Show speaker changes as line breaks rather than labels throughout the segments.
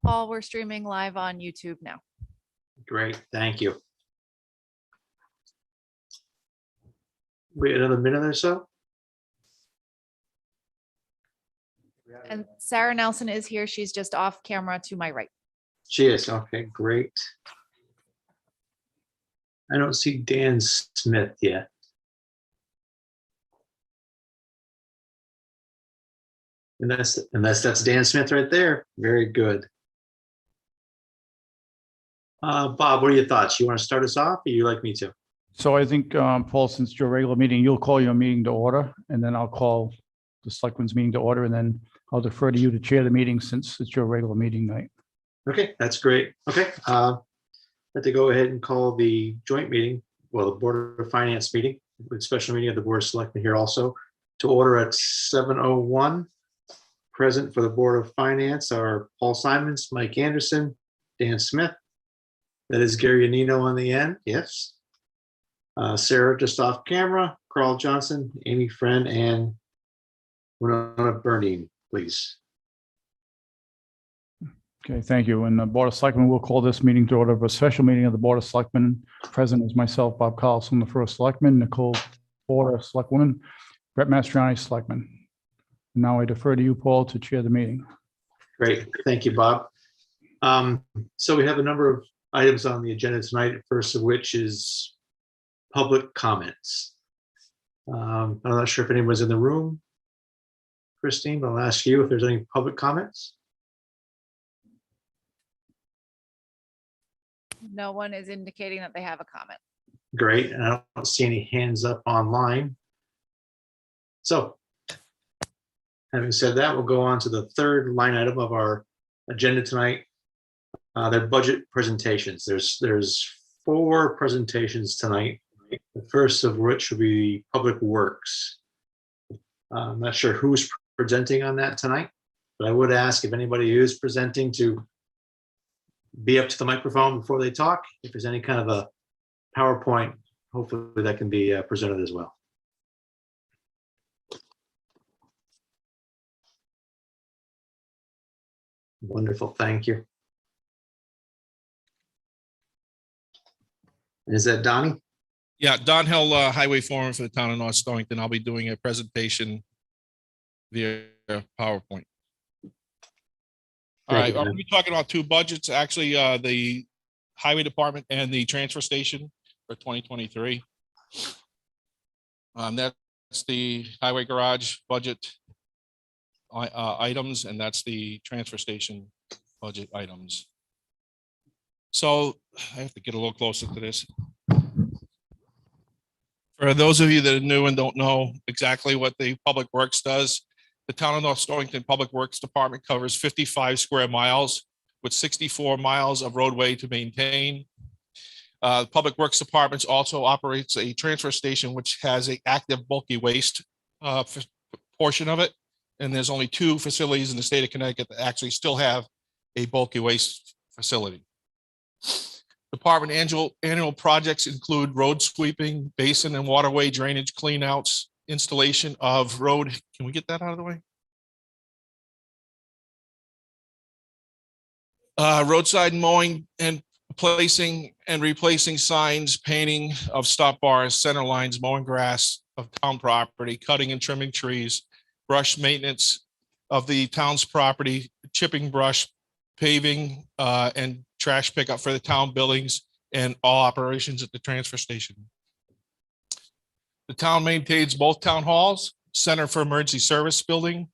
Paul, we're streaming live on YouTube now.
Great, thank you. Wait another minute or so.
And Sarah Nelson is here. She's just off camera to my right.
She is, okay, great. I don't see Dan Smith yet. Unless that's Dan Smith right there. Very good. Bob, what are your thoughts? You want to start us off, or you like me to?
So I think, Paul, since it's your regular meeting, you'll call your meeting to order, and then I'll call the selectmen's meeting to order, and then I'll defer to you to chair the meeting since it's your regular meeting night.
Okay, that's great. Okay, let to go ahead and call the joint meeting, well, the Board of Finance meeting, with special meeting of the Board of Selectmen here also, to order at 7:01. Present for the Board of Finance are Paul Simons, Mike Anderson, Dan Smith. That is Gary Anino on the end, yes. Sarah just off camera, Carl Johnson, Amy Friend, and Winona Burneen, please.
Okay, thank you. And the Board of Selectmen will call this meeting to order, a special meeting of the Board of Selectmen. Present is myself, Bob Carlson, the first selectman, Nicole Porter, selectwoman, Brett Mastriani, selectman. Now I defer to you, Paul, to chair the meeting.
Great, thank you, Bob. So we have a number of items on the agenda tonight, first of which is public comments. I'm not sure if anyone's in the room. Christine, but I'll ask you if there's any public comments.
No one is indicating that they have a comment.
Great, and I don't see any hands up online. So, having said that, we'll go on to the third line item of our agenda tonight. Their budget presentations. There's 4 presentations tonight. The first of which will be Public Works. I'm not sure who's presenting on that tonight, but I would ask if anybody is presenting to be up to the microphone before they talk. If there's any kind of a PowerPoint, hopefully that can be presented as well. Wonderful, thank you. Is that Donnie?
Yeah, Don Hill, Highway Foreman for the town of North Stonington. I'll be doing a presentation via PowerPoint. All right, we'll be talking about 2 budgets, actually, the Highway Department and the transfer station for 2023. That's the highway garage budget items, and that's the transfer station budget items. So I have to get a little closer to this. For those of you that are new and don't know exactly what the Public Works does, the town of North Stonington Public Works Department covers 55 square miles with 64 miles of roadway to maintain. Public Works Department also operates a transfer station, which has an active bulky waste portion of it. And there's only 2 facilities in the state of Connecticut that actually still have a bulky waste facility. Department annual projects include road sweeping, basin and waterway drainage cleanouts, installation of road. Can we get that out of the way? Roadside mowing and replacing signs, painting of stop bars, center lines, mowing grass of town property, cutting and trimming trees, brush maintenance of the town's property, chipping brush, paving, and trash pickup for the town buildings and all operations at the transfer station. The town maintains both town halls, Center for Emergency Service Building,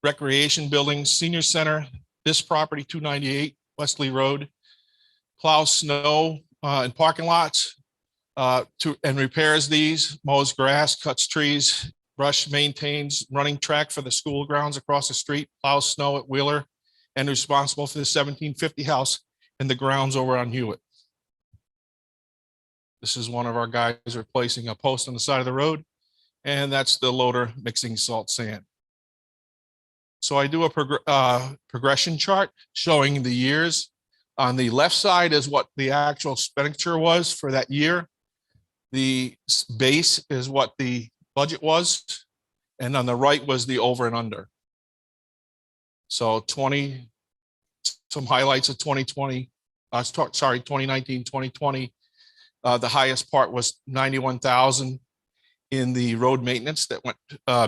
Recreation Building, Senior Center, this property 298 Wesley Road, plows snow and parking lots and repairs these, mows grass, cuts trees, brush, maintains running track for the school grounds across the street, plows snow at Wheeler, and responsible for the 1750 house and the grounds over on Hewitt. This is one of our guys replacing a post on the side of the road, and that's the loader mixing salt sand. So I do a progression chart showing the years. On the left side is what the actual expenditure was for that year. The base is what the budget was, and on the right was the over and under. So some highlights of 2020, sorry, 2019, 2020. The highest part was 91,000 in the road maintenance that went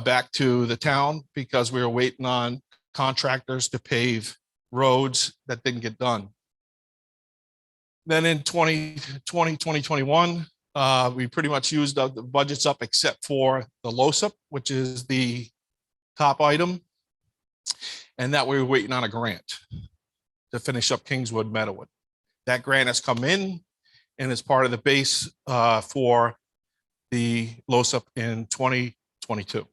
back to the town because we were waiting on contractors to pave roads that didn't get done. Then in 2020, 2021, we pretty much used the budgets up except for the LOSUP, which is the top item. And that we were waiting on a grant to finish up Kingswood Meadowood. That grant has come in and is part of the base for the LOSUP in 2022.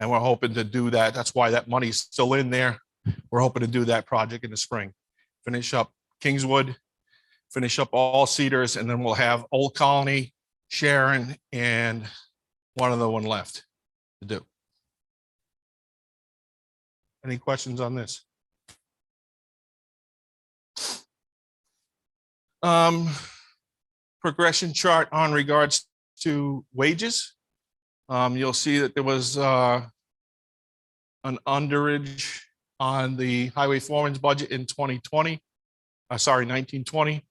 And we're hoping to do that. That's why that money's still in there. We're hoping to do that project in the spring. Finish up Kingswood, finish up all Cedars, and then we'll have Old Colony, Sharon, and one other one left to do. Any questions on this? Progression chart on regards to wages. You'll see that there was an underage on the highway foreman's budget in 2020. Sorry, 1920.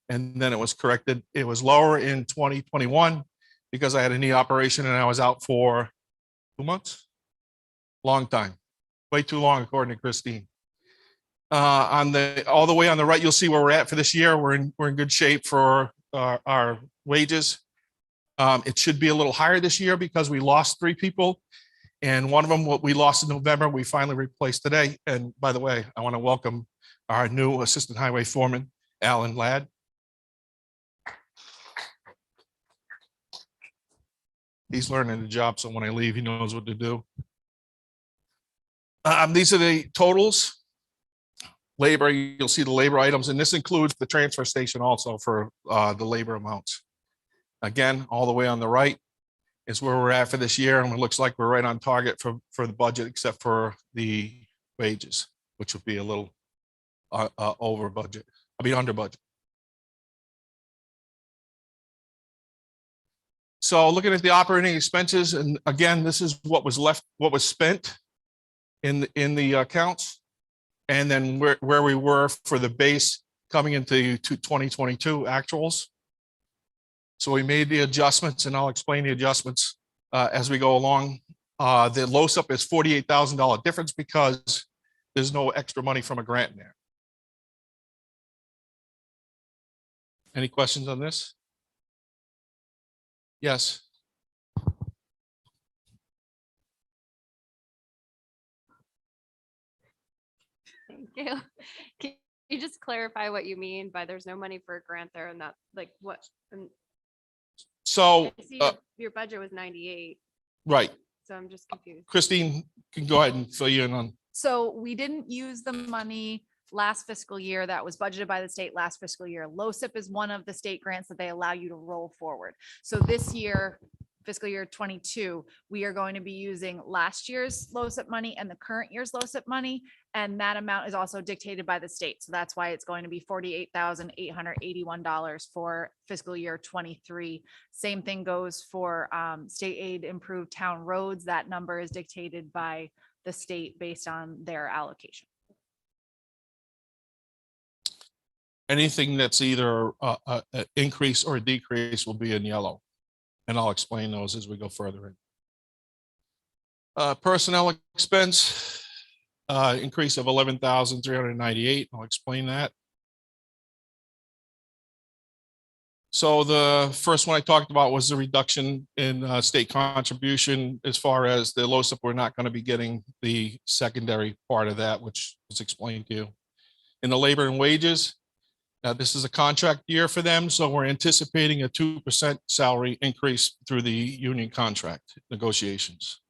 And then it was corrected. It was lower in 2021 because I had a knee operation and I was out for 2 months. Long time. Way too long, according to Christine. On the all the way on the right, you'll see where we're at for this year. We're in good shape for our wages. It should be a little higher this year because we lost 3 people, and one of them, what we lost in November, we finally replaced today. And by the way, I want to welcome our new assistant highway foreman, Alan Ladd. He's learning the job, so when I leave, he knows what to do. These are the totals. Labor, you'll see the labor items, and this includes the transfer station also for the labor amounts. Again, all the way on the right is where we're at for this year, and it looks like we're right on target for the budget, except for the wages, which will be a little over budget. Under budget. So looking at the operating expenses, and again, this is what was left, what was spent in the accounts, and then where we were for the base coming into 2022 actuals. So we made the adjustments, and I'll explain the adjustments as we go along. The LOSUP is $48,000 difference because there's no extra money from a grant in there. Any questions on this? Yes.
Thank you. Can you just clarify what you mean by there's no money for a grant there, and that, like, what?
So
I see your budget was 98,
right,
so I'm just confused.
Christine can go ahead and fill you in on.
So we didn't use the money last fiscal year that was budgeted by the state last fiscal year. LOSIP is one of the state grants that they allow you to roll forward. So this year, fiscal year 22, we are going to be using last year's LOSIP money and the current year's LOSIP money. And that amount is also dictated by the state. So that's why it's going to be $48,881 for fiscal year 23. Same thing goes for state aid improved town roads. That number is dictated by the state based on their allocation.
Anything that's either an increase or a decrease will be in yellow. And I'll explain those as we go further in. Personnel expense, increase of 11,398. I'll explain that. So the first one I talked about was the reduction in state contribution. As far as the LOSIP, we're not going to be getting the secondary part of that, which was explained to you. In the labor and wages, this is a contract year for them, so we're anticipating a 2% salary increase through the union contract negotiations.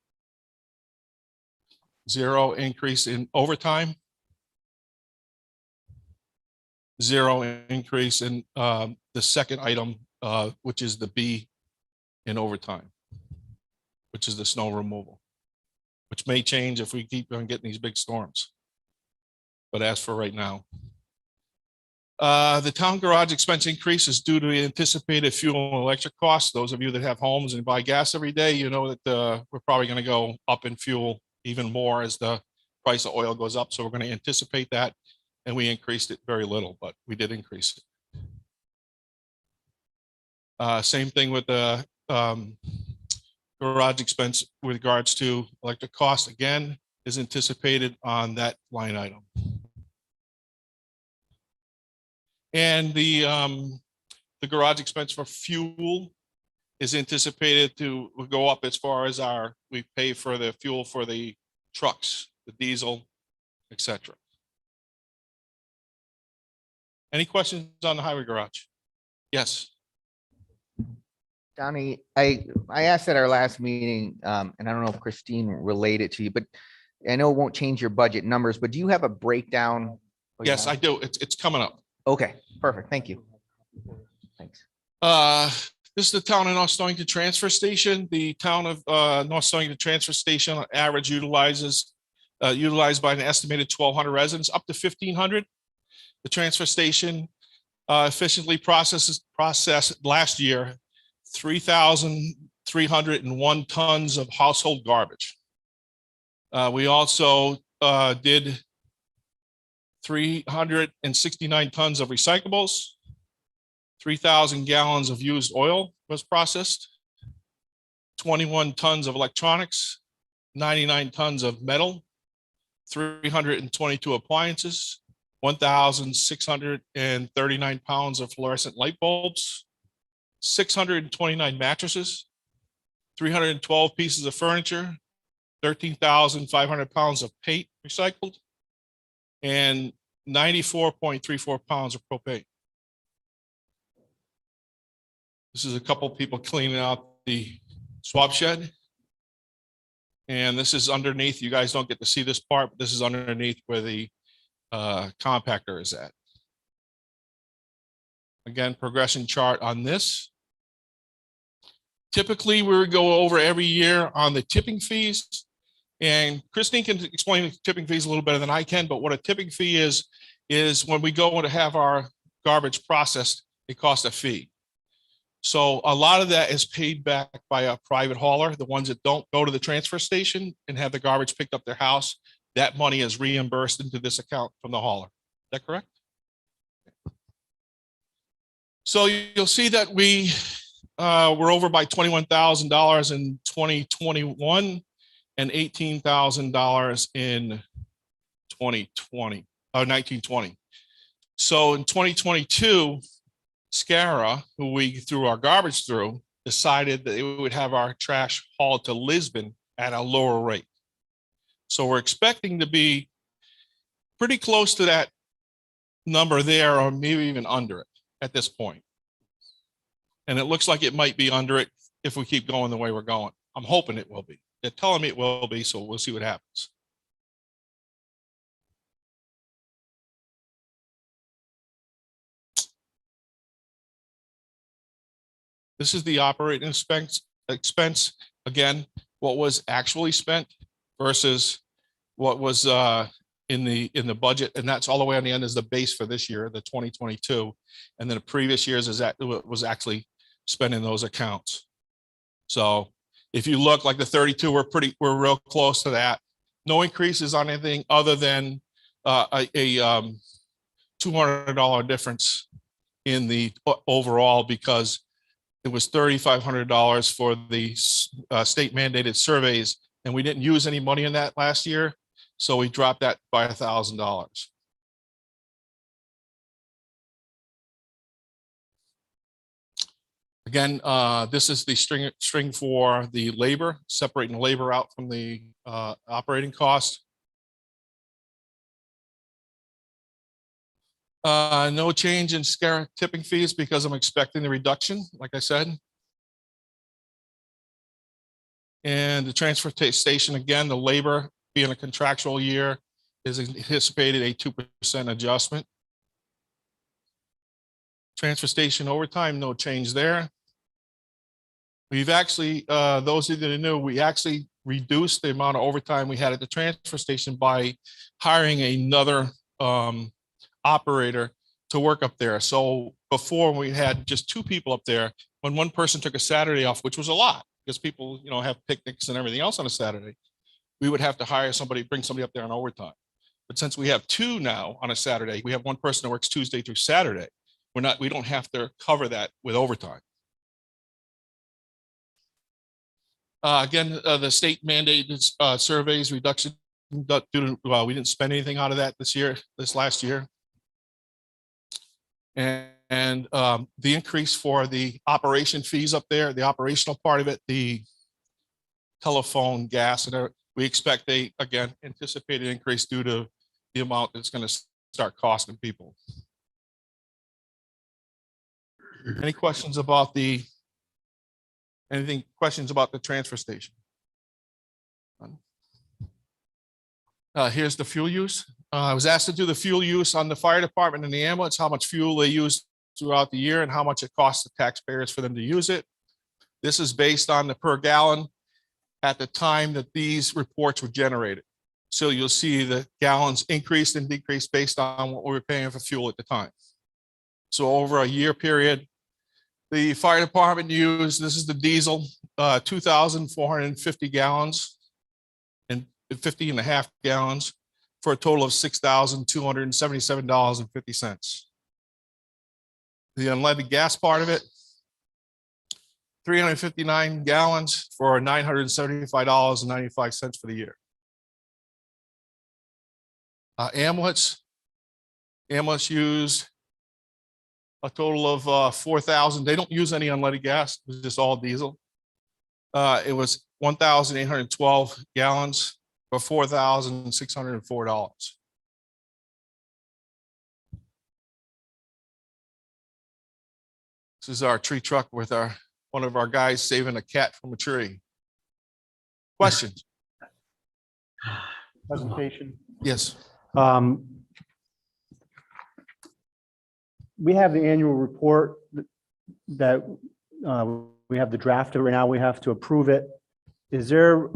0 increase in overtime. 0 increase in the second item, which is the B in overtime, which is the snow removal, which may change if we keep on getting these big storms. But as for right now, the town garage expense increase is due to the anticipated fuel and electric costs. Those of you that have homes and buy gas every day, you know that we're probably going to go up in fuel even more as the price of oil goes up. So we're going to anticipate that. and we increased it very little, but we did increase it. Same thing with the garage expense with regards to electric cost, again, is anticipated on that line item. And the garage expense for fuel is anticipated to go up as far as we pay for the fuel for the trucks, the diesel, etc. Any questions on the highway garage? Yes.
Donnie, I asked at our last meeting, and I don't know if Christine relayed it to you, but I know it won't change your budget numbers, but do you have a breakdown?
Yes, I do. It's coming up.
Okay, perfect. Thank you. Thanks.
This is the town of North Stonington Transfer Station. The town of North Stonington Transfer Station on average utilized by an estimated 1,200 residents, up to 1,500. The transfer station efficiently processed last year 3,301 tons of household garbage. We also did 369 tons of recyclables. 3,000 gallons of used oil was processed. 21 tons of electronics, 99 tons of metal, 322 appliances, 1,639 pounds of fluorescent light bulbs, 629 mattresses, 312 pieces of furniture, 13,500 pounds of paint recycled, and 94.34 pounds of propane. This is a couple people cleaning out the swap shed. And this is underneath. You guys don't get to see this part, but this is underneath where the compactor is at. Again, progression chart on this. Typically, we would go over every year on the tipping fees. And Christine can explain the tipping fees a little better than I can, but what a tipping fee is when we go to have our garbage processed, it costs a fee. So a lot of that is paid back by a private hauler. The ones that don't go to the transfer station and have the garbage picked up their house, that money is reimbursed into this account from the hauler. Is that correct? So you'll see that we were over by $21,000 in 2021 and $18,000 in 1920. So in 2022, SCARA, who we threw our garbage through, decided that it would have our trash hauled to Lisbon at a lower rate. So we're expecting to be pretty close to that number there, or maybe even under it at this point. And it looks like it might be under it if we keep going the way we're going. I'm hoping it will be. They're telling me it will be, so we'll see what happens. This is the operating expense. Again, what was actually spent versus what was in the budget, and that's all the way on the end is the base for this year, the 2022, and then the previous years is that was actually spent in those accounts. So if you look like the 32, we're real close to that. No increases on anything other than a $200 difference in the overall, because it was $3,500 for the state mandated surveys, and we didn't use any money in that last year. So we dropped that by $1,000. Again, this is the string for the labor, separating the labor out from the operating cost. No change in SCARA tipping fees because I'm expecting the reduction, like I said. And the transfer station, again, the labor being a contractual year is anticipated a 2% adjustment. Transfer station overtime, no change there. We've actually, those of you that knew, we actually reduced the amount of overtime we had at the transfer station by hiring another operator to work up there. So before we had just 2 people up there, when one person took a Saturday off, which was a lot because people, have picnics and everything else on a Saturday, we would have to hire somebody, bring somebody up there on overtime. But since we have two now on a Saturday, we have one person that works Tuesday through Saturday. We don't have to cover that with overtime. Again, the state mandated surveys reduction due to, we didn't spend anything out of that this last year. And the increase for the operation fees up there, the operational part of it, the telephone, gas, and we expect again, anticipated increase due to the amount that's going to start costing people. Any questions about questions about the transfer station? Here's the fuel use. I was asked to do the fuel use on the fire department and the ambulance, how much fuel they use throughout the year and how much it costs the taxpayers for them to use it. This is based on the per gallon at the time that these reports were generated. So you'll see the gallons increased and decreased based on what we were paying for fuel at the time. So over a year period, the fire department used, this is the diesel, 2,450 gallons and 50.5 gallons for a total of $6,277.50. The unleaded gas part of it, 359 gallons for $975.95 for the year. Ambulance used a total of 4,000. They don't use any unleaded gas. It's just all diesel. It was 1,812 gallons for $4,604. This is our tree truck with one of our guys saving a cat from a tree. Questions?
Presentation.
Yes.
We have the annual report that we have the draft of it right now. We have to approve it. Is there a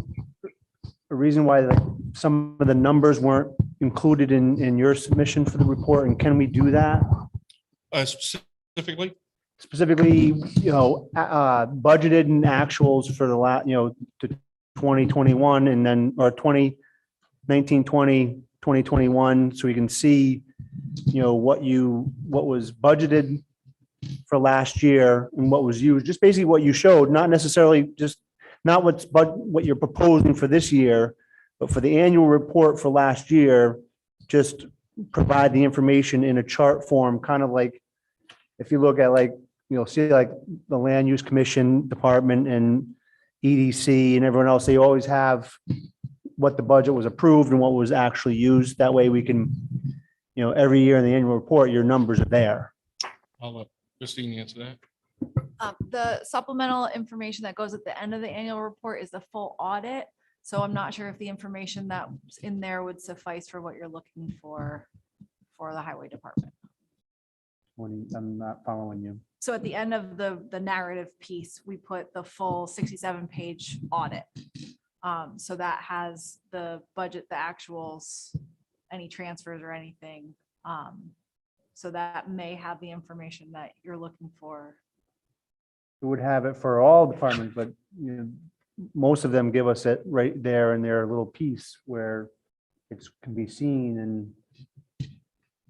reason why like some of the numbers weren't included in your submission for the report? And can we do that?
Specifically?
Specifically, budgeted and actuals for the to 2021 and then, or 2019, 20, 2021, so we can see, what was budgeted for last year and what was used, just basically what you showed, not necessarily not what you're proposing for this year, but for the annual report for last year, just provide the information in a chart form, kind of like if you look at see like the Land Use Commission Department and EDC and everyone else, they always have what the budget was approved and what was actually used. That way we can, every year in the annual report, your numbers are there.
I'll let Christine answer that.
The supplemental information that goes at the end of the annual report is the full audit. So I'm not sure if the information that's in there would suffice for what you're looking for the highway department.
I'm not following you.
So at the end of the narrative piece, we put the full 67-page audit. So that has the budget, the actuals, any transfers or anything. So that may have the information that you're looking for.
It would have it for all departments, but most of them give us it right there in their little piece where it can be seen. And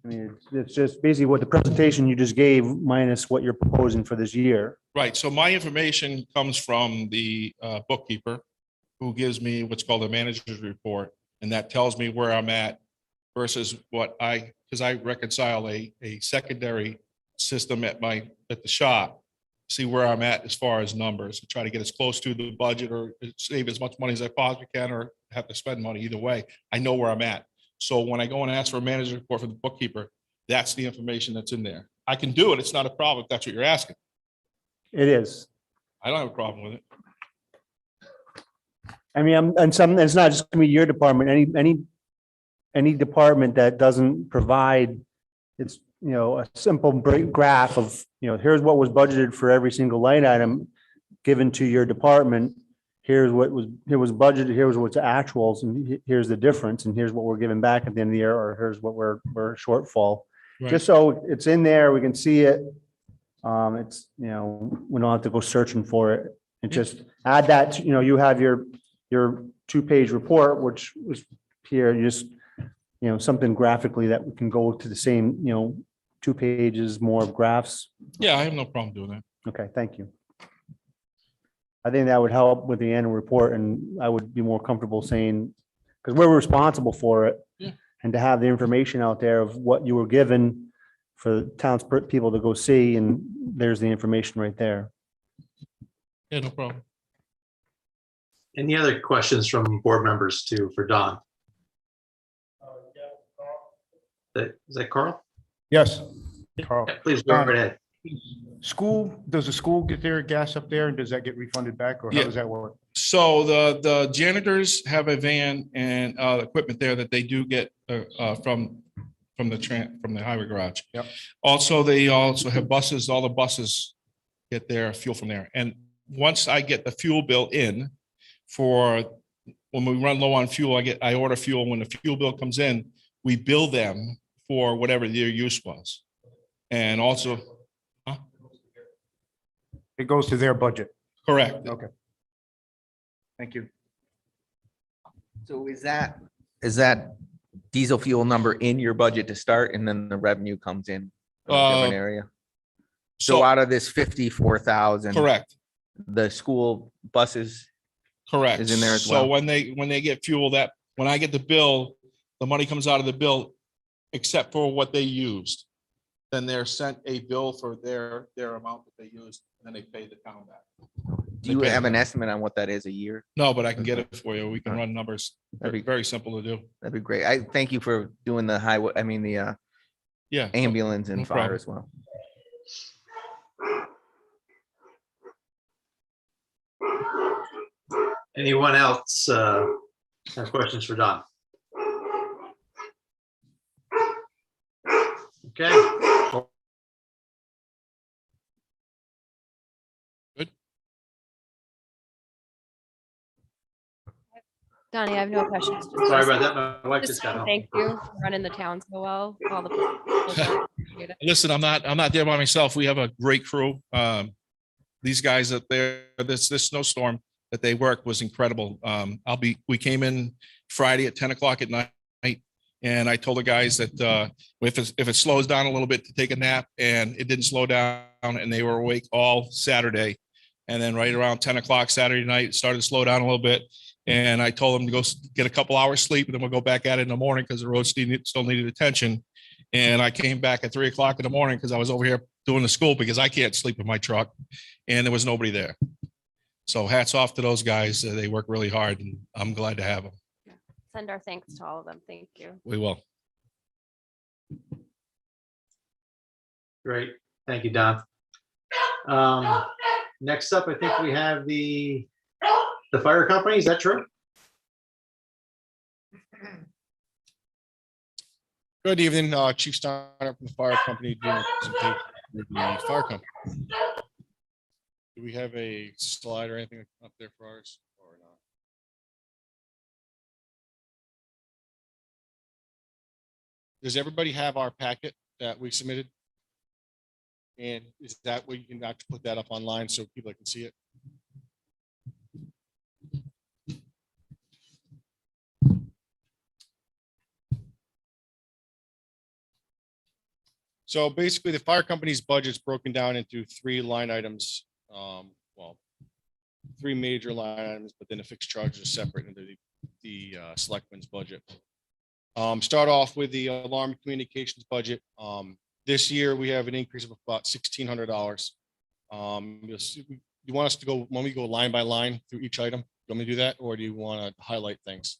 I mean, it's just basically what the presentation you just gave minus what you're proposing for this year.
Right. So my information comes from the bookkeeper who gives me what's called a manager's report. And that tells me where I'm at versus because I reconcile a secondary system at the shop, see where I'm at as far as numbers, try to get as close to the budget or save as much money as I possibly can or have to spend money either way. I know where I'm at. So when I go and ask for a manager's report for the bookkeeper, that's the information that's in there. I can do it. It's not a problem if that's what you're asking.
It is.
I don't have a problem with it.
I mean, it's not just gonna be your department, any department that doesn't provide, it's, a simple graph of, here's what was budgeted for every single line item given to your department. Here's what was budgeted, here's what's actuals, and here's the difference, and here's what we're giving back at the end of the year, or here's what we're shortfall.
Right.
Just so it's in there, we can see it. It's, we don't have to go searching for it. And just add that, you have your 2-page report, which was here, you just something graphically that we can go to the same, 2 pages more of graphs.
Yeah, I have no problem doing that.
Okay, thank you. I think that would help with the annual report, and I would be more comfortable saying, because we're responsible for it.
Yeah.
And to have the information out there of what you were given for people to go see, and there's the information right there.
Yeah, no problem.
Any other questions from board members too for Don? Is that Carl?
Yes. Carl.
Yeah, please go right ahead.
Does the school get their gas up there and does that get refunded back or how
Yeah.
does that work?
So the janitors have a van and equipment there that they do get from the highway garage.
Yep.
Also, they also have buses. All the buses get their fuel from there. And once I get the fuel bill in for when we run low on fuel, I order fuel. When the fuel bill comes in, we bill them for whatever their use was. And also,
It goes to their budget.
correct.
Okay. Thank you.
So is that diesel fuel number in your budget to start and then the revenue comes in from a different area? So
So,
out of this 54,000,
correct.
the school buses,
Correct.
is in there as
So
well.
when they get fuel, that when I get the bill, the money comes out of the bill, except for what they used. Then they're sent a bill for their amount that they used, and then they pay the town back.
do you have an estimate on what that is a year?
No, but I can get it for you. We can run numbers.
That'd be,
Very simple to do.
that'd be great. I thank you for doing the highway, the
Yeah.
ambulance and
No
fire
problem.
as well.
Anyone else have questions for Don? Okay,
Donnie, I have no questions.
sorry about that. My wife
Just
just got home.
thank you for running the town so well. All the people. Appreciate it.
Listen, I'm not there by myself. We have a great crew. These guys up there, this snowstorm that they worked was incredible. We came in Friday at 10 o'clock at night. And I told the guys that if it slows down a little bit to take a nap, and it didn't slow down, and they were awake all Saturday. And then right around 10 o'clock Saturday night, it started to slow down a little bit. And I told them to go get a couple hours sleep, and then we'll go back at it in the morning because the road still needed attention. And I came back at 3 o'clock in the morning because I was over here doing the school because I can't sleep in my truck, and there was nobody there. So hats off to those guys. They work really hard, and I'm glad to have them.
Send our thanks to all of them. Thank you.
We will.
Great, thank you, Don. Next up, I think we have the fire company. Is that true?
Good evening, Chief Steiner from the fire company doing a presentation with the fire company. Do we have a slide or anything up there for ours or not? Does everybody have our packet that we submitted? And is that where you can actually put that up online so people can see it? So basically, the fire company's budget's broken down into 3 line items. Well, 3 major line items, but then the fixed charges are separate into the selectmen's budget. Start off with the alarm communications budget. This year, we have an increase of about $1,600. You want us to go, when we go line by line through each item? You want me to do that, or do you want to highlight things?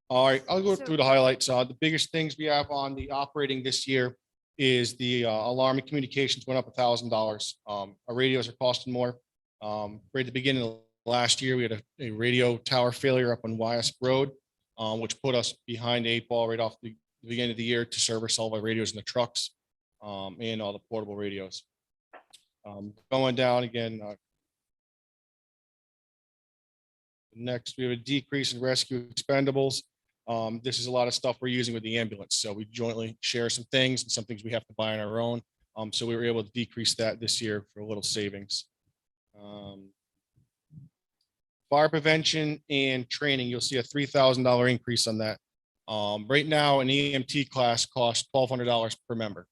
All right, I'll go through the highlights. The biggest things we have on the operating this year is the alarm and communications went up $1,000. Our radios are costing more. Right at the beginning of last year, we had a radio tower failure up on Wyeth Road, which put us behind the 8 ball right off the beginning of the year to service all of our radios in the trucks and all the portable radios. Going down again. Next, we have a decrease in rescue expendables. This is a lot of stuff we're using with the ambulance. So we jointly share some things and some things we have to buy on our own. So we were able to decrease that this year for a little savings. Fire prevention and training, you'll see a $3,000 increase on that. Right now, an EMT class costs $1,200 per member.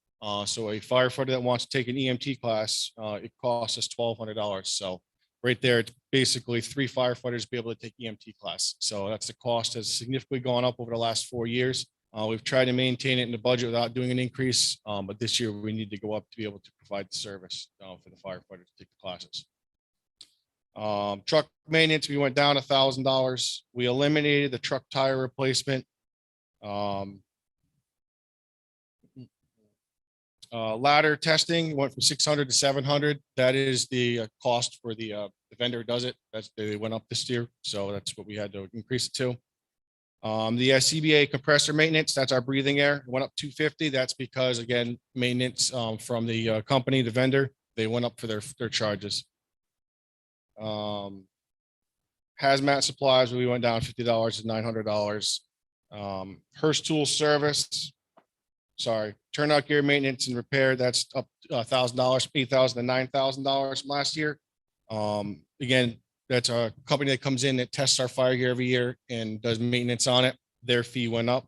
So a firefighter that wants to take an EMT class, it costs us $1,200. So right there, it's basically 3 firefighters be able to take EMT class. So that's the cost has significantly gone up over the last 4 years. We've tried to maintain it in the budget without doing an increase, but this year we need to go up to be able to provide the service for the firefighters to take the classes. Truck maintenance, we went down $1,000. We eliminated the truck tire replacement. Ladder testing went from 600 to 700. That is the cost for the vendor who does it. They went up this year, so that's what we had to increase it to. The SCBA compressor maintenance, that's our breathing air, went up 250. That's because, again, maintenance from the company, the vendor, they went up for their charges. Hazmat supplies, we went down $50 to $900. Hearst tool service, turnout gear maintenance and repair, that's up $1,000, $8,000 to $9,000 from last year. Again, that's a company that comes in that tests our fire gear every year and does maintenance on it. Their fee went up.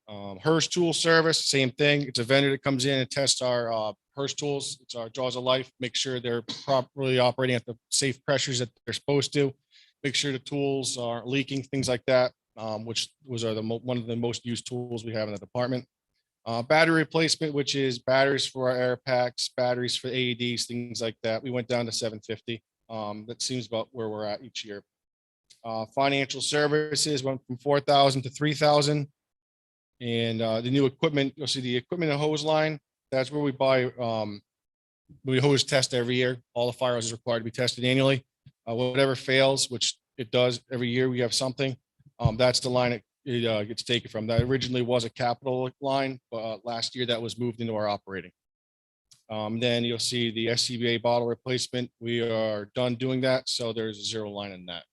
Hearst tool service, same thing. It's a vendor that comes in and tests our Hearst tools. It's our jaws of life. Make sure they're properly operating at the safe pressures that they're supposed to. Make sure the tools aren't leaking, things like that, which are one of the most used tools we have in the department. Battery replacement, which is batteries for our air packs, batteries for AEDs, things like that. We went down to 750. That seems about where we're at each year. Financial services went from 4,000 to 3,000. And the new equipment, you'll see the equipment and hose line. That's where we buy, we hose test every year. All the fire hoses are required to be tested annually. Whatever fails, which it does every year, we have something. That's the line it gets taken from. That originally was a capital line, but last year that was moved into our operating. Then you'll see the SCBA bottle replacement. We are done doing that, so there's a 0 line in that.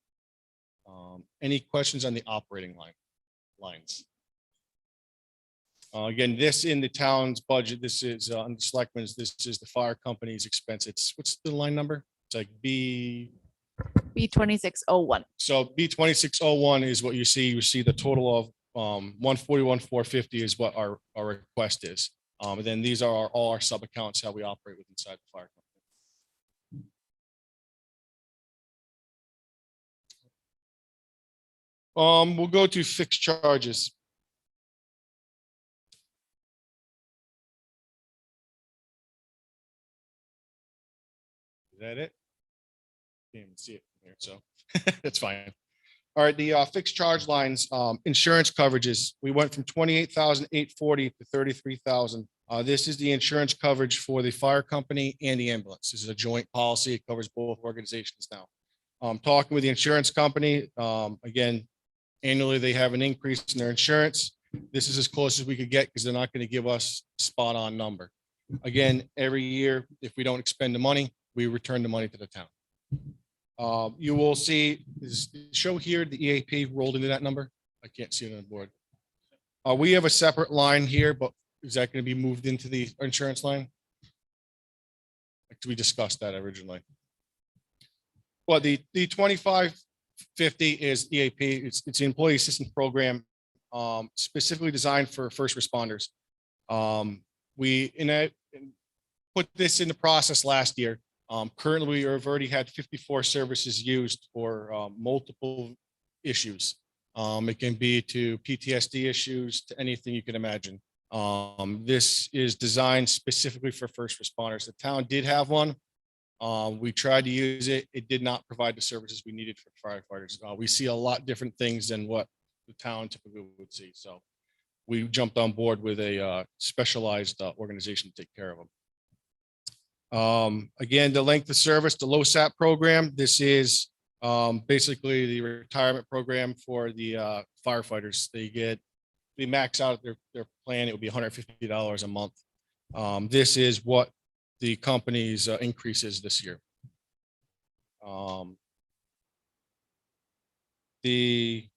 Any questions on the operating lines? Again, this in the town's budget, this is on the selectmen's, this is the fire company's expense. What's the line number? It's like
B2601.
So B2601 is what you see. You see the total of 141,450 is what our request is. And then these are all our sub accounts, how we operate with inside the fire company. We'll go to fixed charges. Is that it? Can't even see it from here, so that's fine. All right, the fixed charge lines, insurance coverages, we went from 28,840 to 33,000. This is the insurance coverage for the fire company and the ambulance. This is a joint policy. It covers both organizations now. Talking with the insurance company, again, annually they have an increase in their insurance. This is as close as we could get because they're not going to give us a spot on number. Again, every year, if we don't expend the money, we return the money to the town. You will see is show here the EAP rolled into that number. I can't see it on the board. We have a separate line here, but is that going to be moved into the insurance line? We discussed that originally. Well, the 2550 is EAP. It's the employee assistance program specifically designed for first responders. We put this in the process last year. Currently, we have already had 54 services used for multiple issues. It can be to PTSD issues, to anything you can imagine. This is designed specifically for first responders. The town did have one. We tried to use it. It did not provide the services we needed for firefighters. We see a lot different things than what the town typically would see. So we jumped on board with a specialized organization to take care of them. Again, the length of service, the LoSAP program. This is basically the retirement program for the firefighters. They max out their plan. It would be $150 a month. This is what the company's increases this year. The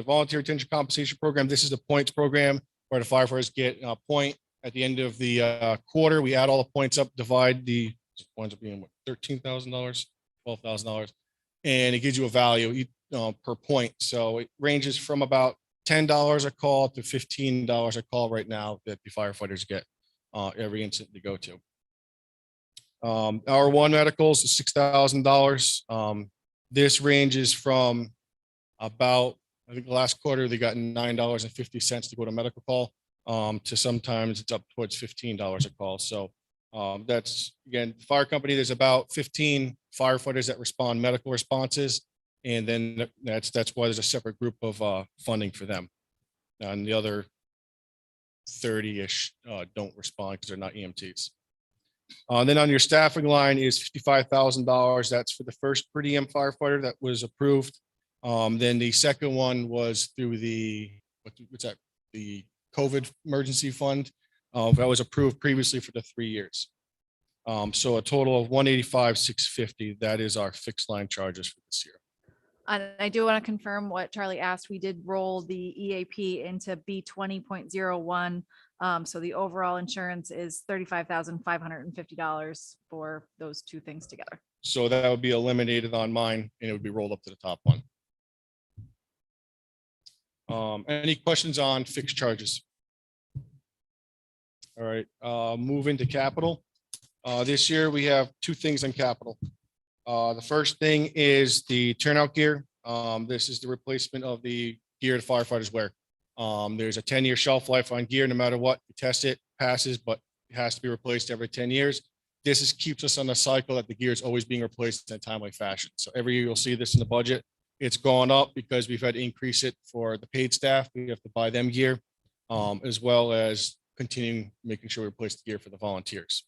volunteer retention compensation program. This is the points program where the firefighters get a point at the end of the quarter. We add all the points up, divide the winds up being what, $13,000, $12,000. and it gives you a value per point. So it ranges from about $10 a call to $15 a call right now that the firefighters get every incident they go to. Our one medicals is $6,000. This ranges from about, I think the last quarter, they got $9.50 to go to medical call, to sometimes it's up towards $15 a call. So that's, again, fire company, there's about 15 firefighters that respond medical responses. And then that's why there's a separate group of funding for them. And the other 30-ish don't respond because they're not EMTs. Then on your staffing line is $55,000. That's for the first per diem firefighter that was approved. Then the second one was through the, what's that? The COVID emergency fund. That was approved previously for the 3 years. So a total of $185,650. That is our fixed line charges for this year.
And I do want to confirm what Charlie asked. We did roll the EAP into B20.01. So the overall insurance is $35,550 for those two things together.
So that would be eliminated on mine and it would be rolled up to the top one. Any questions on fixed charges? All right, move into capital. This year we have two things on capital. The first thing is the turnout gear. This is the replacement of the gear the firefighters wear. There's a 10-year shelf life on gear. No matter what, you test it, passes, but it has to be replaced every 10 years. This keeps us on the cycle that the gear is always being replaced in a timely fashion. So every year you'll see this in the budget. It's gone up because we've had to increase it for the paid staff. We have to buy them gear, as well as continuing making sure we replace the gear for the volunteers.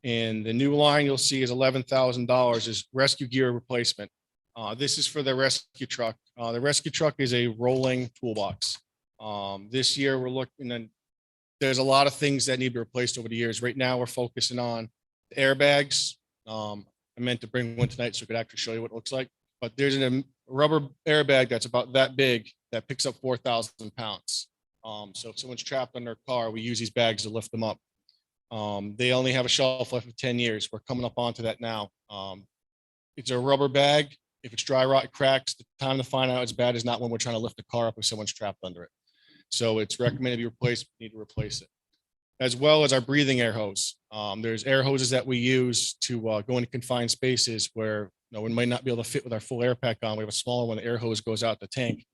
And the new line you'll see is $11,000 is rescue gear replacement. This is for the rescue truck. The rescue truck is a rolling toolbox. This year we're looking, and there's a lot of things that need to be replaced over the years. Right now we're focusing on the airbags. I meant to bring one tonight so I could actually show you what it looks like. But there's a rubber airbag that's about that big that picks up 4,000 pounds. So if someone's trapped in their car, we use these bags to lift them up. They only have a shelf life of 10 years. We're coming up onto that now. It's a rubber bag. If it's dry rot, it cracks. The time to find out it's bad is not when we're trying to lift the car up if someone's trapped under it. So it's recommended to be replaced. We need to replace it. As well as our breathing air hose. There's air hoses that we use to go into confined spaces where we might not be able to fit with our full air pack on. We have a smaller one. The air hose goes out the tank,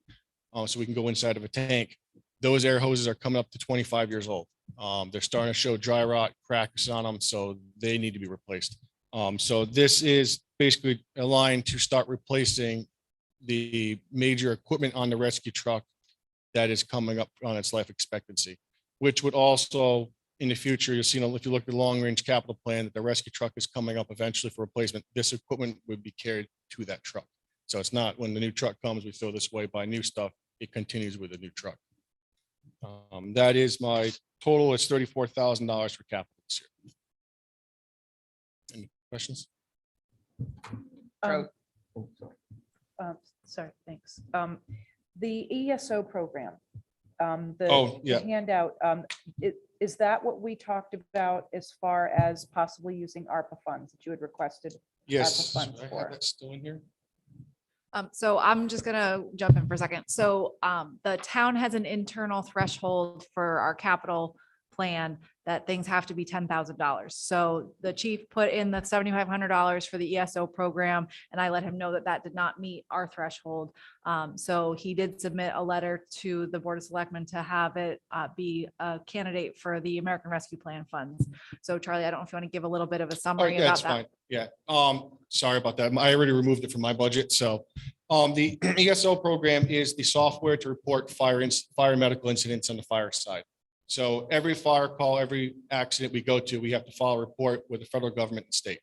so we can go inside of a tank. Those air hoses are coming up to 25 years old. They're starting to show dry rot, cracks on them, so they need to be replaced. So this is basically a line to start replacing the major equipment on the rescue truck that is coming up on its life expectancy, which would also, in the future, you'll see, if you look at the long-range capital plan, that the rescue truck is coming up eventually for replacement. This equipment would be carried to that truck. So it's not when the new truck comes, we throw this away, buy new stuff. It continues with the new truck. That is my total. It's $34,000 for capital this year. Any questions?
Sorry, thanks. The ESO program,
Oh, yeah.
the handout, is that what we talked about as far as possibly using ARPA funds that you had requested?
Yes.
funds
I have
for.
that still in here.
So I'm just gonna jump in for a second. So the town has an internal threshold for our capital plan that things have to be $10,000. So the chief put in the $7,500 for the ESO program, and I let him know that that did not meet our threshold. So he did submit a letter to the Board of Selectmen to have it be a candidate for the American Rescue Plan funds. So Charlie, I don't know if you want to give a little bit of a
Oh,
summary
yeah,
about
that's
that.
fine. Yeah. Sorry about that. I already removed it from my budget. So the ESO program is the software to report fire and medical incidents on the fire side. So every fire call, every accident we go to, we have to file a report with the federal government and state.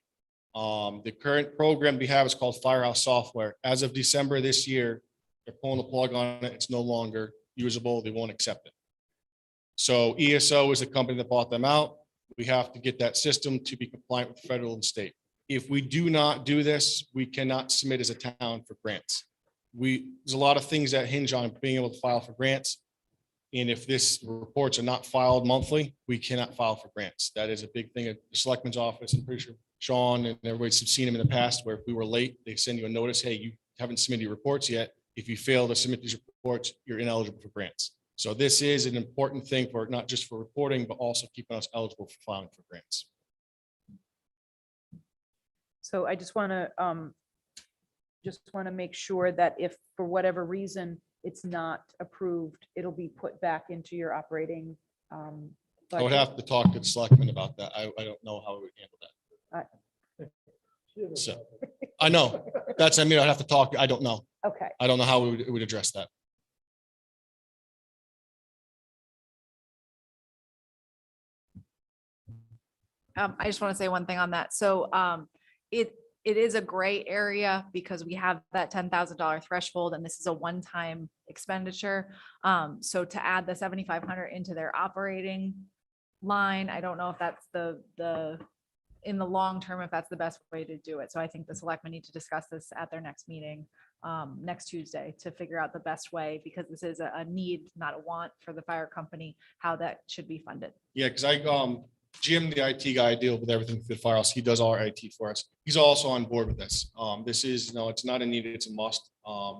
The current program we have is called Firehouse Software. As of December this year, they're pulling the plug on it. It's no longer usable. They won't accept it. So ESO is the company that bought them out. We have to get that system to be compliant with federal and state. If we do not do this, we cannot submit as a town for grants. There's a lot of things that hinge on being able to file for grants. And if this reports are not filed monthly, we cannot file for grants. That is a big thing at the selectman's office. I'm pretty sure Sean and everybody's seen him in the past where if we were late, they send you a notice, hey, you haven't submitted your reports yet. If you fail to submit these reports, you're ineligible for grants. So this is an important thing for not just for reporting, but also keeping us eligible for filing for grants.
So I just want to make sure that if for whatever reason it's not approved, it'll be put back into your operating.
I would
budget.
have to talk to the selectmen about that. I don't know how we would handle that. So I know that's, I mean, I'd have to talk. I don't know.
Okay,
I don't know how we would address that.
I just want to say one thing on that. So it is a gray area because we have that $10,000 threshold and this is a one-time expenditure. So to add the 7,500 into their operating line, I don't know if that's in the long term, if that's the best way to do it. So I think the selectmen need to discuss this at their next meeting next Tuesday to figure out the best way, because this is a need, not a want for the fire company, how that should be funded.
Yeah, because Jim, the IT guy, I deal with everything for the firehouse. He does all our IT for us. He's also on board with this. This is, no, it's not a need, it's a must.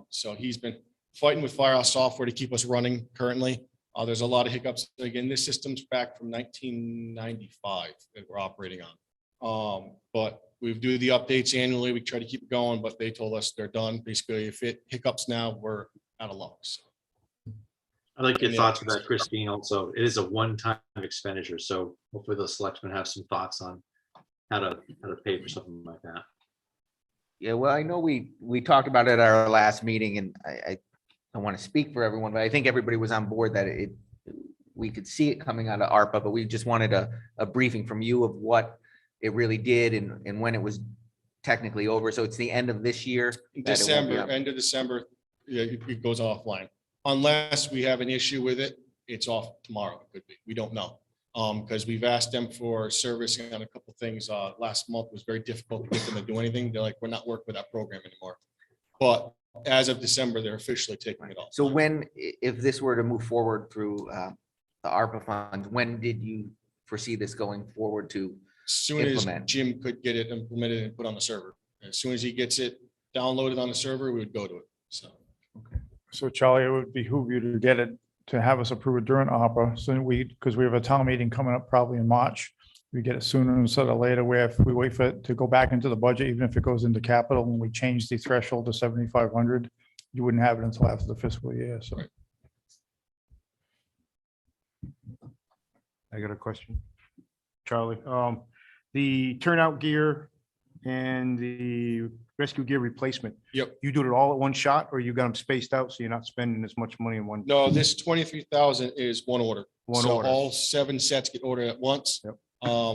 So he's been fighting with firehouse software to keep us running currently. There's a lot of hiccups. Again, this system's back from 1995 that we're operating on. But we do the updates annually. We try to keep it going, but they told us they're done. Basically, if it hiccups now, we're out of luck. So.
I'd like your
Yeah.
thoughts on that, Christine. Also, it is a one-time expenditure, so hopefully the selectmen have some thoughts on how to pay for something like that.
Yeah, well, I know we talked about it at our last meeting, and I don't want to speak for everyone, but I think everybody was on board that we could see it coming out of ARPA, but we just wanted a briefing from you of what it really did and when it was technically over. So it's the end of this year.
December, end of December, yeah, it goes offline. Unless we have an issue with it, it's off tomorrow. It could be. We don't know. Because we've asked them for servicing on a couple of things. Last month was very difficult to get them to do anything. They're like, we're not working with that program anymore. But as of December, they're officially taking it off.
So when, if this were to move forward through the ARPA funds, when did you foresee this going forward to?
As soon as
implement?
Jim could get it implemented and put on the server. As soon as he gets it downloaded on the server, we would go to it.
So Charlie, it would behoove you to get it, to have us approve it during ARPA. So because we have a town meeting coming up probably in March. We get it sooner instead of later, where if we wait for it to go back into the budget, even if it goes into capital and we change the threshold to 7,500, you wouldn't have it until after the fiscal year. So.
Right.
I got a question. Charlie, the turnout gear and the rescue gear replacement.
Yep.
You do it all at one shot, or you got them spaced out so you're not spending as much money in one?
No, this 23,000 is one order.
One
So
order.
all 7 sets get ordered at once.
Yep.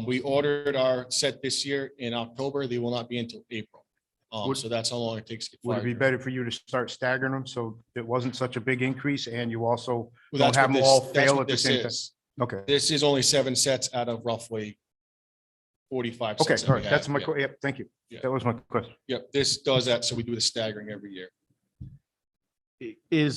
We ordered our set this year in October. They will not be until April.
Would-
So that's how long it takes to get
Would it be
fired.
better for you to start staggering them so it wasn't such a big increase and you also
Well,
don't
that's
have
what
them
this-
all
that's
fail
what
at the
this
same time?
is.
Okay,
This is only 7 sets out of roughly 45.
okay,
sets that
all
we
right, that's
have.
my,
Yeah.
yep, thank you.
Yeah.
That was my question.
Yep, this does that. So we do the staggering every year.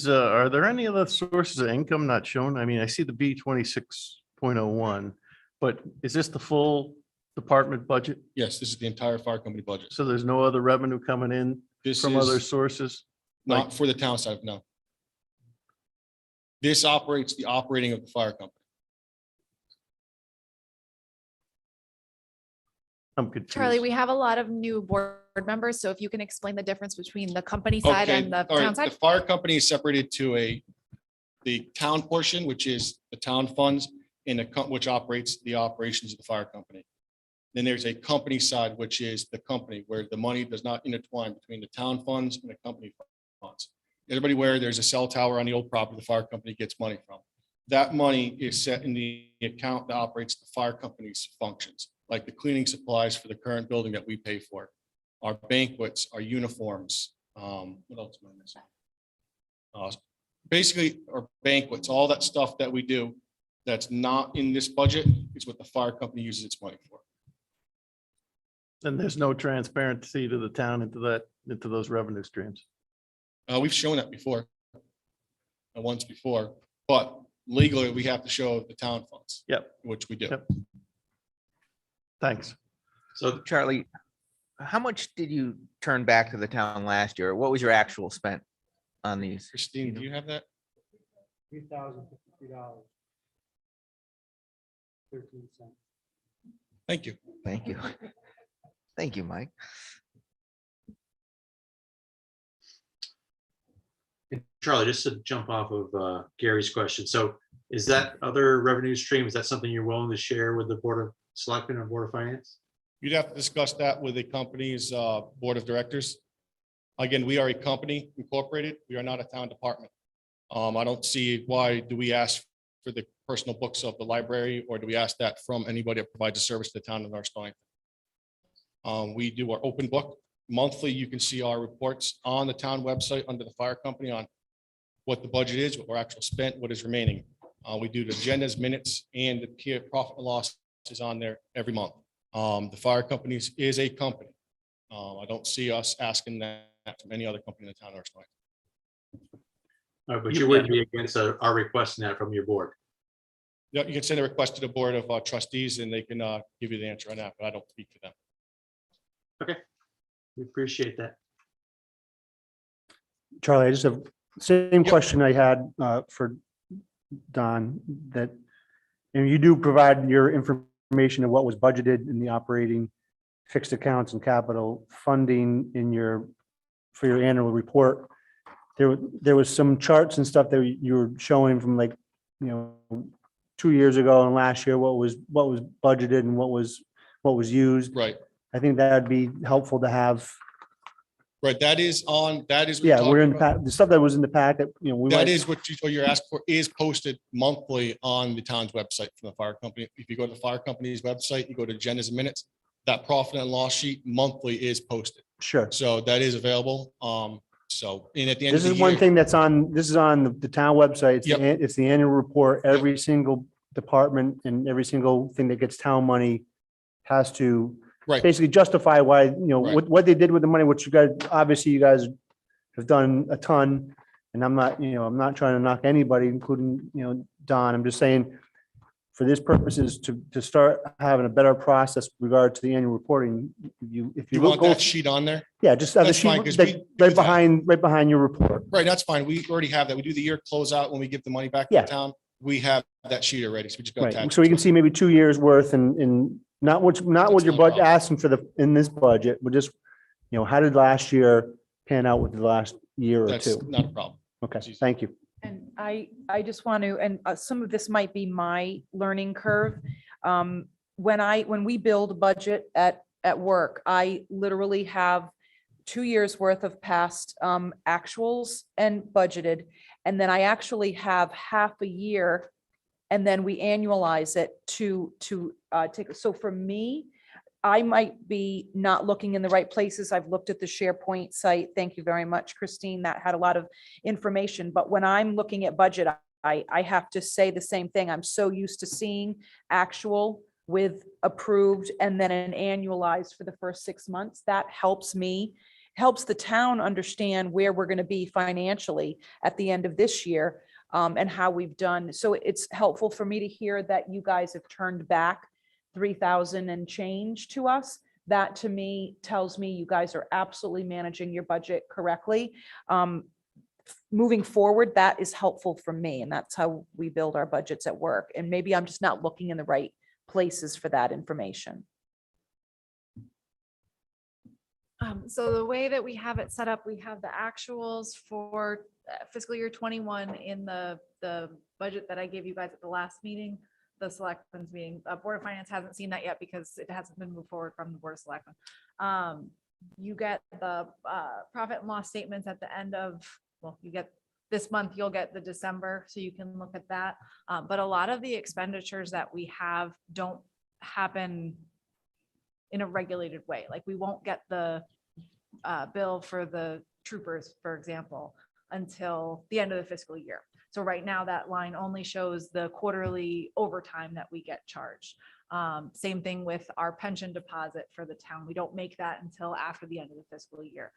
Are there any other sources of income not shown? I mean, I see the B 26.01, but is this the full department budget?
Yes, this is the entire fire company budget.
So there's no other revenue coming in
This
from other
is
sources?
not for the town side, no. This operates the operating of the fire company.
I'm confused.
Charlie, we have a lot of new board members, so if you can explain the difference between the company side
Okay,
and the
all right,
town
the
side.
fire company is separated to the town portion, which is the town funds, and which operates the operations of the fire company. Then there's a company side, which is the company where the money does not intertwine between the town funds and the company funds. Everybody where there's a cell tower on the old property, the fire company gets money from. That money is set in the account that operates the fire company's functions, like the cleaning supplies for the current building that we pay for, our banquets, our uniforms. What else am I missing? Basically, our banquets, all that stuff that we do that's not in this budget is what the fire company uses its money for.
And there's no transparency to the town into those revenue streams.
We've shown that before. Once before, but legally, we have to show the town funds.
Yep.
Which we do.
Yep. Thanks.
So
Charlie, how much did you turn back to the town last year? What was your actual spent on these?
Christine, do you have that?
$3,053. 13 cents.
Thank you.
Thank you. Thank you, Mike.
Charlie, just to jump off of Gary's question. So is that other revenue stream, is that something you're willing to share with the Board of Selectmen or Board of Finance?
You'd have to discuss that with the company's board of directors. Again, we are a company incorporated. We are not a town department. I don't see why do we ask for the personal books of the library, or do we ask that from anybody that provides a service to the town of North Stonington? We do our open book. Monthly, you can see our reports on the town website under the fire company on what the budget is, what we're actually spent, what is remaining. We do the agendas, minutes, and the profit and loss is on there every month. The fire companies is a company. I don't see us asking that from any other company in the town of North Stonington.
But you wouldn't be against our requesting that from your board?
Yeah, you can send a request to the board of trustees and they can give you the answer on that, but I don't speak for them.
Okay, we appreciate that.
Charlie, I just have same question I had for Don, that, and you do provide your information of what was budgeted in the operating fixed accounts and capital funding in your, for your annual report. There was some charts and stuff that you were showing from, like, 2 years ago and last year, what was budgeted and what was used.
Right,
I think that'd be helpful to have.
right. That is on, that is. what
Yeah, we're
talking
in
about.
the stuff that was in the packet, we
That
might,
is what you're asking for is posted monthly on the town's website from the fire company. If you go to the fire company's website, you go to agendas and minutes, that profit and loss sheet monthly is posted.
sure.
So that is available. So, and at the end of
This
the
is one
year,
thing that's on, this is on the town website. It's,
Yep.
it's the annual report. Every single department and every single thing that gets town money has to
right,
basically justify why,
Right.
what they did with the money, which you guys, obviously you guys have done a ton. And I'm not, I'm not trying to knock anybody, including, Don. I'm just saying, for this purposes, to start having a better process with regard to the annual reporting, if you
you
look,
want that sheet on there?
yeah, just have the
That's fine,
sheet
'cause
like,
we do
right
that.
behind your report.
Right, that's fine. We already have that. We do the year closeout when we give the money back to
Yeah.
the town. We have that sheet already, so we just got to
Right,
attach
so
it
we can
to it.
see maybe 2 years worth and not what
That's
your
no
budget
problem.
asking for in this budget, but just, how did last year pan out with the last year or
That's
two?
not a problem.
Okay,
easy.
thank you.
And I just want to, and some of this might be my learning curve. When we build a budget at work, I literally have 2 years worth of past actuals and budgeted. And then I actually have half a year, and then we annualize it to take. So for me, I might be not looking in the right places. I've looked at the SharePoint site. Thank you very much, Christine. That had a lot of information. But when I'm looking at budget, I have to say the same thing. I'm so used to seeing actual with approved and then an annualized for the first 6 months. That helps me, helps the town understand where we're going to be financially at the end of this year, and how we've done. So it's helpful for me to hear that you guys have turned back 3,000 and change to us. That to me tells me you guys are absolutely managing your budget correctly. Moving forward, that is helpful for me, and that's how we build our budgets at work. And maybe I'm just not looking in the right places for that information.
So the way that we have it set up, we have the actuals for fiscal year 21 in the budget that I gave you guys at the last meeting, the selectmen's meeting. Board of Finance hasn't seen that yet because it hasn't been moved forward from the Board of Selectmen. You get the profit and loss statements at the end of, well, you get this month, you'll get the December, so you can look at that. But a lot of the expenditures that we have don't happen in a regulated way. Like we won't get the bill for the troopers, for example, until the end of the fiscal year. So right now that line only shows the quarterly overtime that we get charged. Same thing with our pension deposit for the town. We don't make that until after the end of the fiscal year.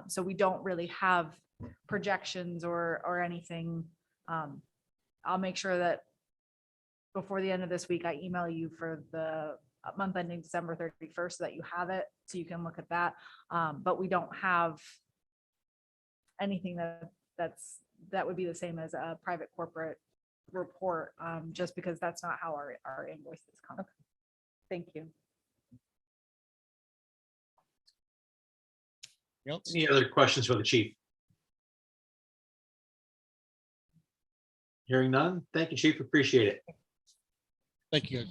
So we don't really have projections or anything I'll make sure that before the end of this week, I email you for the month ending December 31st so that you have it, so you can look at that. But we don't have anything that would be the same as a private corporate report, just because that's not how our invoices come. Thank you.
Any other questions for the chief? Hearing none. Thank you, chief. Appreciate it.
Thank you.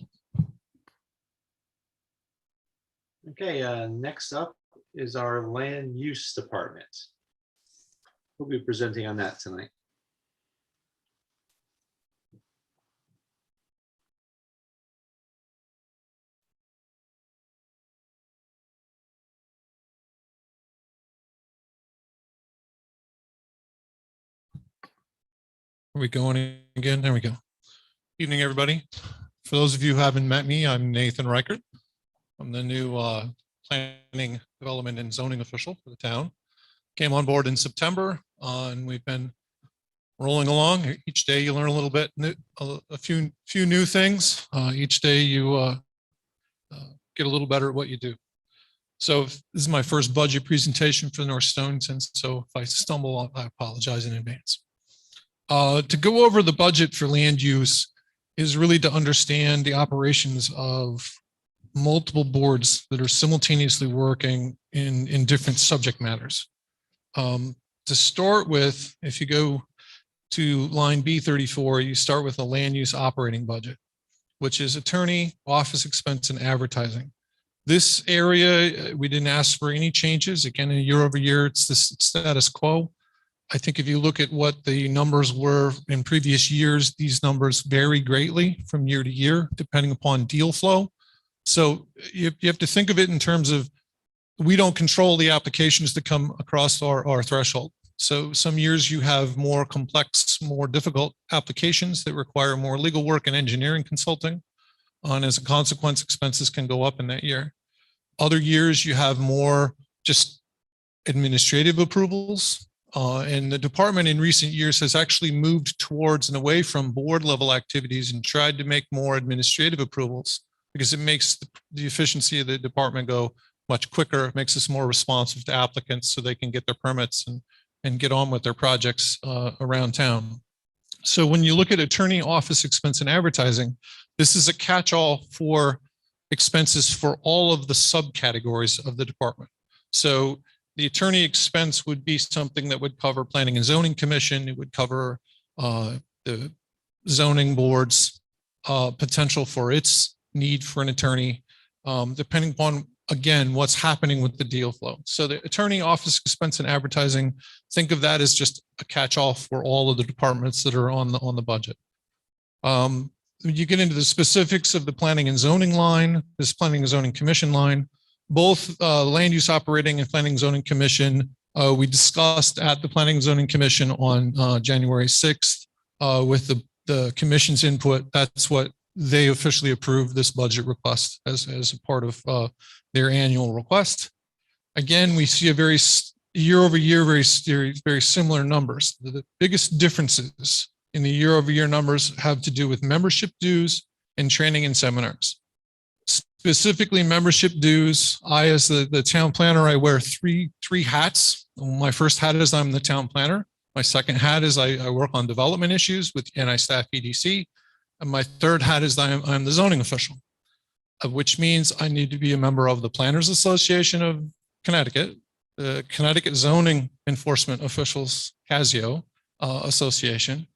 Okay, next up is our land use department. We'll be presenting on that tonight.
Are we going again? There we go. Evening, everybody. For those of you who haven't met me, I'm Nathan Reichert. I'm the new planning, development, and zoning official for the town. Came on board in September, and we've been rolling along. Each day you learn a little bit, a few new things. Each day you get a little better at what you do. So this is my first budget presentation for North Stonington. So if I stumble, I apologize in advance. To go over the budget for land use is really to understand the operations of multiple boards that are simultaneously working in different subject matters. To start with, if you go to line B34, you start with a land use operating budget, which is attorney, office expense, and advertising. This area, we didn't ask for any changes. Again, year over year, it's the status quo. I think if you look at what the numbers were in previous years, these numbers vary greatly from year to year, depending upon deal flow. So you have to think of it in terms of, we don't control the applications that come across our threshold. So some years you have more complex, more difficult applications that require more legal work and engineering consulting. And as a consequence, expenses can go up in that year. Other years you have more just administrative approvals. And the department in recent years has actually moved towards and away from board level activities and tried to make more administrative approvals, because it makes the efficiency of the department go much quicker. It makes us more responsive to applicants so they can get their permits and get on with their projects around town. So when you look at attorney, office expense, and advertising, this is a catch-all for expenses for all of the subcategories of the department. So the attorney expense would be something that would cover planning and zoning commission. It would cover the zoning board's potential for its need for an attorney, depending upon, again, what's happening with the deal flow. So the attorney, office expense, and advertising, think of that as just a catch-all for all of the departments that are on the budget. You get into the specifics of the planning and zoning line, this planning and zoning commission line. Both land use operating and planning and zoning commission, we discussed at the planning and zoning commission on January 6th with the commission's input. That's what they officially approved this budget request as a part of their annual request. Again, we see a very year over year, very similar numbers. The biggest differences in the year over year numbers have to do with membership dues and training and seminars. Specifically membership dues, I, as the town planner, I wear three hats. My first hat is I'm the town planner. My second hat is I work on development issues with staff EDC. And my third hat is I'm the zoning official, which means I need to be a member of the Planners Association of Connecticut, the Connecticut Zoning Enforcement Officials, CASIO Association.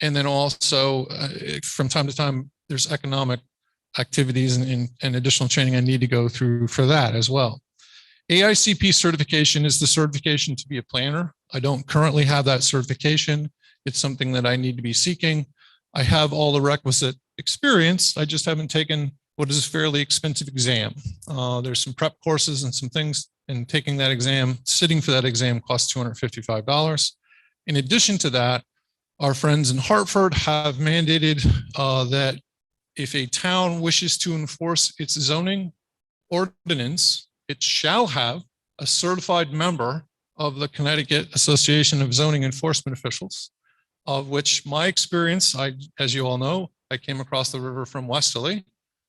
And then also from time to time, there's economic activities and additional training I need to go through for that as well. AICP certification is the certification to be a planner. I don't currently have that certification. It's something that I need to be seeking. I have all the requisite experience. I just haven't taken what is a fairly expensive exam. There's some prep courses and some things, and taking that exam, sitting for that exam costs $255. In addition to that, our friends in Hartford have mandated that if a town wishes to enforce its zoning ordinance, it shall have a certified member of the Connecticut Association of Zoning Enforcement Officials. of which my experience, as you all know, I came across the river from Westerly.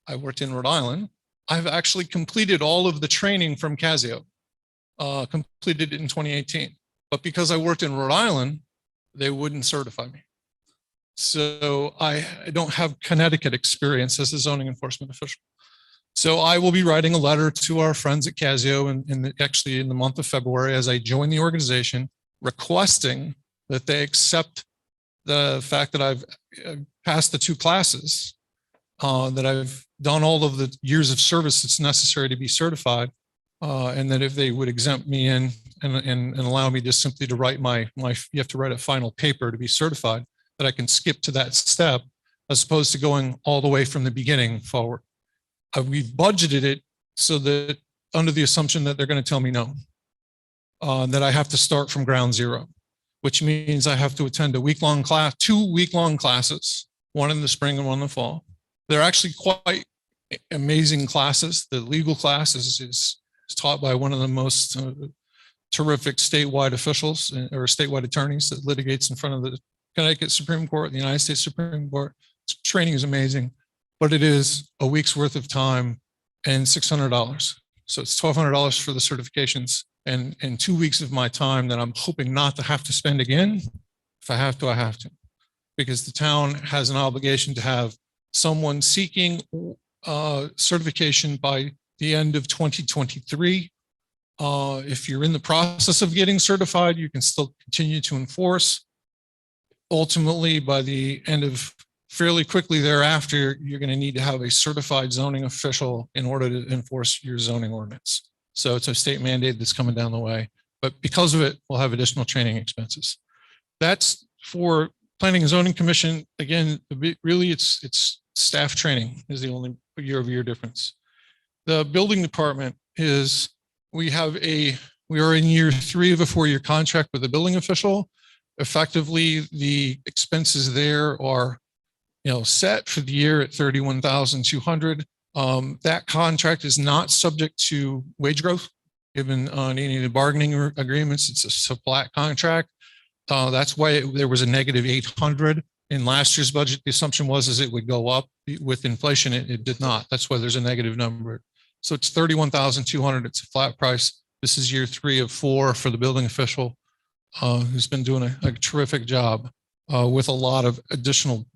I worked in Rhode Island. I've actually completed all of the training from Casio, completed it in 2018. But because I worked in Rhode Island, they wouldn't certify me. So I don't have Connecticut experience as a zoning enforcement official. So I will be writing a letter to our friends at Casio actually in the month of February as I join the organization, requesting that they accept the fact that I've passed the 2 classes, that I've done all of the years of service that's necessary to be certified, and that if they would exempt me in and allow me just simply to write you have to write a final paper to be certified, that I can skip to that step as opposed to going all the way from the beginning forward. We've budgeted it so that under the assumption that they're going to tell me no, that I have to start from ground zero, which means I have to attend a week-long class, 2 week-long classes, one in the spring and one in the fall. They're actually quite amazing classes. The legal class is taught by one of the most terrific statewide officials or statewide attorneys that litigates in front of the Connecticut Supreme Court, the United States Supreme Court. Training is amazing, but it is a week's worth of time and $600. So it's $1,200 for the certifications and 2 weeks of my time that I'm hoping not to have to spend again. If I have to, I have to, because the town has an obligation to have someone seeking certification by the end of 2023. If you're in the process of getting certified, you can still continue to enforce. Ultimately, by the end of fairly quickly thereafter, you're going to need to have a certified zoning official in order to enforce your zoning ordinance. So it's a state mandate that's coming down the way, but because of it, we'll have additional training expenses. That's for Planning and Zoning Commission. Again, really it's staff training is the only year-over-year difference. The building department is, we are in year 3 of a 4-year contract with the building official. Effectively, the expenses there are, set for the year at $31,200. That contract is not subject to wage growth, given on any of the bargaining agreements. It's a flat contract. That's why there was a negative 800 in last year's budget. The assumption was it would go up with inflation. It did not. That's why there's a negative number. So it's $31,200. It's a flat price. This is year 3 of 4 for the building official, who's been doing a terrific job with a lot of additional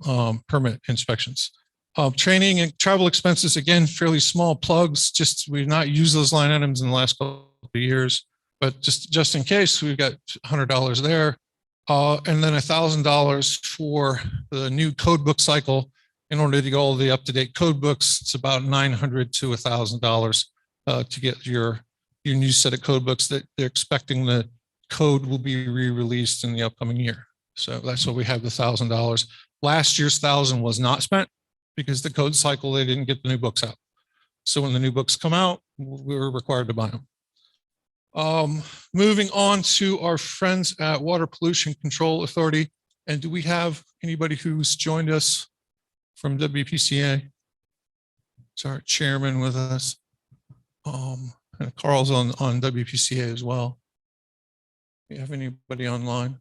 permit inspections. Training and travel expenses, again, fairly small plugs. Just we've not used those line items in the last couple of years, but just in case, we've got $100 there. And then $1,000 for the new code book cycle. In order to get all the up-to-date code books, it's about $900 to $1,000 to get your new set of code books that they're expecting the code will be re-released in the upcoming year. So that's what we have, the $1,000. Last year's $1,000 was not spent because the code cycle, they didn't get the new books out. So when the new books come out, we were required to buy them. Moving on to our friends at Water Pollution Control Authority. And do we have anybody who's joined us from WPCA? It's our chairman with us. And Carl's on WPCA as well. Do you have anybody online?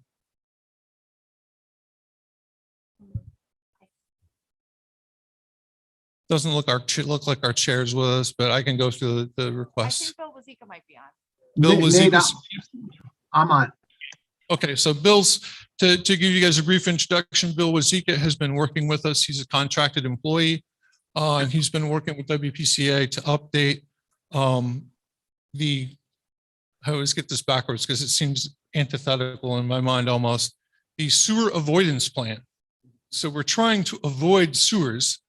Doesn't look like our chair's with us, but I can go through the
I
requests.
think Bill Wazika might be on.
Bill Wazika.
I'm on.
Okay, so to give you guys a brief introduction, Bill Wazika has been working with us. He's a contracted employee, and he's been working with WPCA to update I always get this backwards because it seems antithetical in my mind almost, the sewer avoidance plan. So we're trying to avoid sewers.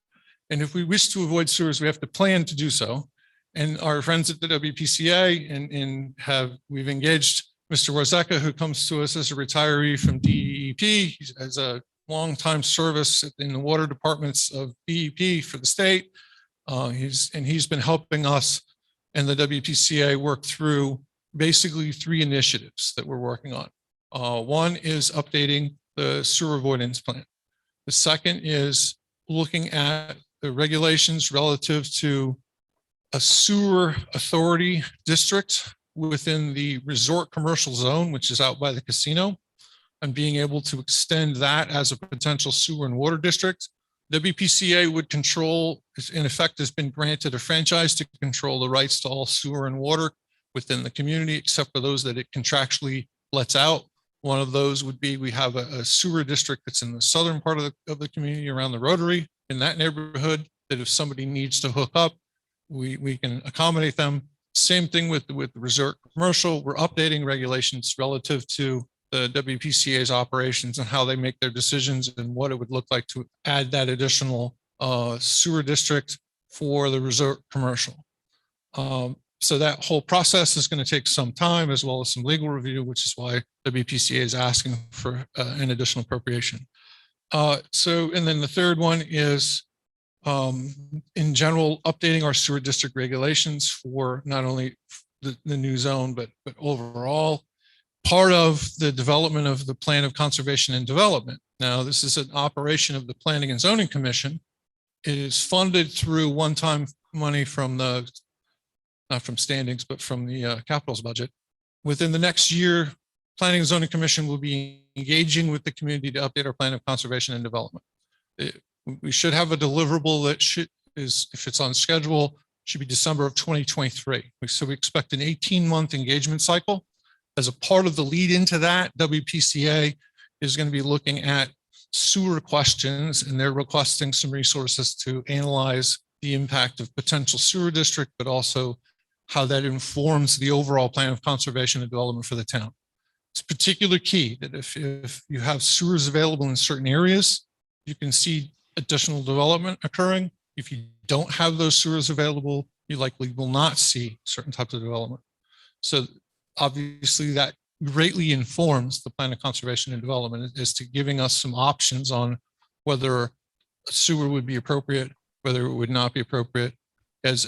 And if we wish to avoid sewers, we have to plan to do so. And our friends at the WPCA we've engaged Mr. Wazeka, who comes to us as a retiree from DEP. He has a long time service in the water departments of DEP for the state. He's been helping us and the WPCA work through basically 3 initiatives that we're working on. One is updating the sewer avoidance plan. The second is looking at the regulations relative to a sewer authority district within the resort commercial zone, which is out by the casino. and being able to extend that as a potential sewer and water district. WPCA would control, in effect, has been granted a franchise to control the rights to all sewer and water within the community, except for those that it contractually lets out. One of those would be, we have a sewer district that's in the southern part of the community around the Rotary, in that neighborhood, that if somebody needs to hook up, we can accommodate them. Same thing with the resort commercial. We're updating regulations relative to the WPCA's operations and how they make their decisions and what it would look like to add that additional sewer district for the resort commercial. So that whole process is going to take some time, as well as some legal review, which is why WPCA is asking for an additional appropriation. And then the third one is, in general, updating our sewer district regulations for not only the new zone, but overall. Part of the development of the plan of conservation and development. Now, this is an operation of the Planning and Zoning Commission. It is funded through one-time money from the, not from standings, but from the capital's budget. Within the next year, Planning and Zoning Commission will be engaging with the community to update our plan of conservation and development. We should have a deliverable that if it's on schedule, should be December of 2023. So we expect an 18-month engagement cycle. As a part of the lead into that, WPCA is going to be looking at sewer questions, and they're requesting some resources to analyze the impact of potential sewer district, but also how that informs the overall plan of conservation and development for the town. It's particularly key that if you have sewers available in certain areas, you can see additional development occurring. If you don't have those sewers available, you likely will not see certain types of development. So obviously that greatly informs the plan of conservation and development as to giving us some options on whether a sewer would be appropriate, whether it would not be appropriate. As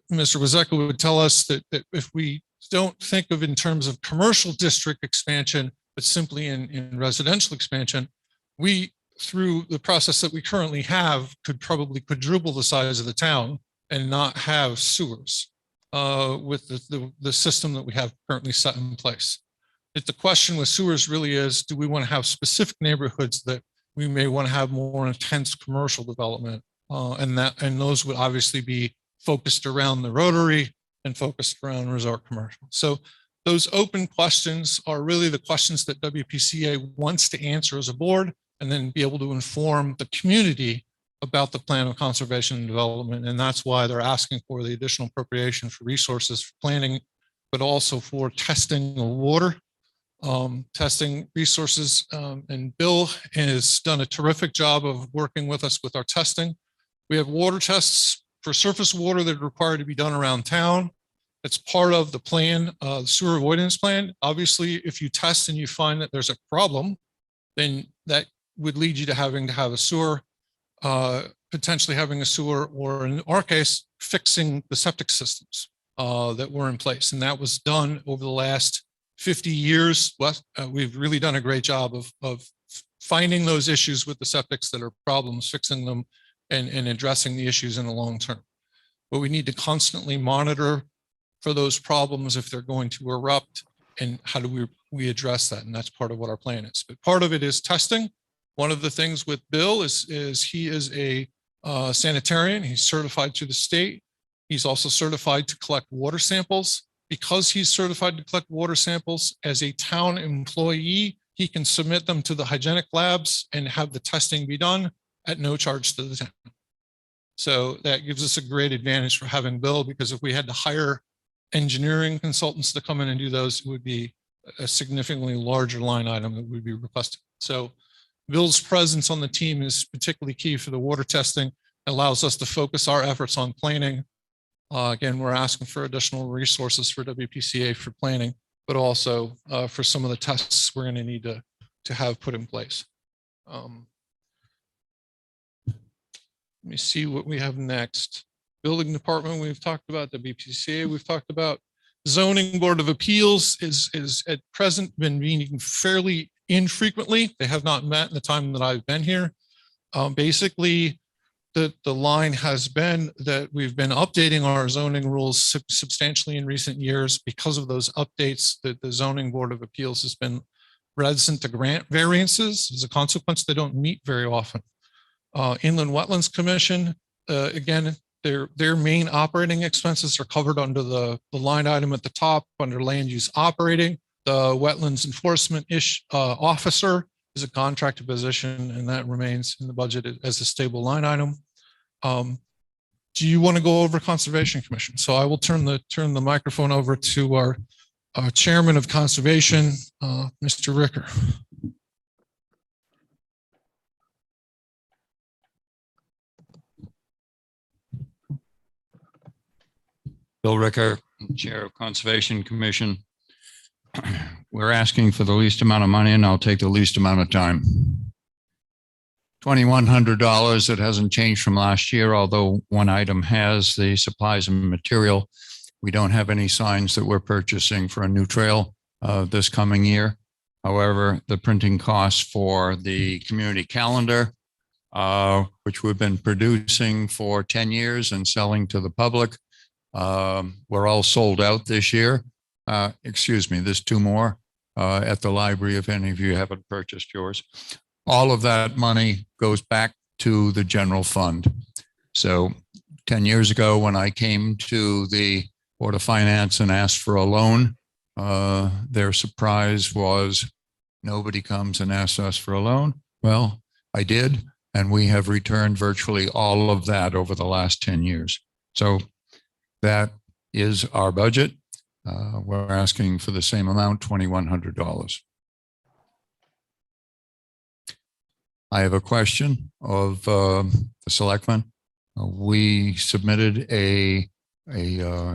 Mr. Wazeka would tell us that if we don't think of in terms of commercial district expansion, but simply in residential expansion, we, through the process that we currently have, could probably quadruple the size of the town and not have sewers with the system that we have currently set in place. If the question with sewers really is, do we want to have specific neighborhoods that we may want to have more intense commercial development? And those would obviously be focused around the Rotary and focused around resort commercial. So those open questions are really the questions that WPCA wants to answer as a board, and then be able to inform the community about the plan of conservation and development. And that's why they're asking for the additional appropriation for resources for planning, but also for testing of water, testing resources. And Bill has done a terrific job of working with us with our testing. We have water tests for surface water that are required to be done around town. It's part of the plan, the sewer avoidance plan. Obviously, if you test and you find that there's a problem, then that would lead you to having to have a sewer, potentially having a sewer, or in our case, fixing the septic systems that were in place. And that was done over the last 50 years. We've really done a great job of finding those issues with the septics that are problems, fixing them, and addressing the issues in the long term. But we need to constantly monitor for those problems if they're going to erupt, and how do we address that? And that's part of what our plan is. But part of it is testing. One of the things with Bill is he is a sanitarian. He's certified to the state. He's also certified to collect water samples. Because he's certified to collect water samples as a town employee, he can submit them to the hygienic labs and have the testing be done at no charge to the town. So that gives us a great advantage for having Bill, because if we had to hire engineering consultants to come in and do those, it would be a significantly larger line item that would be requested. So Bill's presence on the team is particularly key for the water testing. It allows us to focus our efforts on planning. Again, we're asking for additional resources for WPCA for planning, but also for some of the tests we're going to need to have put in place. Let me see what we have next. Building department, we've talked about. WPCA, we've talked about. Zoning Board of Appeals is at present been meeting fairly infrequently. They have not met in the time that I've been here. Basically, the line has been that we've been updating our zoning rules substantially in recent years. Because of those updates, that the Zoning Board of Appeals has been reticent to grant variances. As a consequence, they don't meet very often. Inland Wetlands Commission, again, their main operating expenses are covered under the line item at the top under land use operating. The wetlands enforcement officer is a contracted position, and that remains in the budget as a stable line item. Do you want to go over Conservation Commission? So I will turn the microphone over to our Chairman of Conservation, Mr. Ricker.
Bill Ricker, Chair of Conservation Commission. We're asking for the least amount of money, and I'll take the least amount of time. $2,100. It hasn't changed from last year, although one item has the supplies and material. We don't have any signs that we're purchasing for a new trail this coming year. However, the printing costs for the community calendar, which we've been producing for 10 years and selling to the public, we're all sold out this year. Excuse me, there's two more at the library if any of you haven't purchased yours. All of that money goes back to the general fund. So 10 years ago, when I came to the Board of Finance and asked for a loan, their surprise was nobody comes and asks us for a loan. Well, I did, and we have returned virtually all of that over the last 10 years. So that is our budget. We're asking for the same amount, $2,100. I have a question of the selectmen. We submitted a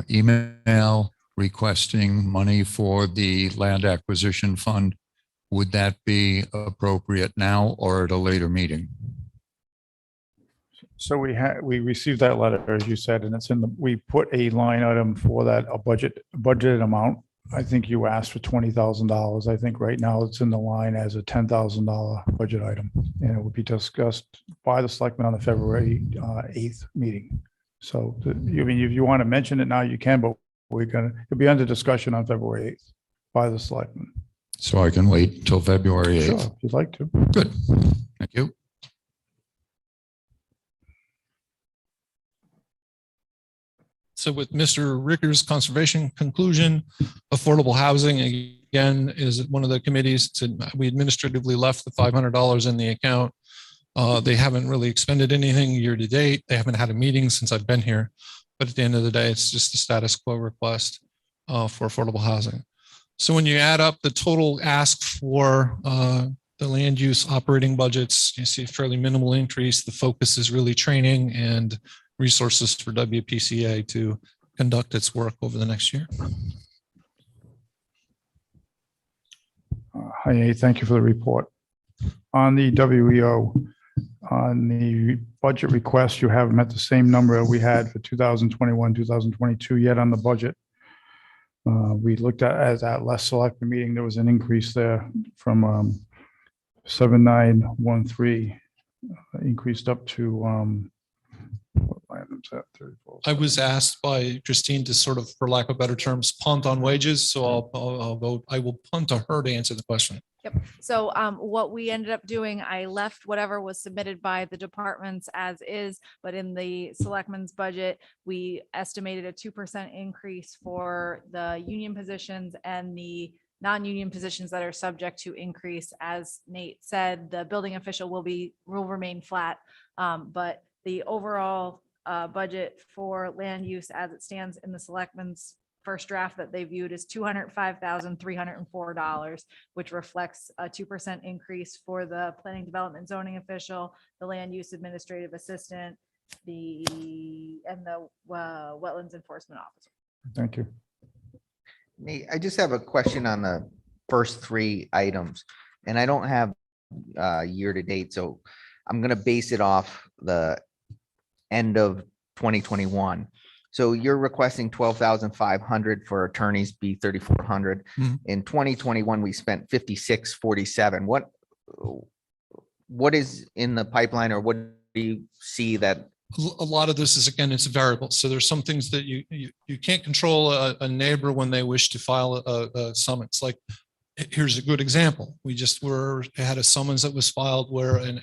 email requesting money for the land acquisition fund. Would that be appropriate now or at a later meeting?
So we received that letter, as you said, and we put a line item for that, a budgeted amount. I think you asked for $20,000. I think right now it's in the line as a $10,000 budget item, and it would be discussed by the selectmen on the February 8th meeting. So, I mean, if you want to mention it now, you can, but it'll be under discussion on February 8th by the selectmen.
So I can wait until February 8th.
Sure, if you'd like to.
Good. Thank you.
So with Mr. Ricker's conservation conclusion, affordable housing again is one of the committees. We administratively left the $500 in the account. They haven't really expended anything year to date. They haven't had a meeting since I've been here. But at the end of the day, it's just a status quo request for affordable housing. So when you add up the total ask for the land use operating budgets, you see a fairly minimal increase. The focus is really training and resources for WPCA to conduct its work over the next year.
Hi, thank you for the report. On the WEO, on the budget request, you have them at the same number we had for 2021, 2022, yet on the budget. We looked at as that last selectment meeting, there was an increase there from 7913 increased up to what line is that? 34.
I was asked by Christine to sort of, for lack of better terms, punt on wages. So I will punt to her to answer the question.
Yep. So what we ended up doing, I left whatever was submitted by the departments as is, but in the selectmen's budget, we estimated a 2% increase for the union positions and the non-union positions that are subject to increase. As Nate said, the building official will remain flat, but the overall budget for land use as it stands in the selectmen's first draft that they viewed is $205,304, which reflects a 2% increase for the planning development zoning official, the land use administrative assistant, and the wetlands enforcement officer.
Thank you.
Nate, I just have a question on the first three items, and I don't have year to date, so I'm going to base it off the end of 2021. So you're requesting 12,500 for attorneys, be 3,400.
Mhm.
In 2021, we spent 5647. What is in the pipeline, or what do you see that?
A lot of this is, again, it's variable. So there's some things that you can't control a neighbor when they wish to file a summons. Like Here's a good example. We just had a summons that was filed where an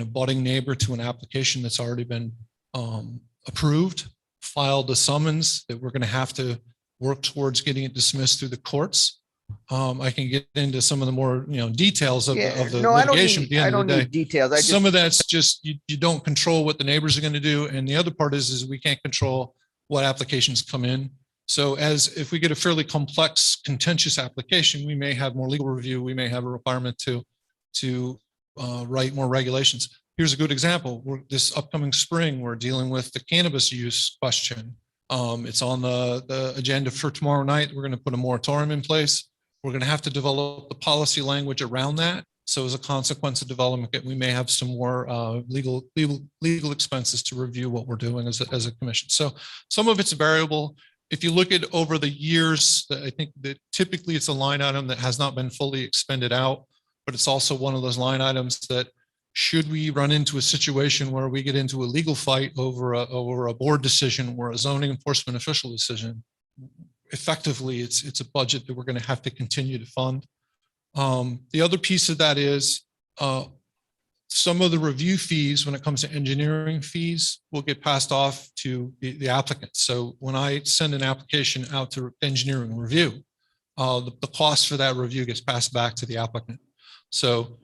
abutting neighbor to an application that's already been approved filed a summons that we're going to have to work towards getting it dismissed through the courts. I can get into some of the more details of the
No, I don't
litigation. At the
need, I
end of
don't
the day,
need details. I just,
some of that's just you don't control what the neighbors are going to do, and the other part is we can't control what applications come in. So if we get a fairly complex, contentious application, we may have more legal review. We may have a requirement to write more regulations. Here's a good example. This upcoming spring, we're dealing with the cannabis use question. It's on the agenda for tomorrow night. We're going to put a moratorium in place. We're going to have to develop the policy language around that. So as a consequence of development, we may have some more legal expenses to review what we're doing as a commission. So some of it's variable. If you look at over the years, I think that typically it's a line item that has not been fully expended out, but it's also one of those line items that should we run into a situation where we get into a legal fight over a board decision or a zoning enforcement official decision, effectively it's a budget that we're going to have to continue to fund. The other piece of that is some of the review fees when it comes to engineering fees will get passed off to the applicant. So when I send an application out to engineering review, the cost for that review gets passed back to the applicant. So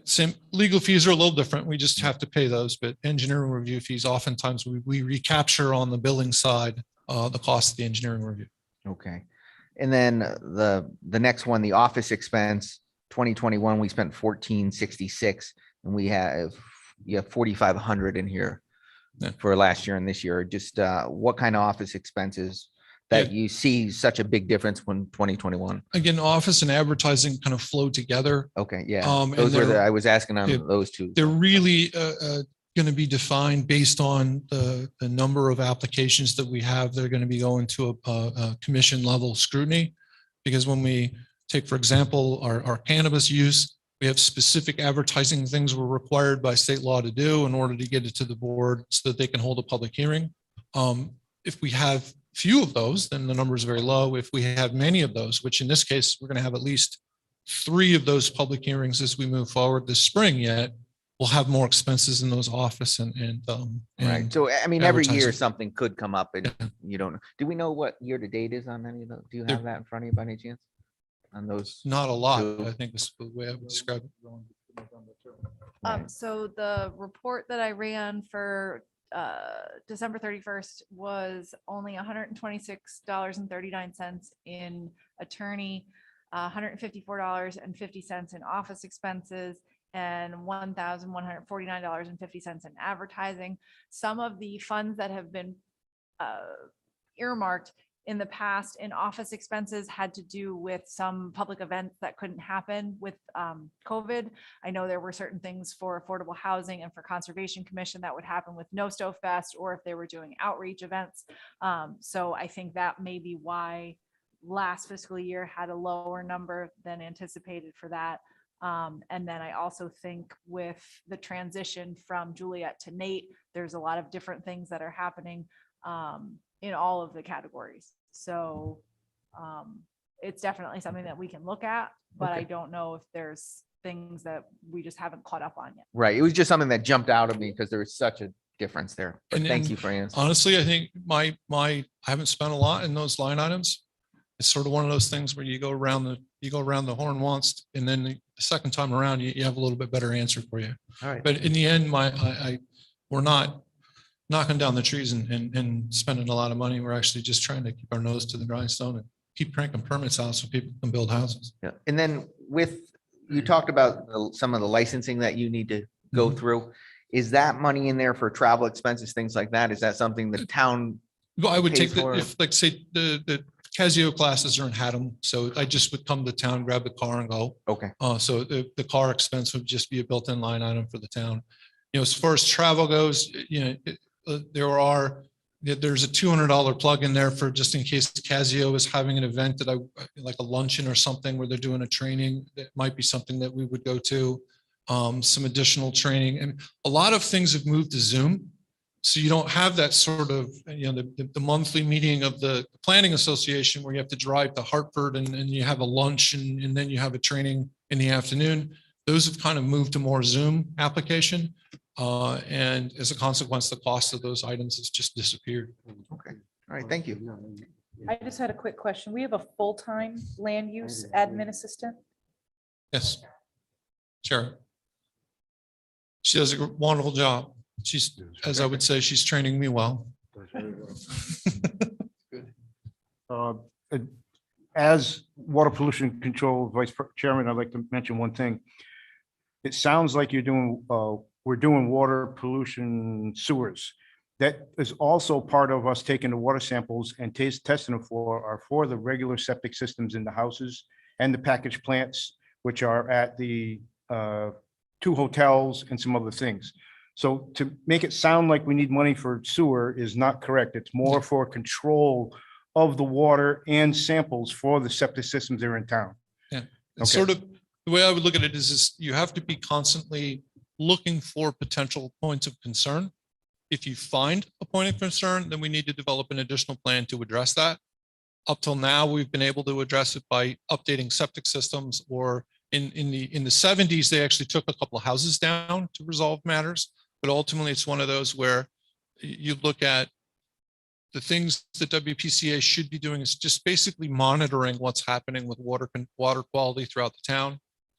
same legal fees are a little different. We just have to pay those, but engineering review fees, oftentimes we recapture on the billing side the cost of the engineering review.
okay. And then the next one, the office expense, 2021, we spent 1466, and you have 4,500 in here for last year and this year. Just what kind of office expenses that you see such a big difference when 2021?
Again, office and advertising kind of flow together.
Okay, yeah.
Those were
I was asking on those two.
They're really going to be defined based on the number of applications that we have. They're going to be going to a commission level scrutiny, because when we take, for example, our cannabis use, we have specific advertising things we're required by state law to do in order to get it to the board so that they can hold a public hearing. If we have few of those, then the number is very low. If we have many of those, which in this case, we're going to have at least 3 of those public hearings as we move forward this spring yet, we'll have more expenses in those office and
Right. So, I mean, every year
advertising.
something could come up and you don't know. Do we know what year to date is on any of those? Do you have that in front of you by any chance? On those?
Not a lot.
two?
I think this is the way I would describe it.
Right.
So the report that I ran for December 31st was only $126.39 in attorney, $154.50 in office expenses, and $1,149.50 in advertising. Some of the funds that have been earmarked in the past in office expenses had to do with some public events that couldn't happen with COVID. I know there were certain things for affordable housing and for Conservation Commission that would happen with No Stove Fest, or if they were doing outreach events. So I think that may be why last fiscal year had a lower number than anticipated for that. And then I also think with the transition from Juliet to Nate, there's a lot of different things that are happening in all of the categories. So it's definitely something that we can look at, but I don't know if there's things that we just haven't caught up on yet.
Right. It was just something that jumped out at me because there was such a difference there. But thank
And
you for answering.
honestly, I think I haven't spent a lot in those line items. It's sort of one of those things where you go around the horn once, and then the second time around, you have a little bit better answer for you.
All right.
But in the end, we're not knocking down the trees and spending a lot of money. We're actually just trying to keep our nose to the grindstone and keep cranking permits out so people can build houses.
Yeah. And then you talked about some of the licensing that you need to go through. Is that money in there for travel expenses, things like that? Is that something the town?
Well, I would
pays
take
for?
if like say the Casio classes are in Haddam, so I just would come to town, grab the car and go.
Okay.
So the car expense would just be a built-in line item for the town. As far as travel goes, there's a $200 plug in there for just in case Casio is having an event that like a luncheon or something where they're doing a training. That might be something that we would go to. Some additional training, and a lot of things have moved to Zoom. So you don't have that sort of, the monthly meeting of the planning association where you have to drive to Hartford and you have a lunch and then you have a training in the afternoon. Those have kind of moved to more Zoom application. And as a consequence, the cost of those items has just disappeared.
Okay, all right, thank you.
I just had a quick question. We have a full-time land use admin assistant.
Yes. Sure. She does a wonderful job. She's, as I would say, she's training me well.
Uh, As Water Pollution Control Vice Chairman, I'd like to mention one thing. It sounds like you're doing, we're doing water pollution sewers. That is also part of us taking the water samples and testing them for the regular septic systems in the houses and the packaged plants, which are at the 2 hotels and some other things. So to make it sound like we need money for sewer is not correct. It's more for control of the water and samples for the septic systems that are in town.
Yeah.
Okay.
It's sort of the way I would look at it is you have to be constantly looking for potential points of concern. If you find a point of concern, then we need to develop an additional plan to address that. Up till now, we've been able to address it by updating septic systems, or in the 70s, they actually took a couple of houses down to resolve matters. But ultimately, it's one of those where you look at the things that WPCA should be doing is just basically monitoring what's happening with water quality throughout the town.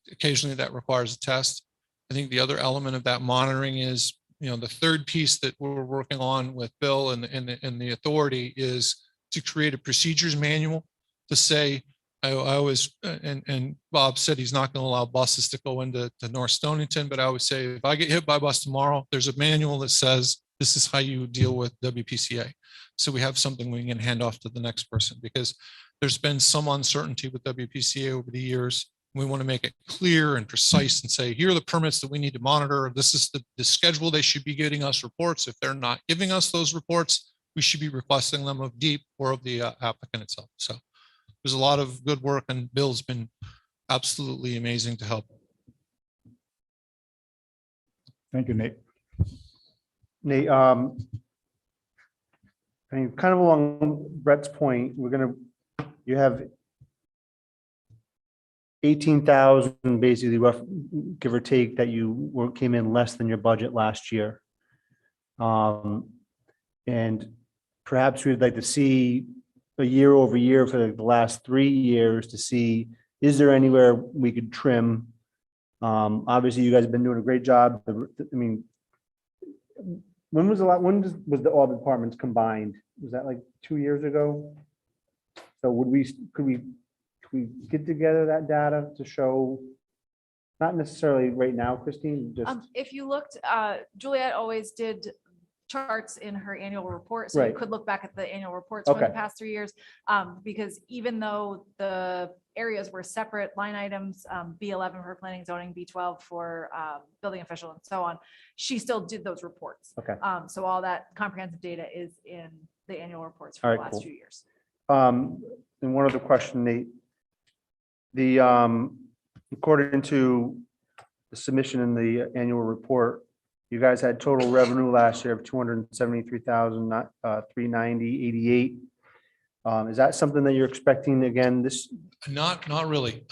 Occasionally that requires a test. I think the other element of that monitoring is, the third piece that we're working on with Bill and the authority is to create a procedures manual to say, I always, and Bob said he's not going to allow buses to go into North Stonington, but I always say, if I get hit by a bus tomorrow, there's a manual that says, this is how you deal with WPCA. So we have something we can hand off to the next person, because there's been some uncertainty with WPCA over the years. We want to make it clear and precise and say, here are the permits that we need to monitor. This is the schedule. They should be getting us reports. If they're not giving us those reports, we should be requesting them of DEEP or of the applicant itself. So there's a lot of good work, and Bill's been absolutely amazing to help.
Thank you, Nate.
Nate, I mean, kind of along Brett's point, you have 18,000 basically rough, give or take, that came in less than your budget last year. And perhaps we'd like to see a year over year for the last 3 years to see, is there anywhere we could trim? Obviously you guys have been doing a great job. I mean, when was all the departments combined? Was that like 2 years ago? So could we get together that data to show, not necessarily right now, Christine, just.
If you looked, Juliet always did charts in her annual report. So you
Right.
could look back at the annual reports for the
Okay.
past 3 years. Because even though the areas were separate line items, B11 for planning zoning, B12 for building official and so on, she still did those reports.
Okay.
So all that comprehensive data is in the annual reports for
All
the
right,
last
cool.
few years.
And one other question, Nate. According to the submission in the annual report, you guys had total revenue last year of 273,390.88. Is that something that you're expecting again this?
Not really.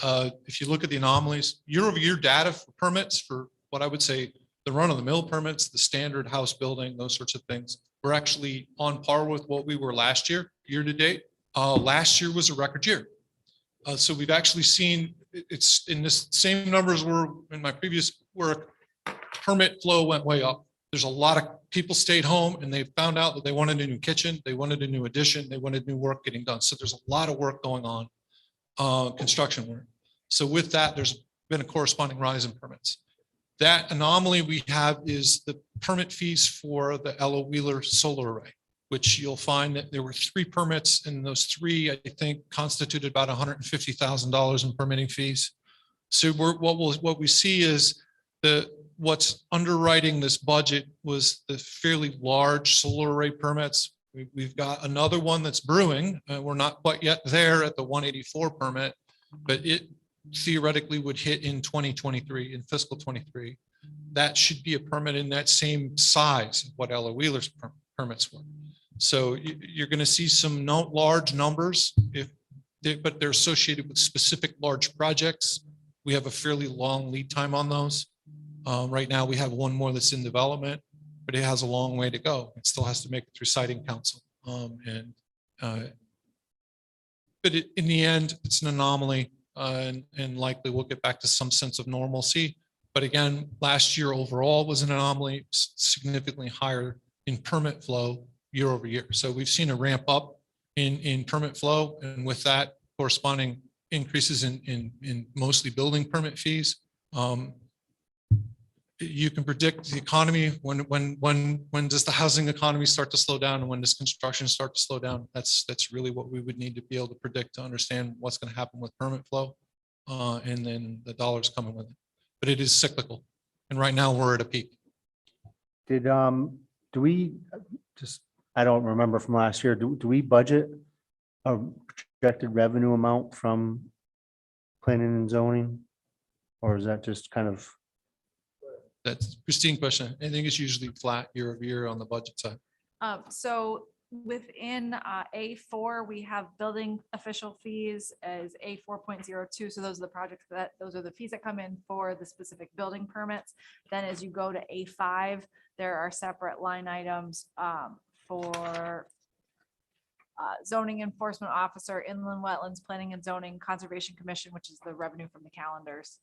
If you look at the anomalies, year over year data for permits for what I would say the run of the mill permits, the standard house building, those sorts of things, we're actually on par with what we were last year to date. Last year was a record year. So we've actually seen it's in this same numbers were in my previous work. Permit flow went way up. There's a lot of people stayed home and they found out that they wanted a new kitchen, they wanted a new addition, they wanted new work getting done. So there's a lot of work going on, construction work. So with that, there's been a corresponding rise in permits. That anomaly we have is the permit fees for the Ella Wheeler solar array, which you'll find that there were 3 permits, and those 3, I think, constituted about $150,000 in permitting fees. So what we see is what's underwriting this budget was the fairly large solar array permits. We've got another one that's brewing. We're not quite yet there at the 184 permit, but it theoretically would hit in 2023, in fiscal 23. that should be a permit in that same size of what Ella Wheeler's permits were. So you're going to see some large numbers but they're associated with specific large projects. We have a fairly long lead time on those. Right now we have one more that's in development, but it has a long way to go. It still has to make it through siting council. But in the end, it's an anomaly and likely we'll get back to some sense of normalcy. But again, last year overall was an anomaly, significantly higher in permit flow year over year. So we've seen a ramp up in permit flow, and with that corresponding increases in mostly building permit fees. You can predict the economy when does the housing economy start to slow down, and when does construction start to slow down? That's really what we would need to be able to predict to understand what's going to happen with permit flow, and then the dollars coming with it. But it is cyclical, and right now we're at a peak.
Do we just, I don't remember from last year, do we budget a projected revenue amount from planning and zoning? Or is that just kind of?
That's Christine question. I think it's usually flat year over year on the budget side.
So within A4, we have building official fees as A4.02. So those are the projects those are the fees that come in for the specific building permits. Then as you go to A5, there are separate line items for zoning enforcement officer, inland wetlands, planning and zoning, conservation commission, which is the revenue from the calendars,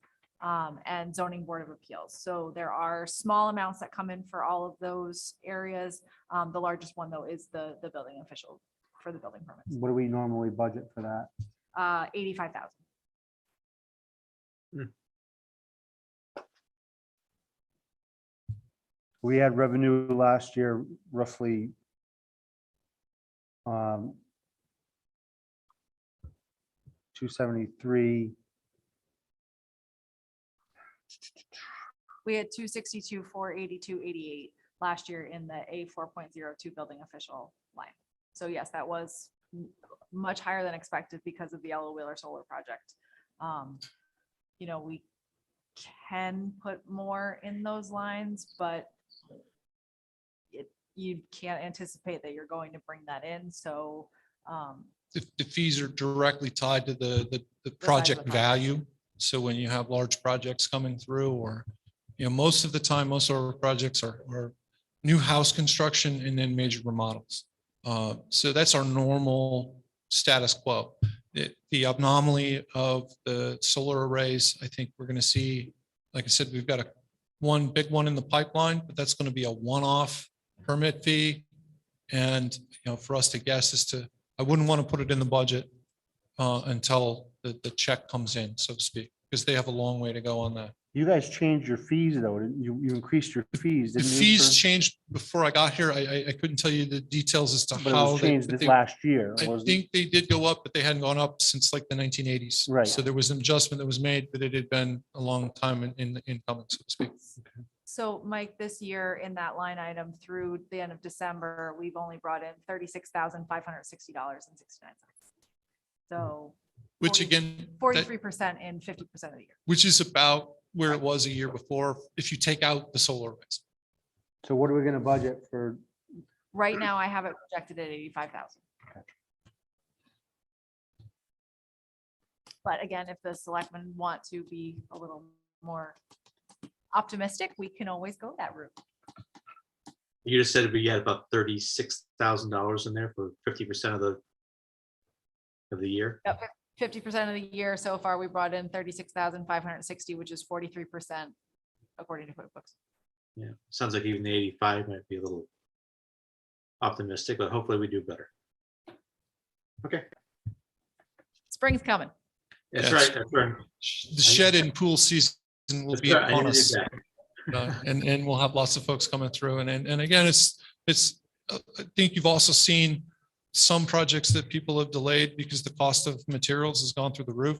and zoning board of appeals. So there are small amounts that come in for all of those areas. The largest one though is the building official for the building permits.
What do we normally budget for that?
85,000.
We had revenue last year roughly 273.
We had 262, 482, 88 last year in the A4.02 building official line. So yes, that was much higher than expected because of the Ella Wheeler solar project. You know, we can put more in those lines, but you can't anticipate that you're going to bring that in. So
The fees are directly tied to the project value. So when you have large projects coming through, or, you know, most of the time, most of our projects are new house construction and then major remodels. So that's our normal status quo. The anomaly of the solar arrays, I think we're going to see, like I said, we've got one big one in the pipeline, but that's going to be a one-off permit fee. And, you know, for us to guess as to, I wouldn't want to put it in the budget until the check comes in, so to speak, because they have a long way to go on that.
You guys changed your fees though. You increased your fees.
The
didn't you,
fees
for-
changed before I got here. I couldn't tell you the details as to
But it
how
was
they,
changed
but
this
they,
last year.
I
wasn't it?
think they did go up, but they hadn't gone up since like the 1980s.
Right.
So there was an adjustment that was made, but it had been a long time in coming, so to speak.
So Mike, this year in that line item through the end of December, we've only brought in $36,560.69. So
Which again,
43% in 50% of the year.
which is about where it was a year before, if you take out the solar arrays.
So what are we gonna budget for?
Right now, I have it projected at 85,000. But again, if the selectmen want to be a little more optimistic, we can always go that route.
You just said we had about $36,000 in there for 50% of the year.
Yep, 50% of the year so far, we brought in 36,560, which is 43% according to QuickBooks.
Yeah, sounds like even the 85 might be a little optimistic, but hopefully we do better. Okay,
Spring's coming.
that's
Yes.
right. That's right.
The shed and pool season will
That's
be
right, I
upon
needed
us.
that.
And we'll have lots of folks coming through. And again, it's, I think you've also seen some projects that people have delayed because the cost of materials has gone through the roof.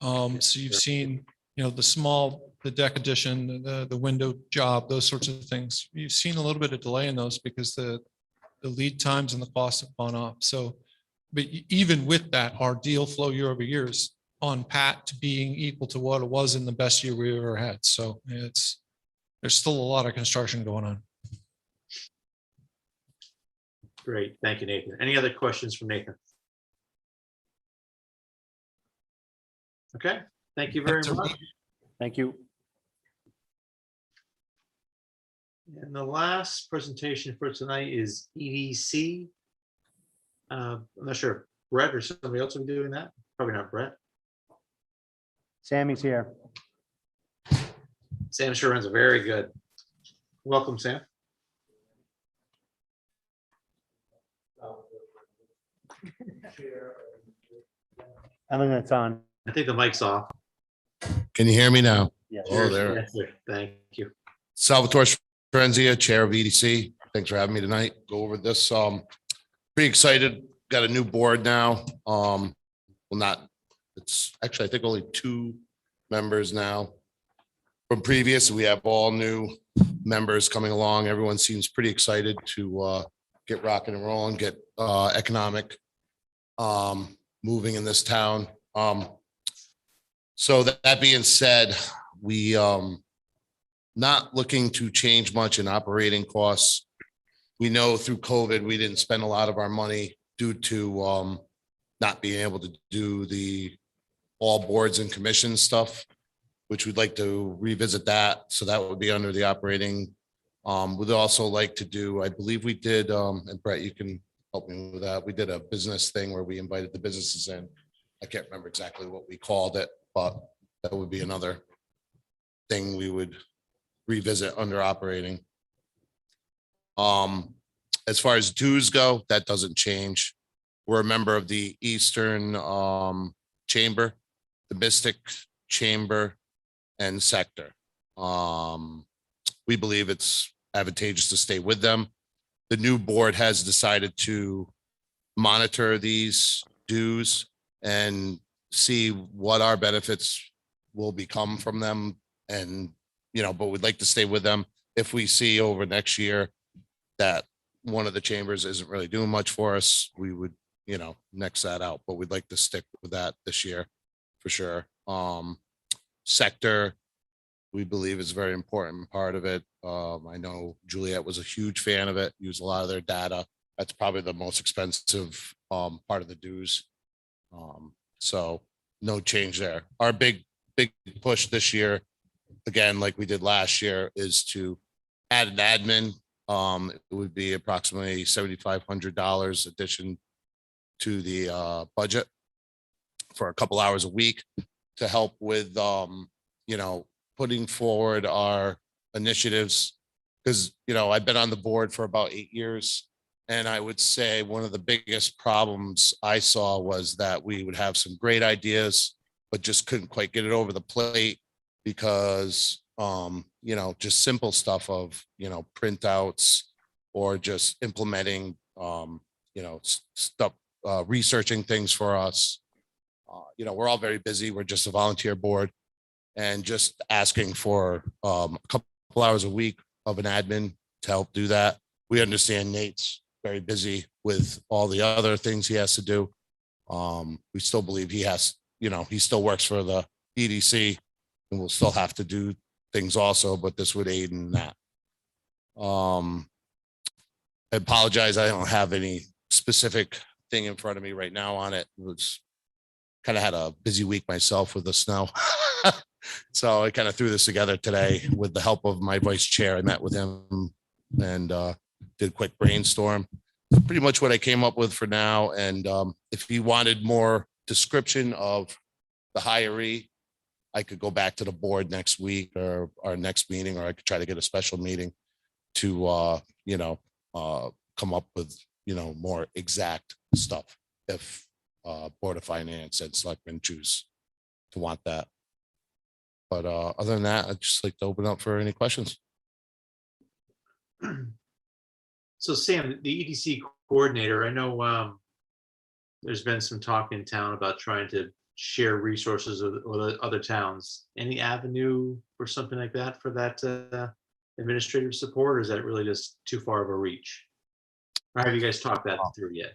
So you've seen, you know, the deck addition, the window job, those sorts of things. You've seen a little bit of delay in those because the lead times and the costs have gone up. So, but even with that, our deal flow year over year is on pat to being equal to what it was in the best year we ever had. So it's, there's still a lot of construction going on.
Great. Thank you, Nathan. Any other questions from Nathan? Okay, thank you very
That's
much.
Thank you.
And the last presentation for tonight is EDC. I'm not sure if Brett or somebody else will be doing that. Probably not Brett.
Sammy's here.
Sam sure runs a very good. Welcome, Sam.
I think that's on.
I think the mic's off.
Can you hear me now?
Yes.
Oh, there.
Yes, sir. Thank you.
Salvatore Frenzia, Chair of EDC. Thanks for having me tonight. Go over this. Pretty excited. Got a new board now. Well, not, it's actually, I think only 2 members now. From previous, we have all new members coming along. Everyone seems pretty excited to get rocking and rolling, get economic moving in this town. So that being said, we not looking to change much in operating costs. We know through COVID, we didn't spend a lot of our money due to not being able to do the all boards and commissions stuff, which we'd like to revisit that. So that would be under the operating. We'd also like to do, I believe we did, and Brett, you can help me with that. We did a business thing where we invited the businesses in. I can't remember exactly what we called it, but that would be another thing we would revisit under operating. As far as dues go, that doesn't change. We're a member of the Eastern Chamber, the Mystic Chamber, and Sector. We believe it's advantageous to stay with them. The new board has decided to monitor these dues and see what our benefits will become from them. And, you know, but we'd like to stay with them. If we see over next year that one of the chambers isn't really doing much for us, we would, you know, next that out, but we'd like to stick with that this year for sure. Sector, we believe is a very important part of it. I know Juliet was a huge fan of it, used a lot of their data. That's probably the most expensive part of the dues. So no change there. Our big push this year, again, like we did last year, is to add an admin. It would be approximately $7,500 addition to the budget for a couple hours a week to help with, you know, putting forward our initiatives. Because, you know, I've been on the board for about 8 years. And I would say one of the biggest problems I saw was that we would have some great ideas, but just couldn't quite get it over the plate because, you know, just simple stuff of, you know, printouts or just implementing, you know, stuff, researching things for us. You know, we're all very busy. We're just a volunteer board, and just asking for a couple hours a week of an admin to help do that. We understand Nate's very busy with all the other things he has to do. We still believe he has, you know, he still works for the EDC and will still have to do things also, but this would aid in that. I apologize. I don't have any specific thing in front of me right now on it. It was kind of had a busy week myself with the snow. So I kind of threw this together today with the help of my vice chair. I met with him and did a quick brainstorm. Pretty much what I came up with for now. And if you wanted more description of the hiree, I could go back to the board next week or our next meeting, or I could try to get a special meeting to, you know, come up with, you know, more exact stuff if Board of Finance and Selectmen choose to want that. But other than that, I'd just like to open up for any questions.
So Sam, the EDC coordinator, I know there's been some talk in town about trying to share resources with other towns. Any avenue for something like that for that administrative support, or is that really just too far of a reach? Or have you guys talked that through yet?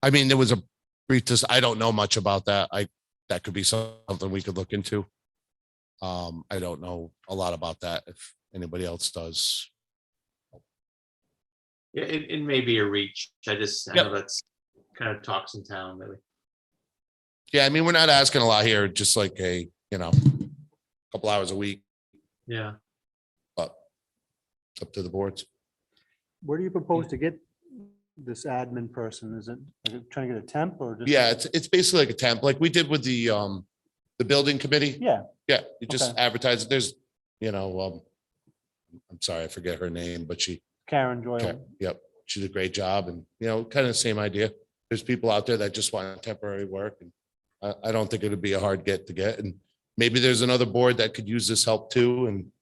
I mean, there was a brief, I don't know much about that. That could be something we could look into. I don't know a lot about that. If anybody else does.
Yeah, it may be a reach. I know that's kind of talks in town, maybe.
Yeah, I mean, we're not asking a lot here, just like a, couple hours a week,
Yeah.
but it's up to the boards.
Where do you propose to get this admin person? Is it like trying to get a temp or just?
Yeah, it's basically like a temp, like we did with the building committee.
Yeah.
Yeah, you just
Okay.
advertise it. There's, I'm sorry, I forget her name, but
Karen Joyle.
Yep, she did a great job, and kind of the same idea. There's people out there that just want temporary work, and I don't think it'd be a hard get to get. And maybe there's another board that could use this help too. And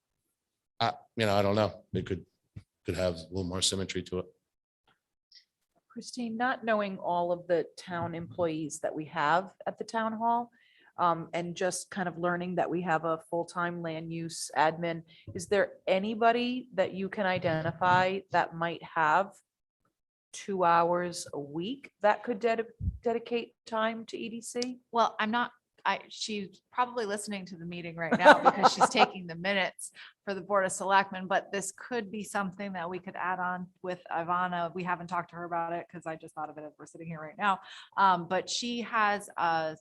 I don't know. They could have a little more symmetry to it.
Christine, not knowing all of the town employees that we have at the town hall, and just kind of learning that we have a full-time land use admin, is there anybody that you can identify that might have 2 hours a week that could dedicate time to EDC?
Well, she's probably listening to the meeting right now because she's taking the minutes for the Board of Selectmen, but this could be something that we could add on with Ivana. We haven't talked to her about it because I just thought of it as we're sitting here right now. But she has a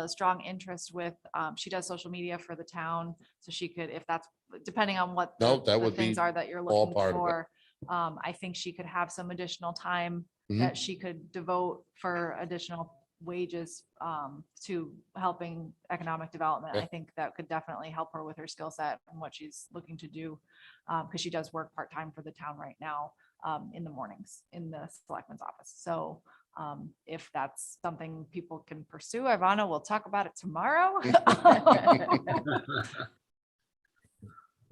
strong interest with, she does social media for the town. So she could, if that's, depending on what
No, that
the
would
things
be
are that you're
all
looking
part of it.
for. I think she could have some additional time
Mhm.
that she could devote for additional wages to helping economic development.
Yeah.
I think that could definitely help her with her skill set and what she's looking to do. Because she does work part-time for the town right now in the mornings in the selectman's office. So if that's something people can pursue, Ivana, we'll talk about it tomorrow.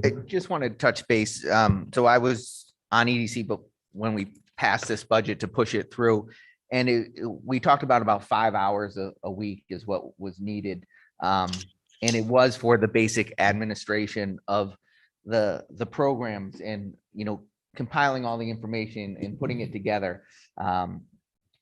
I just wanted to touch base. So I was on EDC, but when we passed this budget to push it through, and we talked about 5 hours a week is what was needed. And it was for the basic administration of the programs and, compiling all the information and putting it together.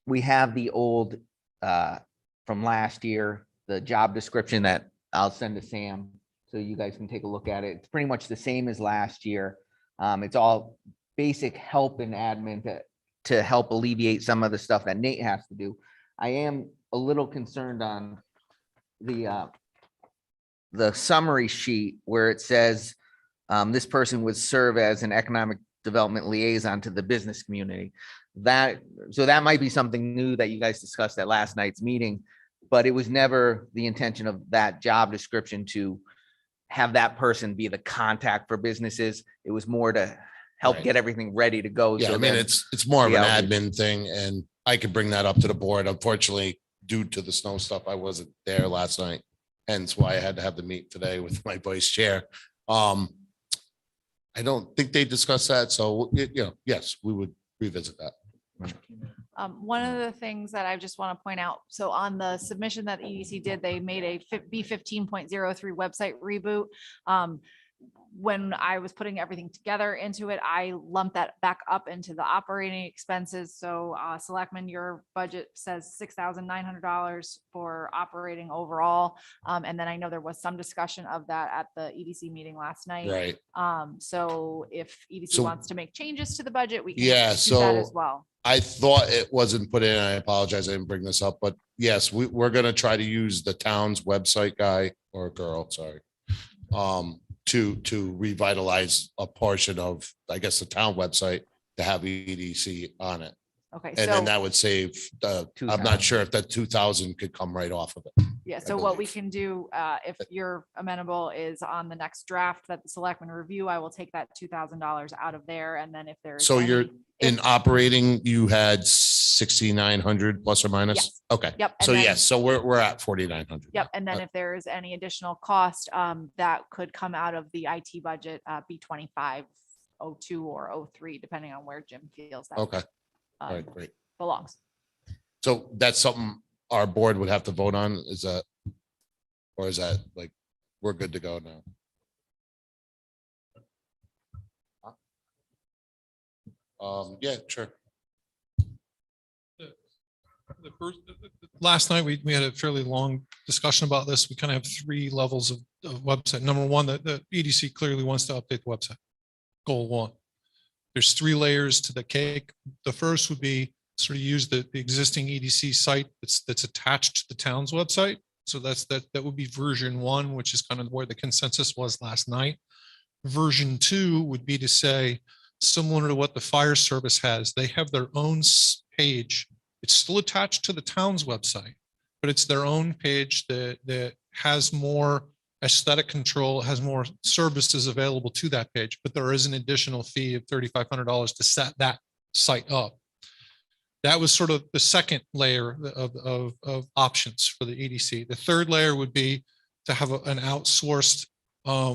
We have the old, from last year, the job description that I'll send to Sam, so you guys can take a look at it. It's pretty much the same as last year. It's all basic help in admin to help alleviate some of the stuff that Nate has to do. I am a little concerned on the summary sheet where it says this person would serve as an economic development liaison to the business community. So that might be something new that you guys discussed at last night's meeting, but it was never the intention of that job description to have that person be the contact for businesses. It was more to help
Right.
get everything ready to go.
Yeah,
So
I mean,
then-
it's more of
the
an
outreach.
admin thing, and I could bring that up to the board. Unfortunately, due to the snow stuff, I wasn't there last night. Hence why I had to have the meet today with my vice chair. I don't think they discussed that. So, yes, we would revisit that.
One of the things that I just want to point out, so on the submission that EDC did, they made a B15.03 website reboot. When I was putting everything together into it, I lumped that back up into the operating expenses. So Selectman, your budget says $6,900 for operating overall. And then I know there was some discussion of that at the EDC meeting last night.
Right.
So if EDC
So-
wants to make changes to the budget, we can
Yeah,
do that
so
as well.
I thought it wasn't put in. I apologize. I didn't bring this up, but yes, we're going to try to use the town's website guy or girl, sorry, to revitalize a portion of, I guess, the town website to have EDC on it.
Okay,
And then
so,
that would save, I'm
2,000.
not sure if that 2,000 could come right off of it.
yeah,
I
so what we
believe.
can do, if you're amenable, is on the next draft that the selectmen review, I will take that $2,000 out of there, and then if there's.
So you're in
if-
operating, you had 6,900 plus or minus?
Yes.
Okay.
Yep, and
So
then-
yes, so we're at 4,900.
Yep, and then if there is any additional cost, that could come out of the IT budget, B2502 or 03, depending on where Jim feels that.
Okay, all
um,
right, great.
Belongs.
So that's something our board would have to vote on, is that? Or is that like, we're good to go now? Yeah, sure.
Last night, we had a fairly long discussion about this. We kind of have three levels of website. Number one, the EDC clearly wants to update the website. Goal one. There's 3 layers to the cake. The first would be sort of use the existing EDC site that's attached to the town's website. So that would be version 1, which is kind of where the consensus was last night. Version 2 would be to say, similar to what the fire service has, they have their own page. It's still attached to the town's website, but it's their own page that has more aesthetic control, has more services available to that page, but there is an additional fee of $3,500 to set that site up. That was sort of the second layer of options for the EDC. The third layer would be to have an outsourced,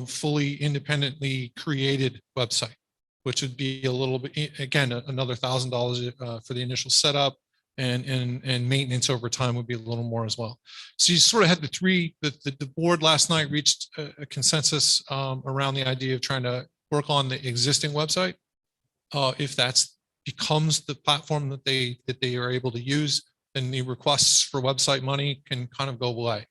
fully independently created website, which would be a little bit, again, another $1,000 for the initial setup, and maintenance over time would be a little more as well. So you sort of had the board last night reached a consensus around the idea of trying to work on the existing website. If that's becomes the platform that they are able to use, then the requests for website money can kind of go away.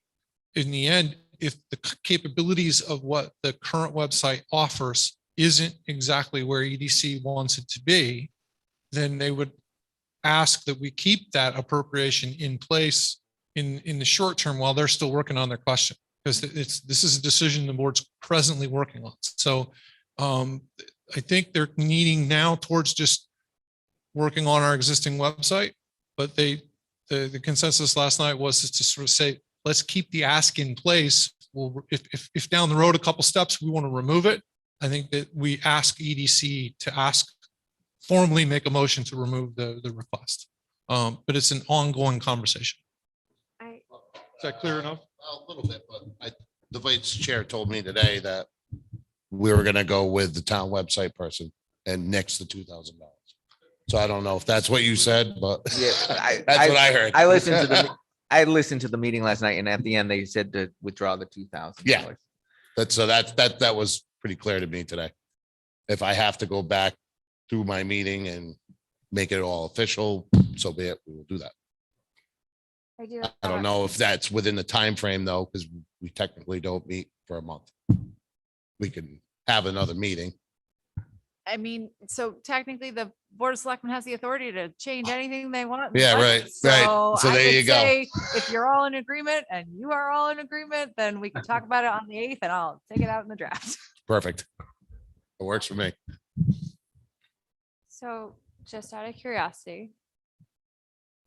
In the end, if the capabilities of what the current website offers isn't exactly where EDC wants it to be, then they would ask that we keep that appropriation in place in the short term while they're still working on their question, because this is a decision the board's presently working on. So I think they're leaning now towards just working on our existing website, but the consensus last night was to sort of say, let's keep the ask in place. Well, if down the road a couple steps we want to remove it, I think that we ask EDC to formally make a motion to remove the request. But it's an ongoing conversation. Is that clear enough?
A little bit, but the vice chair told me today that we were gonna go with the town website person and nix the $2,000. So I don't know if that's what you said, but
Yeah,
that's what I heard.
I listened to the meeting last night, and at the end they said to withdraw the $2,000.
Yeah. That was pretty clear to me today. If I have to go back through my meeting and make it all official, so be it. We will do that. I don't know if that's within the time frame though, because we technically don't meet for a month. We can have another meeting.
I mean, so technically the Board of Selectmen has the authority to change anything they want. in the
Yeah,
budget.
right. So
I
there
would
you go.
say if you're all in agreement and you are all in agreement, then we can talk about it on the 8th and I'll take it out in the draft.
Perfect. It works for me.
So just out of curiosity,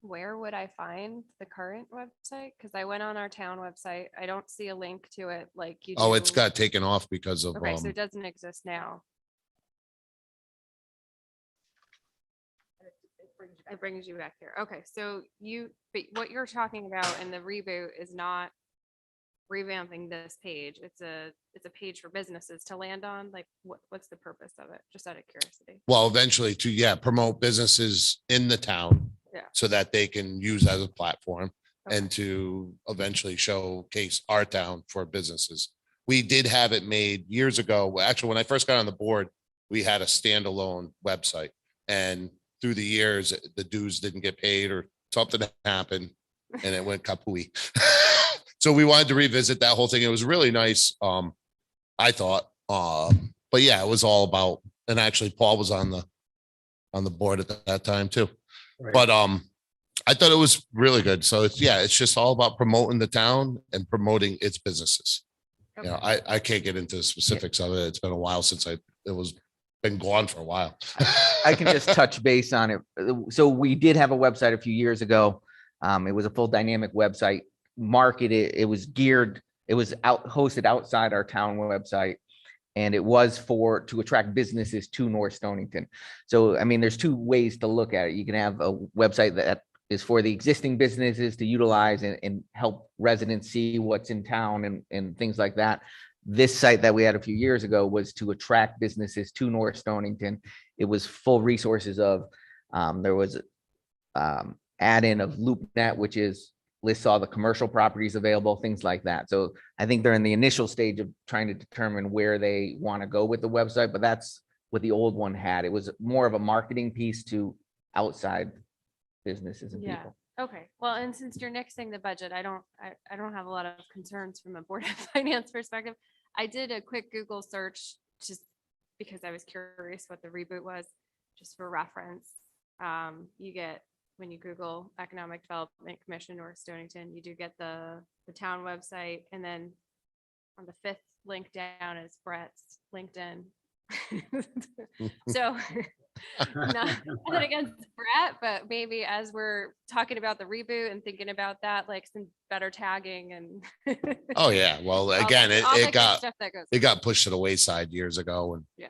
where would I find the current website? Because I went on our town website. I don't see a link to it like you do.
Oh, it's got taken off because of,
Okay, so it doesn't exist now. It brings you back here. Okay, so but what you're talking about in the reboot is not revamping this page. It's a page for businesses to land on. Like what's the purpose of it? Just out of curiosity.
well, eventually to, promote businesses in the town.
Yeah.
So that they can use as a platform
Okay.
and to eventually showcase our town for businesses. We did have it made years ago. Actually, when I first got on the board, we had a standalone website, and through the years, the dues didn't get paid or something happened and it went kapooey. So we wanted to revisit that whole thing. It was really nice. I thought, but yeah, it was all about, and actually Paul was on the board at that time too.
Right.
But I thought it was really good. So it's just all about promoting the town and promoting its businesses.
Okay.
You know, I can't get into the specifics of it. It's been a while since been gone for a while.
I can just touch base on it. So we did have a website a few years ago. It was a full dynamic website, marketed. It was geared. It was hosted outside our town website, and it was to attract businesses to North Stonington. So, I mean, there's 2 ways to look at it. You can have a website that is for the existing businesses to utilize and help residents see what's in town and things like that. This site that we had a few years ago was to attract businesses to North Stonington. It was full resources of, there was add-in of LoopNet, which lists all the commercial properties available, things like that. So I think they're in the initial stage of trying to determine where they want to go with the website, but that's what the old one had. It was more of a marketing piece to outside businesses and
Yeah.
people.
Okay, well, and since you're nixing the budget, I don't have a lot of concerns from a Board of Finance perspective. I did a quick Google search just because I was curious what the reboot was, just for reference. You get, when you Google Economic Development Commission or Stonington, you do get the town website, and then on the 5th link down is Brett's LinkedIn. So nothing against Brett, but maybe as we're talking about the reboot and thinking about that, like some better tagging and
Oh, yeah. Well,
all
again,
that- all
it
that good
got,
stuff that goes.
it got pushed to the wayside years ago and.
Yeah.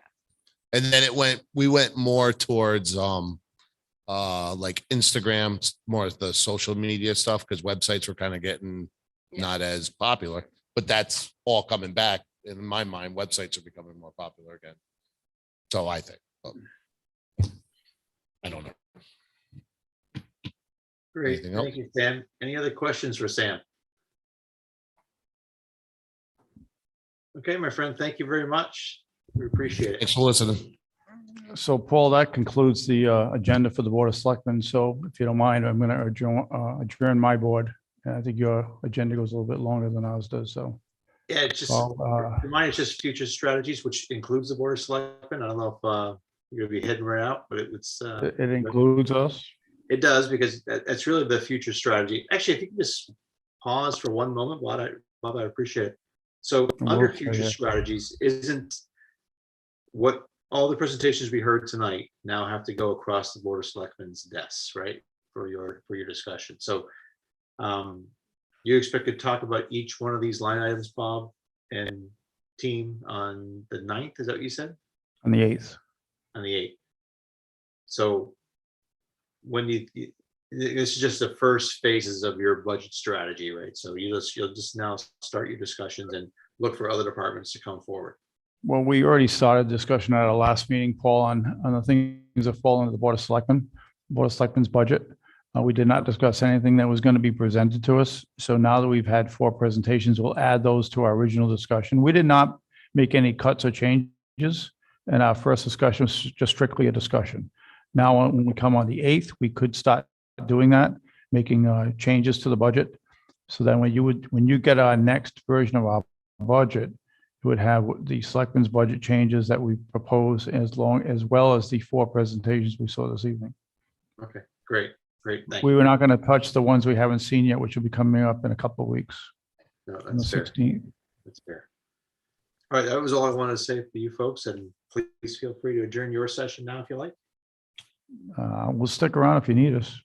And then we went more towards, like Instagram, more of the social media stuff, because websites were kind of getting
Yeah.
not as popular, but that's all coming back. In my mind, websites are becoming more popular again. So I think, but I don't know.
Great,
Anything else?
thank you, Sam. Any other questions for Sam? Okay, my friend, thank you very much. We appreciate it.
Thanks for listening.
So Paul, that concludes the agenda for the Board of Selectmen. So if you don't mind, I'm going to adjourn my board. And I think your agenda goes a little bit longer than ours does, so.
Yeah, it's just, mine is just future strategies, which includes the Board of Selectmen. I don't know if you're gonna be heading right out, but it's.
It includes us.
It does, because that's really the future strategy. Actually, if you can just pause for one moment, Bob, I appreciate it. So under
Okay,
future
yeah.
strategies, isn't what all the presentations we heard tonight now have to go across the Board of Selectmen's desks, right? For your discussion. So you expect to talk about each one of these line items, Bob and team, on the 9th, is that what you said?
On the 8th.
On the 8th. So when this is just the first phases of your budget strategy, right? So you'll just now start your discussions and look for other departments to come forward.
Well, we already started discussion at our last meeting, Paul, on the things that fall under the Board of Selectmen, Board of Selectmen's budget. We did not discuss anything that was going to be presented to us. So now that we've had 4 presentations, we'll add those to our original discussion. We did not make any cuts or changes. And our first discussion was just strictly a discussion. Now, when we come on the 8th, we could start doing that, making changes to the budget. So then when you get our next version of our budget, it would have the selectmen's budget changes that we propose, as well as the 4 presentations we saw this evening.
Okay, great, thank
We
you.
were not going to touch the ones we haven't seen yet, which will be coming up in a couple of weeks,
No,
on the
that's fair.
16th.
That's fair. All right, that was all I wanted to say for you folks, and please feel free to adjourn your session now if you like.
We'll stick around if you need us.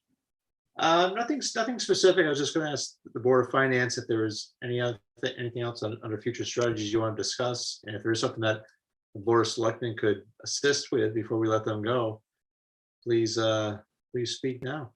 Nothing specific. I was just going to ask the Board of Finance if there was anything else under future strategies you want to discuss, and if there's something that the Board of Selectmen could assist with before we let them go, please speak now.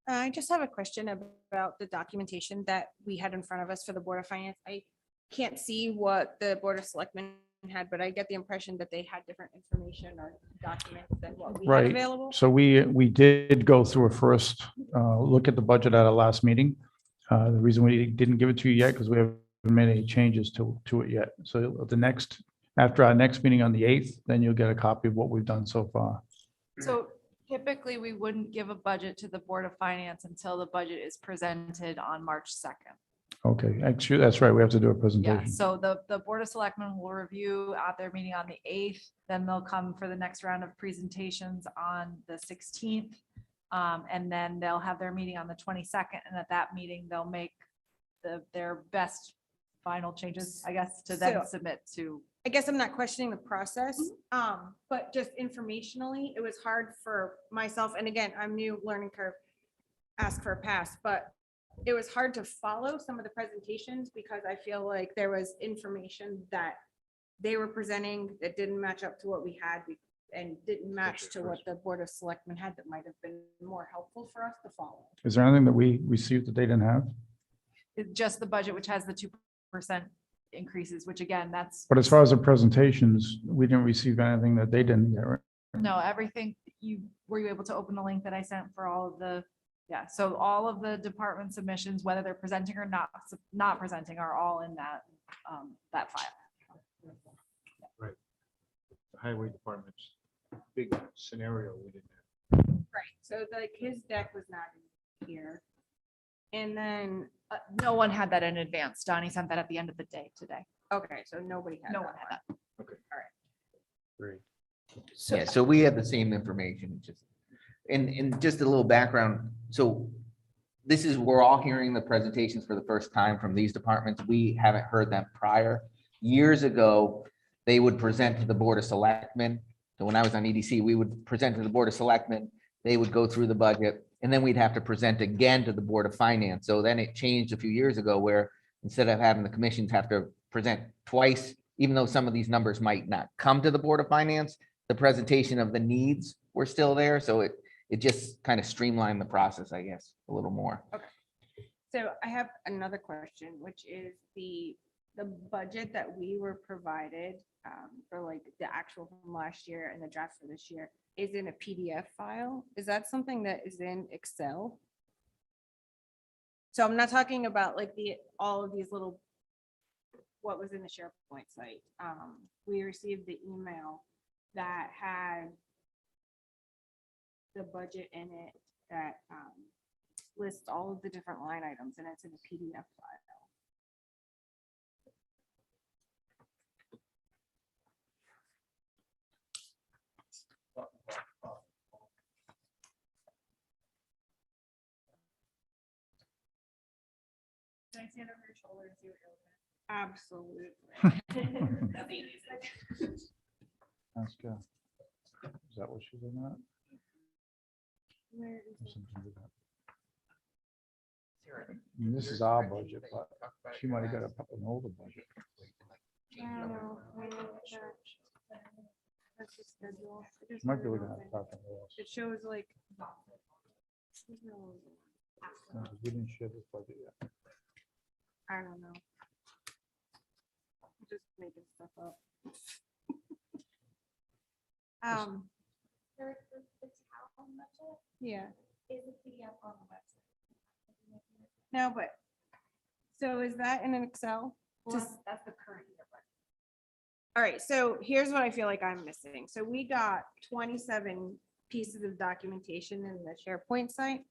I just have a question about the documentation that we had in front of us for the Board of Finance. I can't see what the Board of Selectmen had, but I get the impression that they had different information or documents than what we had
Right.
available.
So we did go through a first look at the budget at our last meeting. The reason we didn't give it to you yet, because we haven't made any changes to it yet. So after our next meeting on the 8th, then you'll get a copy of what we've done so far.
So typically, we wouldn't give a budget to the Board of Finance until the budget is presented on March 2nd.
Okay, actually, that's right. We have to do a
Yeah,
presentation.
so the Board of Selectmen will review at their meeting on the 8th, then they'll come for the next round of presentations on the 16th. And then they'll have their meeting on the 22nd, and at that meeting, they'll make their best final changes, I guess, to then
So-
submit to.
I guess I'm not questioning the process, but just informationally, it was hard for myself, and again, I'm new, learning curve, ask for a pass, but it was hard to follow some of the presentations because I feel like there was information that they were presenting that didn't match up to what we had and didn't match to what the Board of Selectmen had that might have been more helpful for us to follow.
Is there anything that we received that they didn't have?
It's just the budget, which has the 2% increases, which again, that's.
But as far as the presentations, we didn't receive anything that they didn't get, right?
No, everything were you able to open the link that I sent for all of the, yeah, so all of the department submissions, whether they're presenting or not presenting, are all in that file.
Right. The highway department's big scenario we didn't have.
Right, so like his deck was not in here. And then,
No one had that in advance. Donnie sent that at the end of the day today.
okay, so nobody had
No
that
one had
one.
that.
Great.
Yeah, so we have the same information, just, and just a little background. So this is, we're all hearing the presentations for the first time from these departments. We haven't heard them prior. Years ago, they would present to the Board of Selectmen. So when I was on EDC, we would present to the Board of Selectmen. They would go through the budget, and then we'd have to present again to the Board of Finance. So then it changed a few years ago where instead of having the commissions have to present twice, even though some of these numbers might not come to the Board of Finance, the presentation of the needs were still there. So it just kind of streamlined the process, I guess, a little more.
So I have another question, which is the budget that we were provided for like the actual from last year and the draft for this year is in a PDF file. Is that something that is in Excel? So I'm not talking about like all of these little, what was in the SharePoint site. We received the email that had the budget in it that lists all of the different line items, and it's in a PDF file.
Can I stand over your shoulder and see what you're looking
Absolutely.
at?
That's good. Is that what she's in that?
Where is
Or
it?
something like that? I mean, this is our budget, but she might have got an older budget.
I don't know. That's the schedule. It just
She might be
doesn't
looking at
open.
something else.
It shows like.
No, We didn't share this budget yet.
I don't know. I'm just making stuff up. Yeah. No, but, so is that in an Excel? Just-
That's the current year.
All right, so here's what I feel like I'm missing. So we got 27 pieces of documentation in the SharePoint site.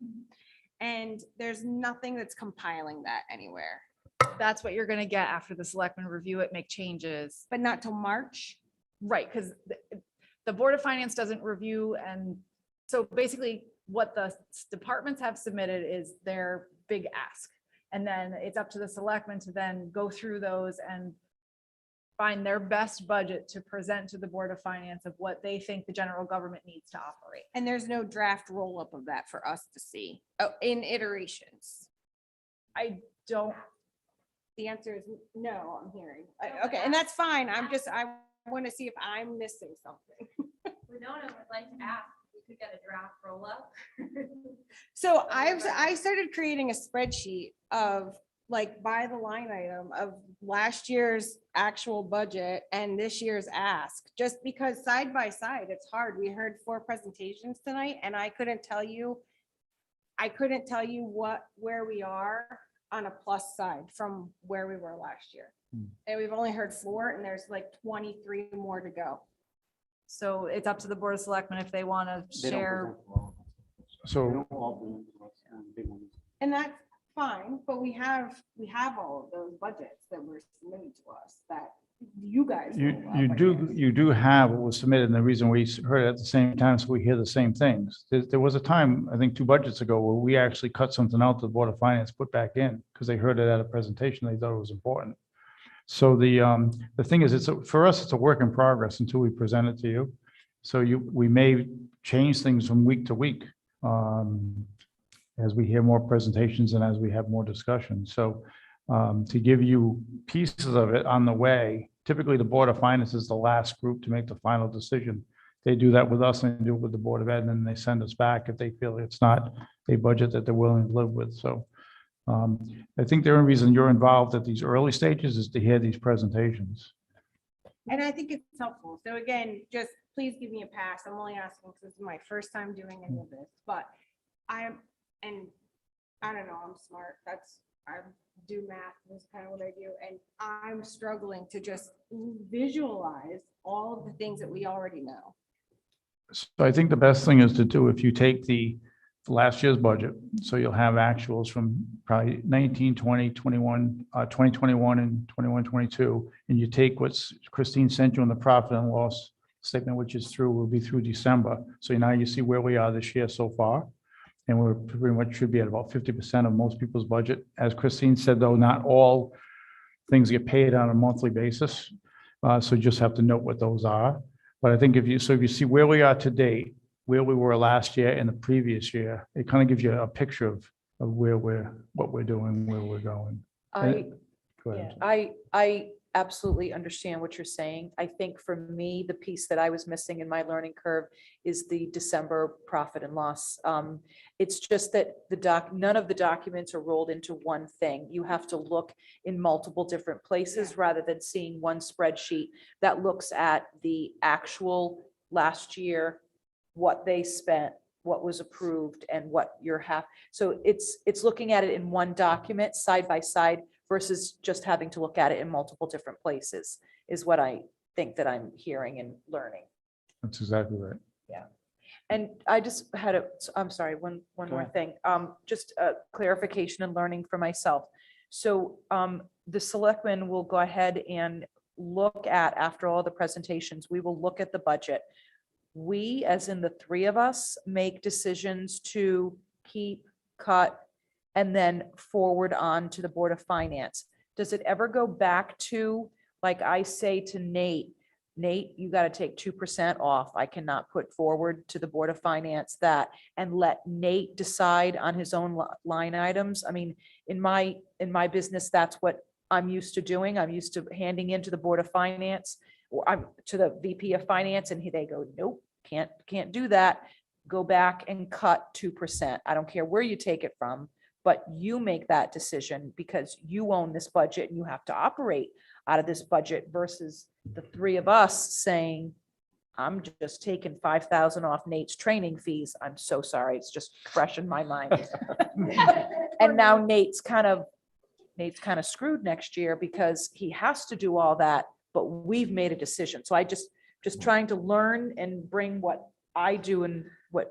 And there's nothing that's compiling that anywhere,
That's what you're gonna get after the selectmen review it, make changes.
but not till March.
Right, because the Board of Finance doesn't review, and so basically what the departments have submitted is their big ask. And then it's up to the selectmen to then go through those and find their best budget to present to the Board of Finance of what they think the general government needs to operate.
And there's no draft roll-up of that for us to see, in iterations.
I don't,
The answer is no, I'm hearing. Okay, and that's fine. I want to see if I'm missing something.
Winona would like to ask if we could get a draft roll up.
So I started creating a spreadsheet of like by the line item of last year's actual budget and this year's ask, just because side by side, it's hard. We heard 4 presentations tonight and I couldn't tell you where we are on a plus side from where we were last year. And we've only heard 4 and there's like 23 more to go.
so it's up to the Board of Selectmen if they want to share.
So
And that's fine, but we have all of those budgets that were submitted to us that you guys.
you
roll up,
you
I
do
guess.
you do have what was submitted, and the reason we heard it at the same time, so we hear the same things. There was a time, I think 2 budgets ago, where we actually cut something out to the Board of Finance, put back in, because they heard it at a presentation, they thought it was important. So the thing is, for us, it's a work in progress until we present it to you. So we may change things from week to week as we hear more presentations and as we have more discussion. So to give you pieces of it on the way, typically the Board of Finance is the last group to make the final decision. They do that with us and they do it with the Board of Ed, and then they send us back if they feel it's not a budget that they're willing to live with. So I think the only reason you're involved at these early stages is to hear these presentations.
And I think it's helpful. So again, just please give me a pass. I'm only asking because this is my first time doing any of this, but I don't know, I'm smart. I do math, that's kind of what I do. And I'm struggling to just visualize all of the things that we already know.
So I think the best thing is to do, if you take the last year's budget, so you'll have actuals from probably 19, 20, 21, 2021 and 21, 22, and you take what's Christine sent you on the profit and loss statement, which is through, will be through December. So now you see where we are this year so far. And we're pretty much should be at about 50% of most people's budget. As Christine said, though, not all things get paid on a monthly basis. So you just have to note what those are. But I think if you see where we are today, where we were last year and the previous year, it kind of gives you a picture of what we're doing, where we're going. Go ahead.
I absolutely understand what you're saying. I think for me, the piece that I was missing in my learning curve is the December profit and loss. It's just that none of the documents are rolled into one thing. You have to look in multiple different places rather than seeing one spreadsheet that looks at the actual last year, what they spent, what was approved, and what you're so it's looking at it in one document side by side versus just having to look at it in multiple different places is what I think that I'm hearing and learning.
That's exactly right.
Yeah. And I just I'm sorry, one more thing. Just a clarification and learning for myself. So the selectmen will go ahead and look at, after all the presentations, we will look at the budget. We, as in the three of us, make decisions to keep, cut, and then forward on to the Board of Finance. Does it ever go back to, like I say to Nate, you got to take 2% off. I cannot put forward to the Board of Finance that, and let Nate decide on his own line items. I mean, in my business, that's what I'm used to doing. I'm used to handing into the Board of Finance, or I'm to the VP of Finance, and they go, nope, can't do that. Go back and cut 2%. I don't care where you take it from, but you make that decision because you own this budget and you have to operate out of this budget versus the three of us saying, I'm just taking 5,000 off Nate's training fees. I'm so sorry. It's just fresh in my mind. And now Nate's kind of screwed next year because he has to do all that, but we've made a decision. So I just trying to learn and bring what I do and what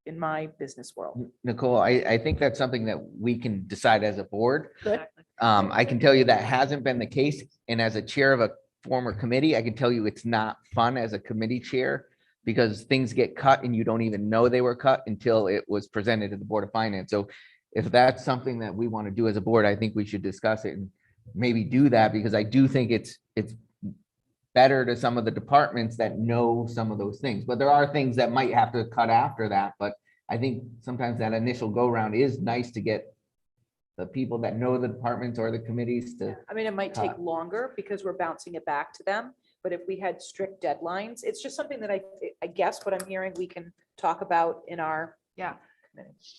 in my business world.
Nicole, I think that's something that we can decide as a board.
Good.
I can tell you that hasn't been the case. And as a chair of a former committee, I can tell you it's not fun as a committee chair because things get cut and you don't even know they were cut until it was presented to the Board of Finance. So if that's something that we want to do as a board, I think we should discuss it and maybe do that because I do think it's better to some of the departments that know some of those things. But there are things that might have to cut after that. But I think sometimes that initial go round is nice to get the people that know the departments or the committees to.
I mean, it might take longer because we're bouncing it back to them, but if we had strict deadlines, it's just something that I guess what I'm hearing we can talk about in our.
Yeah.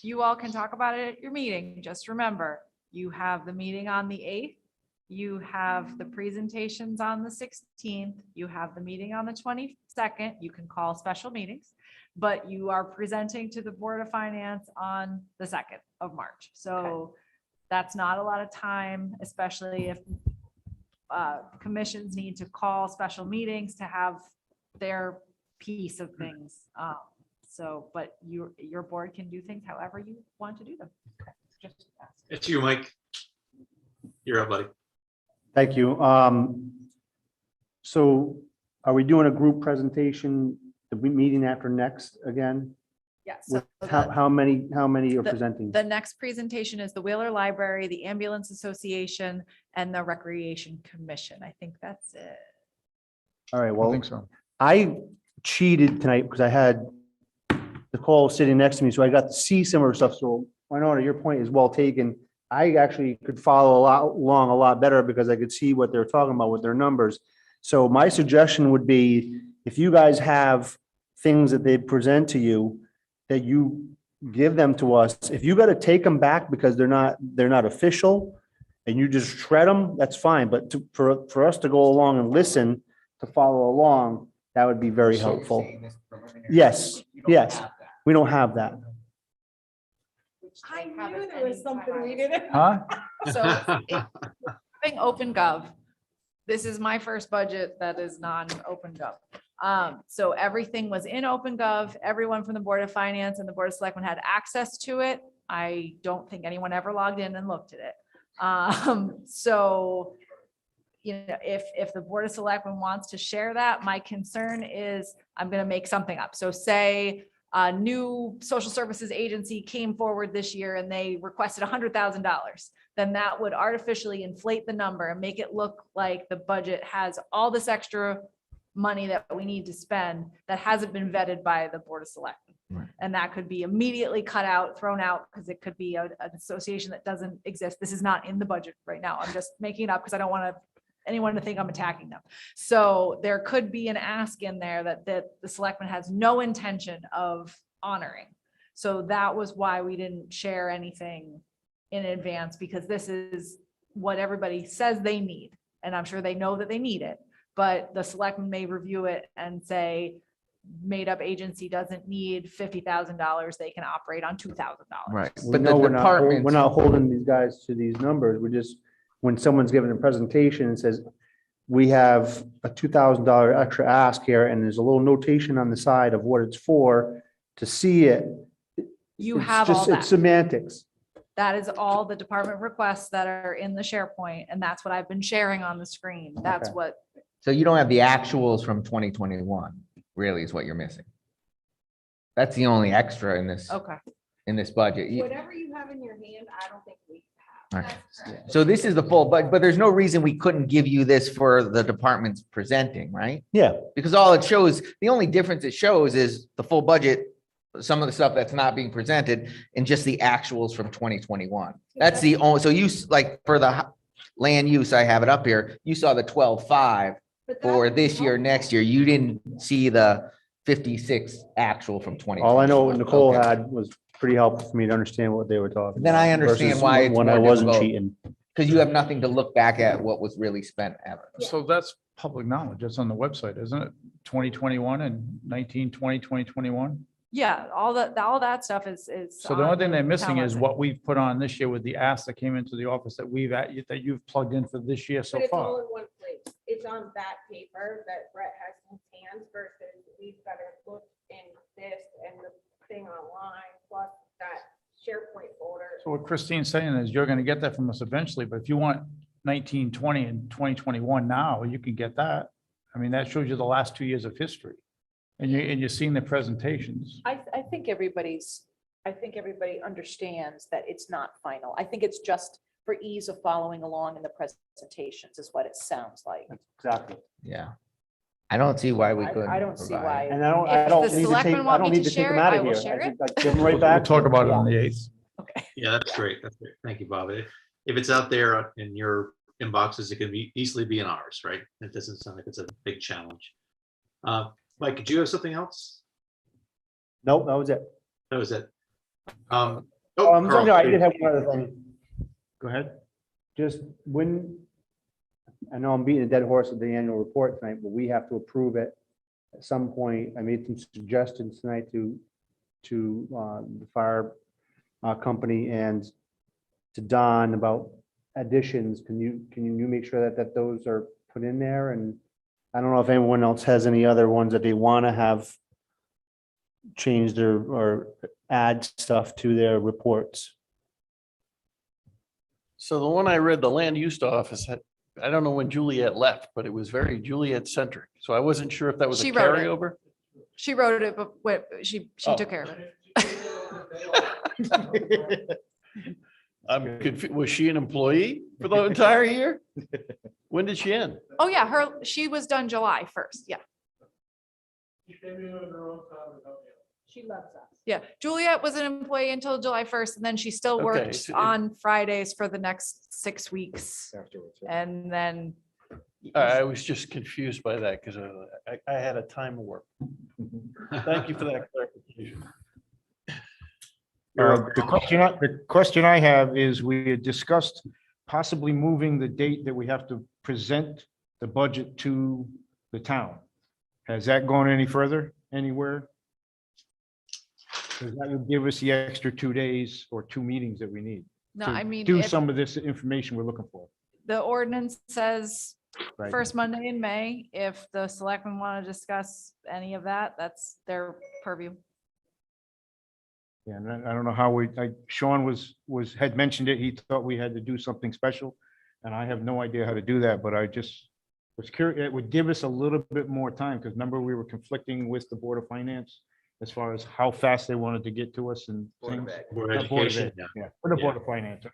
You all can talk about it at your meeting. Just remember, you have the meeting on the 8th. You have the presentations on the 16th. You have the meeting on the 22nd. You can call special meetings, but you are presenting to the Board of Finance on the 2nd of March. So that's not a lot of time, especially if commissions need to call special meetings to have their piece of things. But your board can do things however you want to do them. Just ask.
It's you, Mike. You're up, buddy.
Thank you. So are we doing a group presentation, the meeting after next again?
Yeah. So
How many are presenting?
the next presentation is the Wheeler Library, the Ambulance Association, and the Recreation Commission. I think that's it.
All right,
I
well,
think so.
I cheated tonight because I had Nicole sitting next to me, so I got to see some of her stuff. So I know your point is well taken. I actually could follow along a lot better because I could see what they're talking about with their numbers. So my suggestion would be if you guys have things that they present to you, that you give them to us. If you got to take them back because they're not official and you just shred them, that's fine. But for us to go along and listen, to follow along, that would be very helpful. Yes, yes, we don't have that.
I knew there was something we didn't.
Huh?
So having open gov, this is my first budget that is non-open gov. So everything was in OpenGov. Everyone from the Board of Finance and the Board of Selectmen had access to it. I don't think anyone ever logged in and looked at it. So, you know, if the Board of Selectmen wants to share that, my concern is I'm going to make something up. So say a new social services agency came forward this year and they requested $100,000, then that would artificially inflate the number and make it look like the budget has all this extra money that we need to spend that hasn't been vetted by the Board of Selectmen.
Right.
And that could be immediately cut out, thrown out, because it could be an association that doesn't exist. This is not in the budget right now. I'm just making it up because I don't want anyone to think I'm attacking them. So there could be an ask in there that the selectman has no intention of honoring. So that was why we didn't share anything in advance, because this is what everybody says they need. And I'm sure they know that they need it, but the selectman may review it and say, made up agency doesn't need $50,000. They can operate on $2,000.
Right.
We
But the
know
department.
we're not holding these guys to these numbers. We're just, when someone's giving a presentation and says, we have a $2,000 extra ask here, and there's a little notation on the side of what it's for, to see it.
You
it's
have
just-
all that.
It's semantics.
That is all the department requests that are in the SharePoint, and that's what I've been sharing on the screen. That's
Okay.
what,
So you don't have the actuals from 2021, really is what you're missing. That's the only extra in this
okay.
budget.
Whatever you have in your hand, I don't think we have.
Okay. So this is the full, but there's no reason we couldn't give you this for the departments presenting, right?
Yeah.
Because all it shows, the only difference it shows is the full budget, some of the stuff that's not being presented, and just the actuals from 2021. That's the only, so you, like, for the land use, I have it up here, you saw the 12.5
But that
for
would be
this year,
helpful.
next year. You didn't see the 56 actual from 2020.
All I know what Nicole
Okay.
had was pretty helpful for me to understand what they were talking.
Then I
about
understand
versus
why it's
when I
more
wasn't
difficult.
cheating.
Because you have nothing to look back at what was really spent ever.
So that's public knowledge. It's on the website, isn't it? 2021 and 1920, 2021.
Yeah, all that stuff is.
So the only
on
thing they're
the
missing
town
is
website.
what we've put on this year with the ask that came into the office that that you've plugged in for this year so
But it's all
far.
in one place. It's on that paper that Brett has in his hands versus we've got to look in this and the thing online, plus that SharePoint folder.
So what Christine's saying is you're going to get that from us eventually, but if you want 1920 and 2021 now, you can get that. I mean, that shows you the last 2 years of history. And you're seeing the presentations.
I think everybody understands that it's not final. I think it's just for ease of following along in the presentations is what it sounds like.
Exactly.
Yeah. I don't see why we
I
couldn't.
don't see
provide.
why.
And I
If
don't
the
need to take,
selectmen
I
want
don't
me
need
to
to take
share
them
it,
out
I
of
will
here.
share it.
I give them right
We'll
back.
talk about it
Yeah.
on the 8th.
Yeah, that's great. That's great. Thank you, Bob. If it's out there in your inboxes, it can easily be in ours, right? It doesn't sound like it's a big challenge. Mike, did you have something else?
Nope, that was it.
That was it.
So,
Carl,
no, I did have one other thing. Go ahead. Just when, I know I'm beating a dead horse with the annual report tonight, but we have to approve it at some point. I made some suggestions tonight to the fire company and to Don about additions. Can you make sure that those are put in there? And I don't know if anyone else has any other ones that they want to have changed or add stuff to their reports.
So the one I read, the land use office, I don't know when Juliet left, but it was very Juliet centric. So I wasn't sure if that was a
She wrote it.
carryover.
She wrote it, but she
Oh.
took care of it.
I'm confused. Was she an employee for the entire year? When did she end?
Oh, yeah, she was done July 1st. Yeah.
She loves us.
Yeah, Juliet was an employee until July 1st, and then she still
Okay,
worked
so
on Fridays for the next 6 weeks. And then,
I was just confused by that because I had a time of work. Thank you for that clarification.
The question I have is, we had discussed possibly moving the date that we have to present the budget to the town. Has that gone any further anywhere? Because that would give us the extra 2 days or 2 meetings that we need.
no,
to
I mean,
Do
if
some of this information we're looking for.
the ordinance says
Right.
first Monday in May. If the selectmen want to discuss any of that, that's their purview.
Yeah, and I don't know how Sean had mentioned it. He thought we had to do something special. And I have no idea how to do that, but I just was curious. It would give us a little bit more time because remember we were conflicting with the Board of Finance as far as how fast they wanted to get to us and
Board of
things.
Ed.
Board of
Board of
Education,
Ed,
yeah.
yeah, or the
Yeah.
Board of Finance.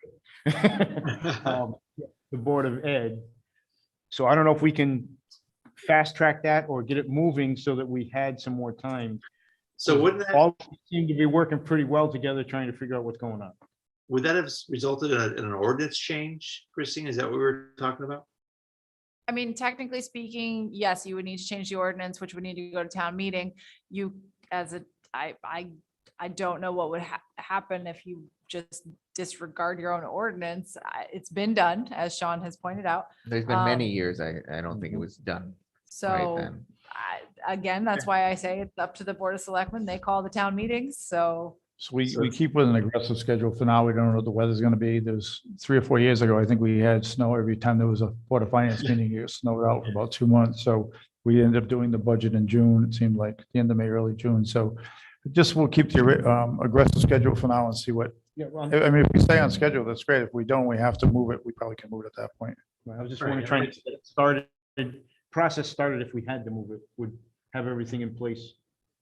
The Board of Ed. So I don't know if we can fast track that or get it moving so that we had some more time.
So wouldn't that,
All seem to be working pretty well together, trying to figure out what's going on.
would that have resulted in an ordinance change, Christine? Is that what we were talking about?
I mean, technically speaking, yes, you would need to change the ordinance, which would need to go to town meeting. You, I don't know what would happen if you just disregard your own ordinance. It's been done, as Sean has pointed out.
There's been many
Um,
years. I don't think it was done.
So
then.
again, that's why I say it's up to the Board of Selectmen. They call the town meetings, so.
So we keep with an aggressive schedule for now. We don't know what the weather's gonna be. There's 3 or 4 years ago, I think we had snow every time there was a Board of Finance meeting. It snowed out for about 2 months. So we ended up doing the budget in June. It seemed like the end of May, early June. So just we'll keep the aggressive schedule for now and see what,
Yeah, well,
I mean, if we stay on schedule, that's great. If we don't, we have to move it. We probably can move it at that point.
I was just
Right,
want to
yeah,
try
right.
and get it started, process started if we had to move it, would have everything in place.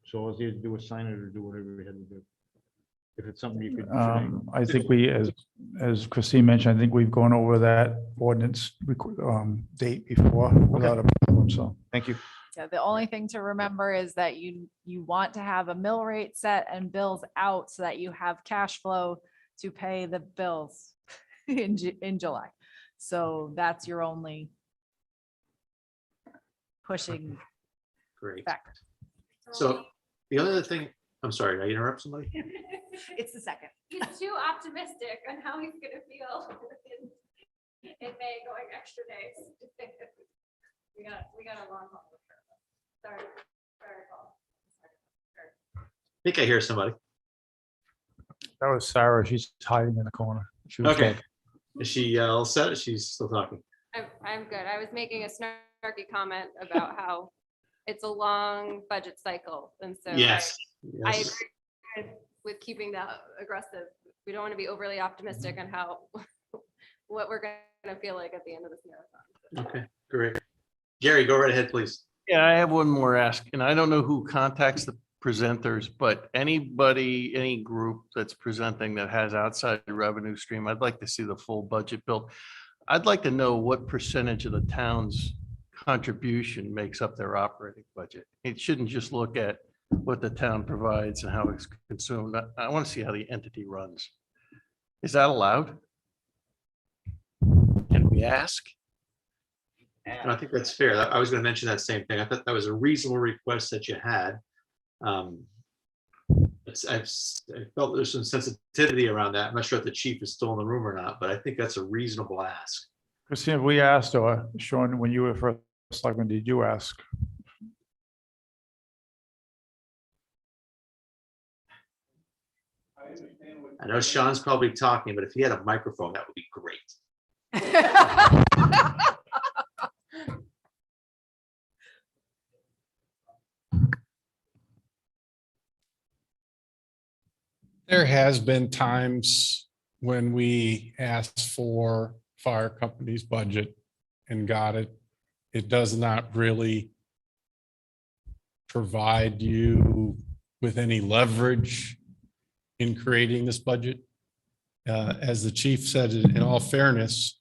So all you had to do was sign it or do whatever we had to do. If it's something you could.
I think we, as Christine mentioned, I think we've gone over that ordinance date before without a problem, so.
Thank you.
Yeah, the only thing to remember is that you want to have a mill rate set and bills out so that you have cash flow to pay the bills in July. So that's your only pushing
Great.
factor.
So the other thing, I'm sorry, did I interrupt somebody?
It's the second.
He's too optimistic on how he's gonna feel in May going extra days. We got a long haul. Sorry, Paul.
I think I hear somebody.
That was Sarah. She's hiding in the corner. She was
Okay.
talking.
Is she all set? She's still talking.
I'm good. I was making a snarky comment about how it's a long budget cycle. And so
Yes.
I
Yes.
agree with keeping that aggressive. We don't want to be overly optimistic on how, what we're gonna feel like at the end of this marathon.
Okay, great. Gary, go right ahead, please.
Yeah, I have one more ask, and I don't know who contacts the presenters, but anybody, any group that's presenting that has outside revenue stream, I'd like to see the full budget built. I'd like to know what percentage of the town's contribution makes up their operating budget. It shouldn't just look at what the town provides and how it's consumed. I want to see how the entity runs. Is that allowed? Can we ask?
And I think that's fair. I was going to mention that same thing. I thought that was a reasonable request that you had. I felt there's some sensitivity around that. I'm not sure if the chief is still in the room or not, but I think that's a reasonable ask.
Christine, we asked, or Sean, when you were first selectman, did you ask?
I know Sean's probably talking, but if he had a microphone, that would be great.
There has been times when we asked for fire company's budget and got it. It does not really provide you with any leverage in creating this budget. As the chief said, in all fairness,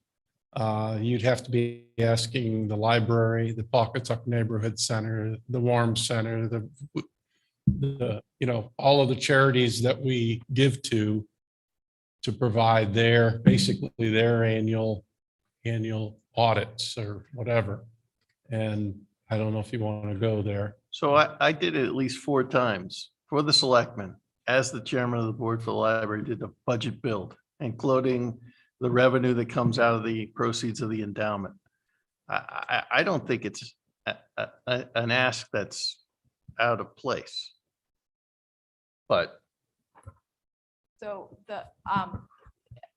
you'd have to be asking the library, the Pawcatuck Neighborhood Center, the Warm Center, the all of the charities that we give to provide basically their annual audits or whatever. And I don't know if you want to go there.
So I did it at least 4 times for the selectmen. As the chairman of the board for the library, did a budget build, including the revenue that comes out of the proceeds of the endowment. I don't think it's an ask that's out of place. But
So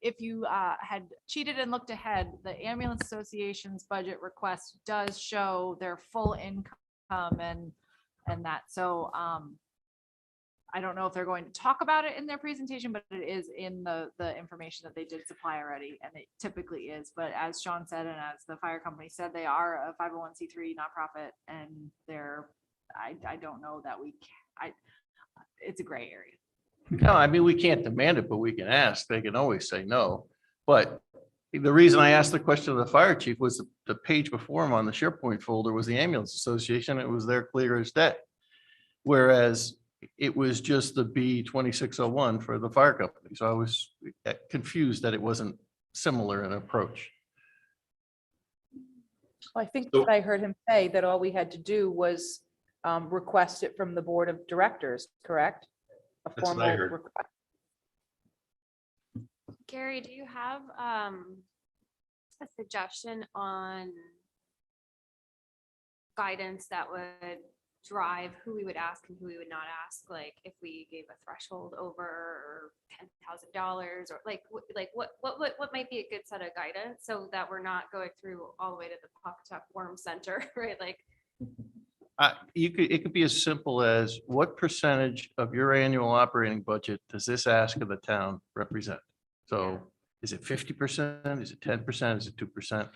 if you had cheated and looked ahead, the Ambulance Association's budget request does show their full income and that. So I don't know if they're going to talk about it in their presentation, but it is in the information that they did supply already, and it typically is. But as Sean said, and as the fire company said, they are a 501c3 nonprofit, and they're, I don't know that it's a gray area.
No, I mean, we can't demand it, but we can ask. They can always say no. But the reason I asked the question of the fire chief was the page before him on the SharePoint folder was the Ambulance Association. It was there clear as day. Whereas it was just the B2601 for the fire company. So I was confused that it wasn't similar in approach.
I think that I heard him say that all we had to do was request it from the board of directors, correct? A
That's what I
formal
heard.
request.
Gary, do you have a suggestion on guidance that would drive who we would ask and who we would not ask? Like if we gave a threshold over $10,000 or like what might be a good set of guidance so that we're not going through all the way to the Pawcatuck Worm Center, right? Like
It could be as simple as what percentage of your annual operating budget does this ask of the town represent? So is it 50%? Is it 10%? Is it 2%?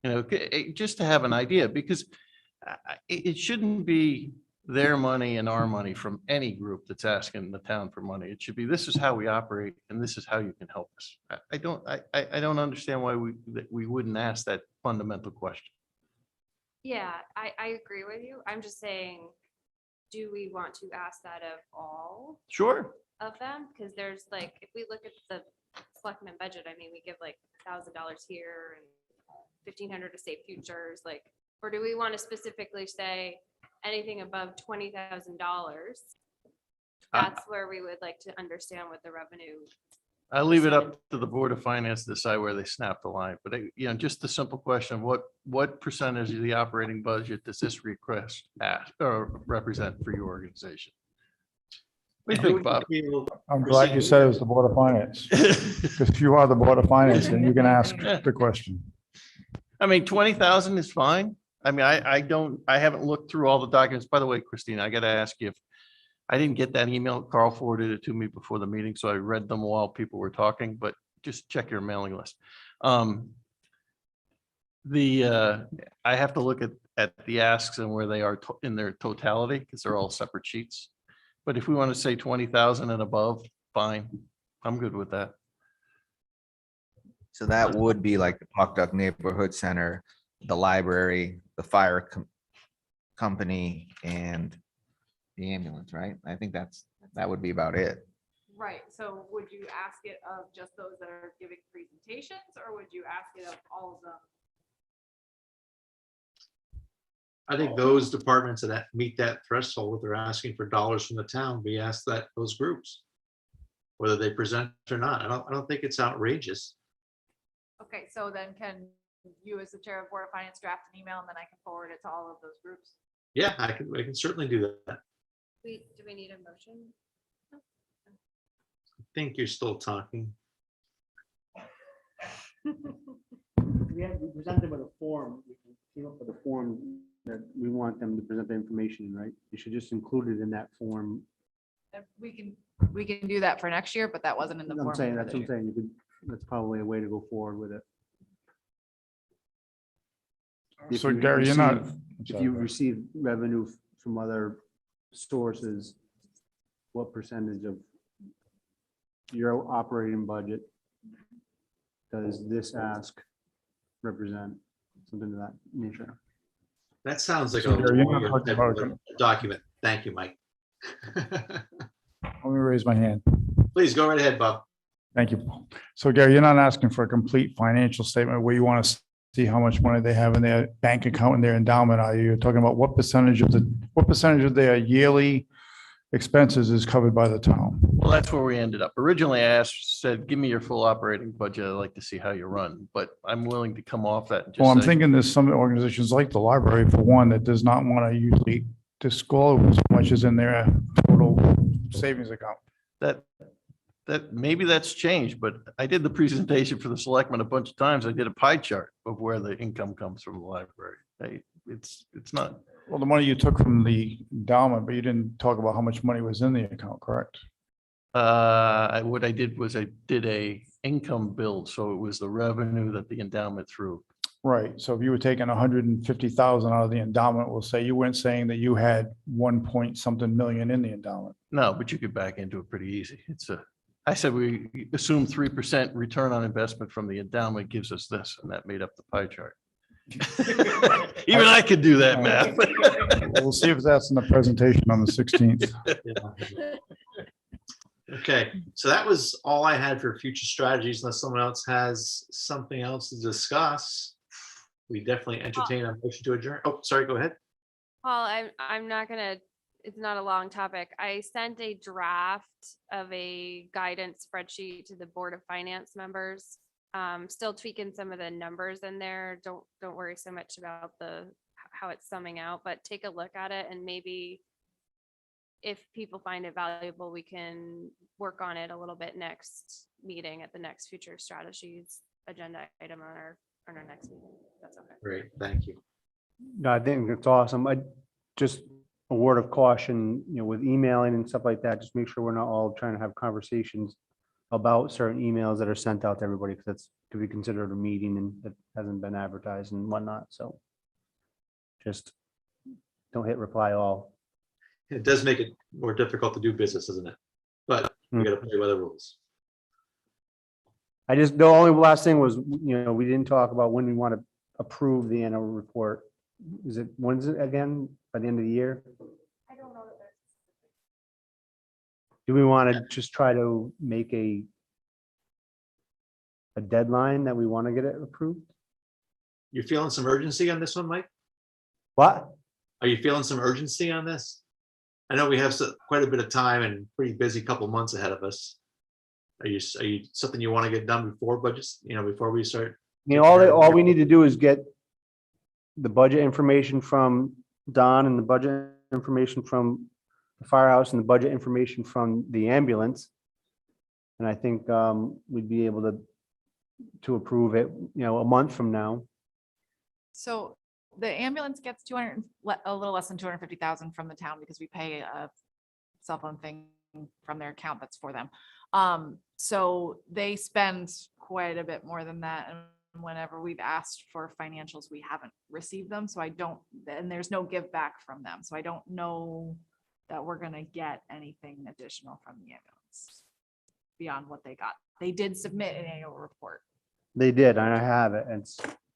You know, just to have an idea, because it shouldn't be their money and our money from any group that's asking the town for money. It should be, this is how we operate and this is how you can help us. I don't understand why we wouldn't ask that fundamental question.
yeah, I agree with you. I'm just saying, do we want to ask that of all
Sure.
of them? Because there's like, if we look at the selectmen budget, I mean, we give like $1,000 here and $1,500 to Save Futures, like, or do we want to specifically say anything above $20,000? That's where we would like to understand what the revenue.
I leave it up to the Board of Finance to decide where they snap the line, but you know, just the simple question, what percentage of the operating budget does this request ask or represent for your organization? What do you think, Bob?
I'm glad you said it was the Board of Finance. Because you are the Board of Finance and you can ask the question.
I mean, 20,000 is fine. I mean, I haven't looked through all the documents. By the way, Christina, I got to ask you if I didn't get that email. Carl forwarded it to me before the meeting, so I read them while people were talking, but just check your mailing list. I have to look at the asks and where they are in their totality because they're all separate sheets. But if we want to say 20,000 and above, fine. I'm good with that.
So that would be like the Pawcatuck Neighborhood Center, the library, the fire company, and the ambulance, right? I think that would be about it.
Right, so would you ask it of just those that are giving presentations, or would you ask it of all of them?
I think those departments that meet that threshold, they're asking for dollars from the town, we ask that those groups, whether they present or not. I don't think it's outrageous.
Okay, so then can you as the chair of Board of Finance draft an email and then I can forward it to all of those groups?
Yeah, I can certainly do that.
Do we need a motion?
I think you're still talking.
We presented with a form, we came up with a form that we want them to present the information, right? You should just include it in that form.
And we can do that for next year, but that wasn't in the
I'm
form.
saying,
for
that's
this
what I'm
year.
saying. You could, that's probably a way to go forward with it. If
So
you
Gary, you're not.
receive- If you receive revenue from other sources, what percentage of your operating budget does this ask represent? Something to that nature.
That sounds like a
So Gary, you're not
lawyer
talking
type
about
of a document. Thank you, Mike.
Let me raise my hand.
Please go right ahead, Bob.
Thank you. So Gary, you're not asking for a complete financial statement where you want to see how much money they have in their bank account and their endowment. Are you? You're talking about what percentage of their yearly expenses is covered by the town?
Well, that's where we ended up. Originally, I said, give me your full operating budget. I'd like to see how you run, but I'm willing to come off that. And just
Well, I'm
say,
thinking there's some organizations like the library, for one, that does not want to usually disclose how much is in their total savings account.
that that, maybe that's changed, but I did the presentation for the selectmen a bunch of times. I did a pie chart of where the income comes from the library. It's not,
Well, the money you took from the endowment, but you didn't talk about how much money was in the account, correct?
what I did was I did a income build, so it was the revenue that the endowment threw.
Right. So if you were taking 150,000 out of the endowment, we'll say you weren't saying that you had 1 point something million in the endowment.
No, but you could back into it pretty easy. I said we assume 3% return on investment from the endowment gives us this, and that made up the pie chart. Even I could do that math.
We'll see if that's in the presentation on the 16th.
Okay, so that was all I had for future strategies, unless someone else has something else to discuss. We definitely entertain a motion to adjourn. Oh, sorry, go ahead.
Paul, I'm not gonna, it's not a long topic. I sent a draft of a guidance spreadsheet to the Board of Finance members. Still tweaking some of the numbers in there. Don't worry so much about how it's summing out, but take a look at it and maybe if people find it valuable, we can work on it a little bit next meeting at the next future strategies agenda item on our next meeting. That's okay.
Great, thank you.
No, I think it's awesome. Just a word of caution, with emailing and stuff like that, just make sure we're not all trying to have conversations about certain emails that are sent out to everybody, because that's could be considered a meeting and it hasn't been advertised and whatnot. So just don't hit reply all.
It does make it more difficult to do business, doesn't it? But we gotta play by the rules.
The only last thing was, we didn't talk about when we want to approve the annual report. When's it again? By the end of the year?
I don't know that there's.
Do we want to just try to make a deadline that we want to get it approved?
You feeling some urgency on this one, Mike?
What?
Are you feeling some urgency on this? I know we have quite a bit of time and pretty busy couple months ahead of us. Are you something you want to get done before budgets, before we start?
All we need to do is get the budget information from Don and the budget information from the firehouse and the budget information from the ambulance. And I think we'd be able to approve it, a month from now.
So the ambulance gets a little less than 250,000 from the town because we pay a cell phone thing from their account that's for them. So they spend quite a bit more than that. And whenever we've asked for financials, we haven't received them. So and there's no give back from them. So I don't know that we're gonna get anything additional from the ambulance beyond what they got. They did submit an annual report.
They did, and I have it.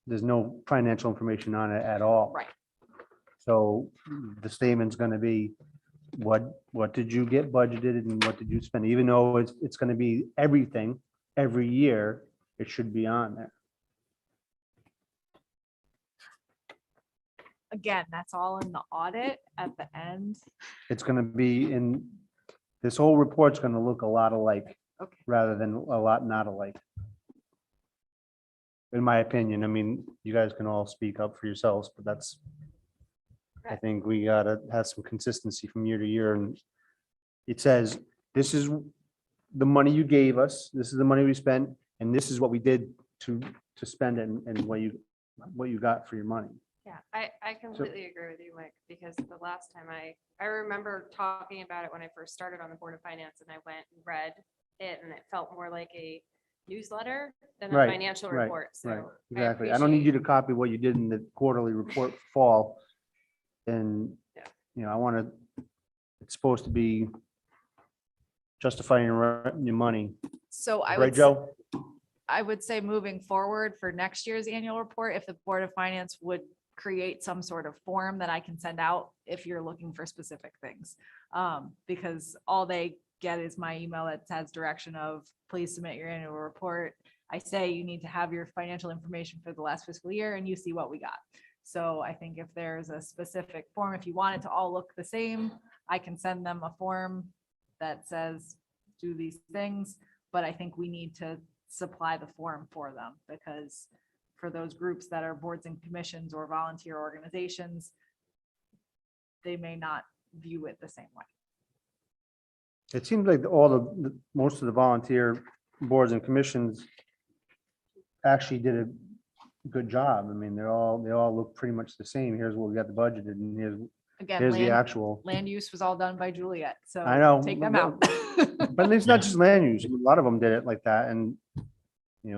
There's no financial information on it at all.
Right.
So the statement's gonna be, what did you get budgeted and what did you spend? Even though it's gonna be everything, every year, it should be on there.
Again, that's all in the audit at the end.
It's gonna be this whole report's gonna look a lot alike.
Okay.
Rather than a lot not alike. In my opinion, I mean, you guys can all speak up for yourselves, but I think we gotta have some consistency from year to year. And it says, this is the money you gave us, this is the money we spent, and this is what we did to spend it and what you got for your money.
Yeah, I completely agree with you, Mike, because the last time I remember talking about it when I first started on the Board of Finance and I went and read it and it felt more like a newsletter than a
Right,
financial
right,
report. So
right, exactly. I don't need you to copy what you did in the quarterly report fall. And, I want it's supposed to be justifying your money.
So
Right, Joe?
I would say moving forward for next year's annual report, if the Board of Finance would create some sort of form that I can send out if you're looking for specific things. Because all they get is my email that has direction of please submit your annual report. I say you need to have your financial information for the last fiscal year and you see what we got. So I think if there's a specific form, if you want it to all look the same, I can send them a form that says do these things. But I think we need to supply the form for them because for those groups that are boards and commissions or volunteer organizations, they may not view it the same way.
It seems like most of the volunteer boards and commissions actually did a good job. I mean, they all look pretty much the same. Here's what we got the budgeted and
Again,
here's the
land,
actual.
land use was all done by Juliet, so
I know.
take them out.
But it's not just land use. A lot of them did it like that and,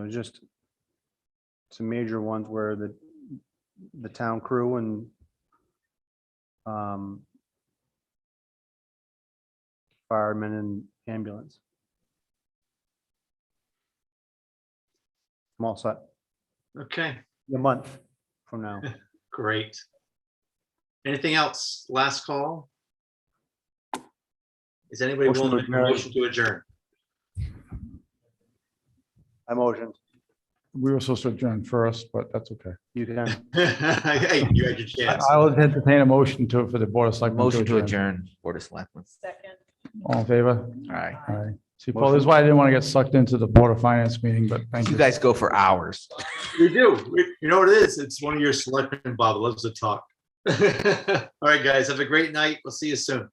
just some major ones where the town crew and firemen and ambulance. I'm all set.
Okay,
A month from now.
great. Anything else? Last call? Is anybody
Motion
willing to
to
make a
adjourn.
motion to adjourn?
I motioned.
We were supposed to adjourn first, but that's okay.
You can.
Hey, you had your chance.
I will entertain a motion for the Board of Selectmen.
Motion to adjourn, Board of Selectmen.
Second.
All in favor?
All right.
All right. See, Paul, this is why I didn't want to get sucked into the Board of Finance meeting, but thank you.
You guys go for hours.
We do. You know what it is? It's one of your selectmen, Bob, loves to talk. All right, guys, have a great night. We'll see you soon.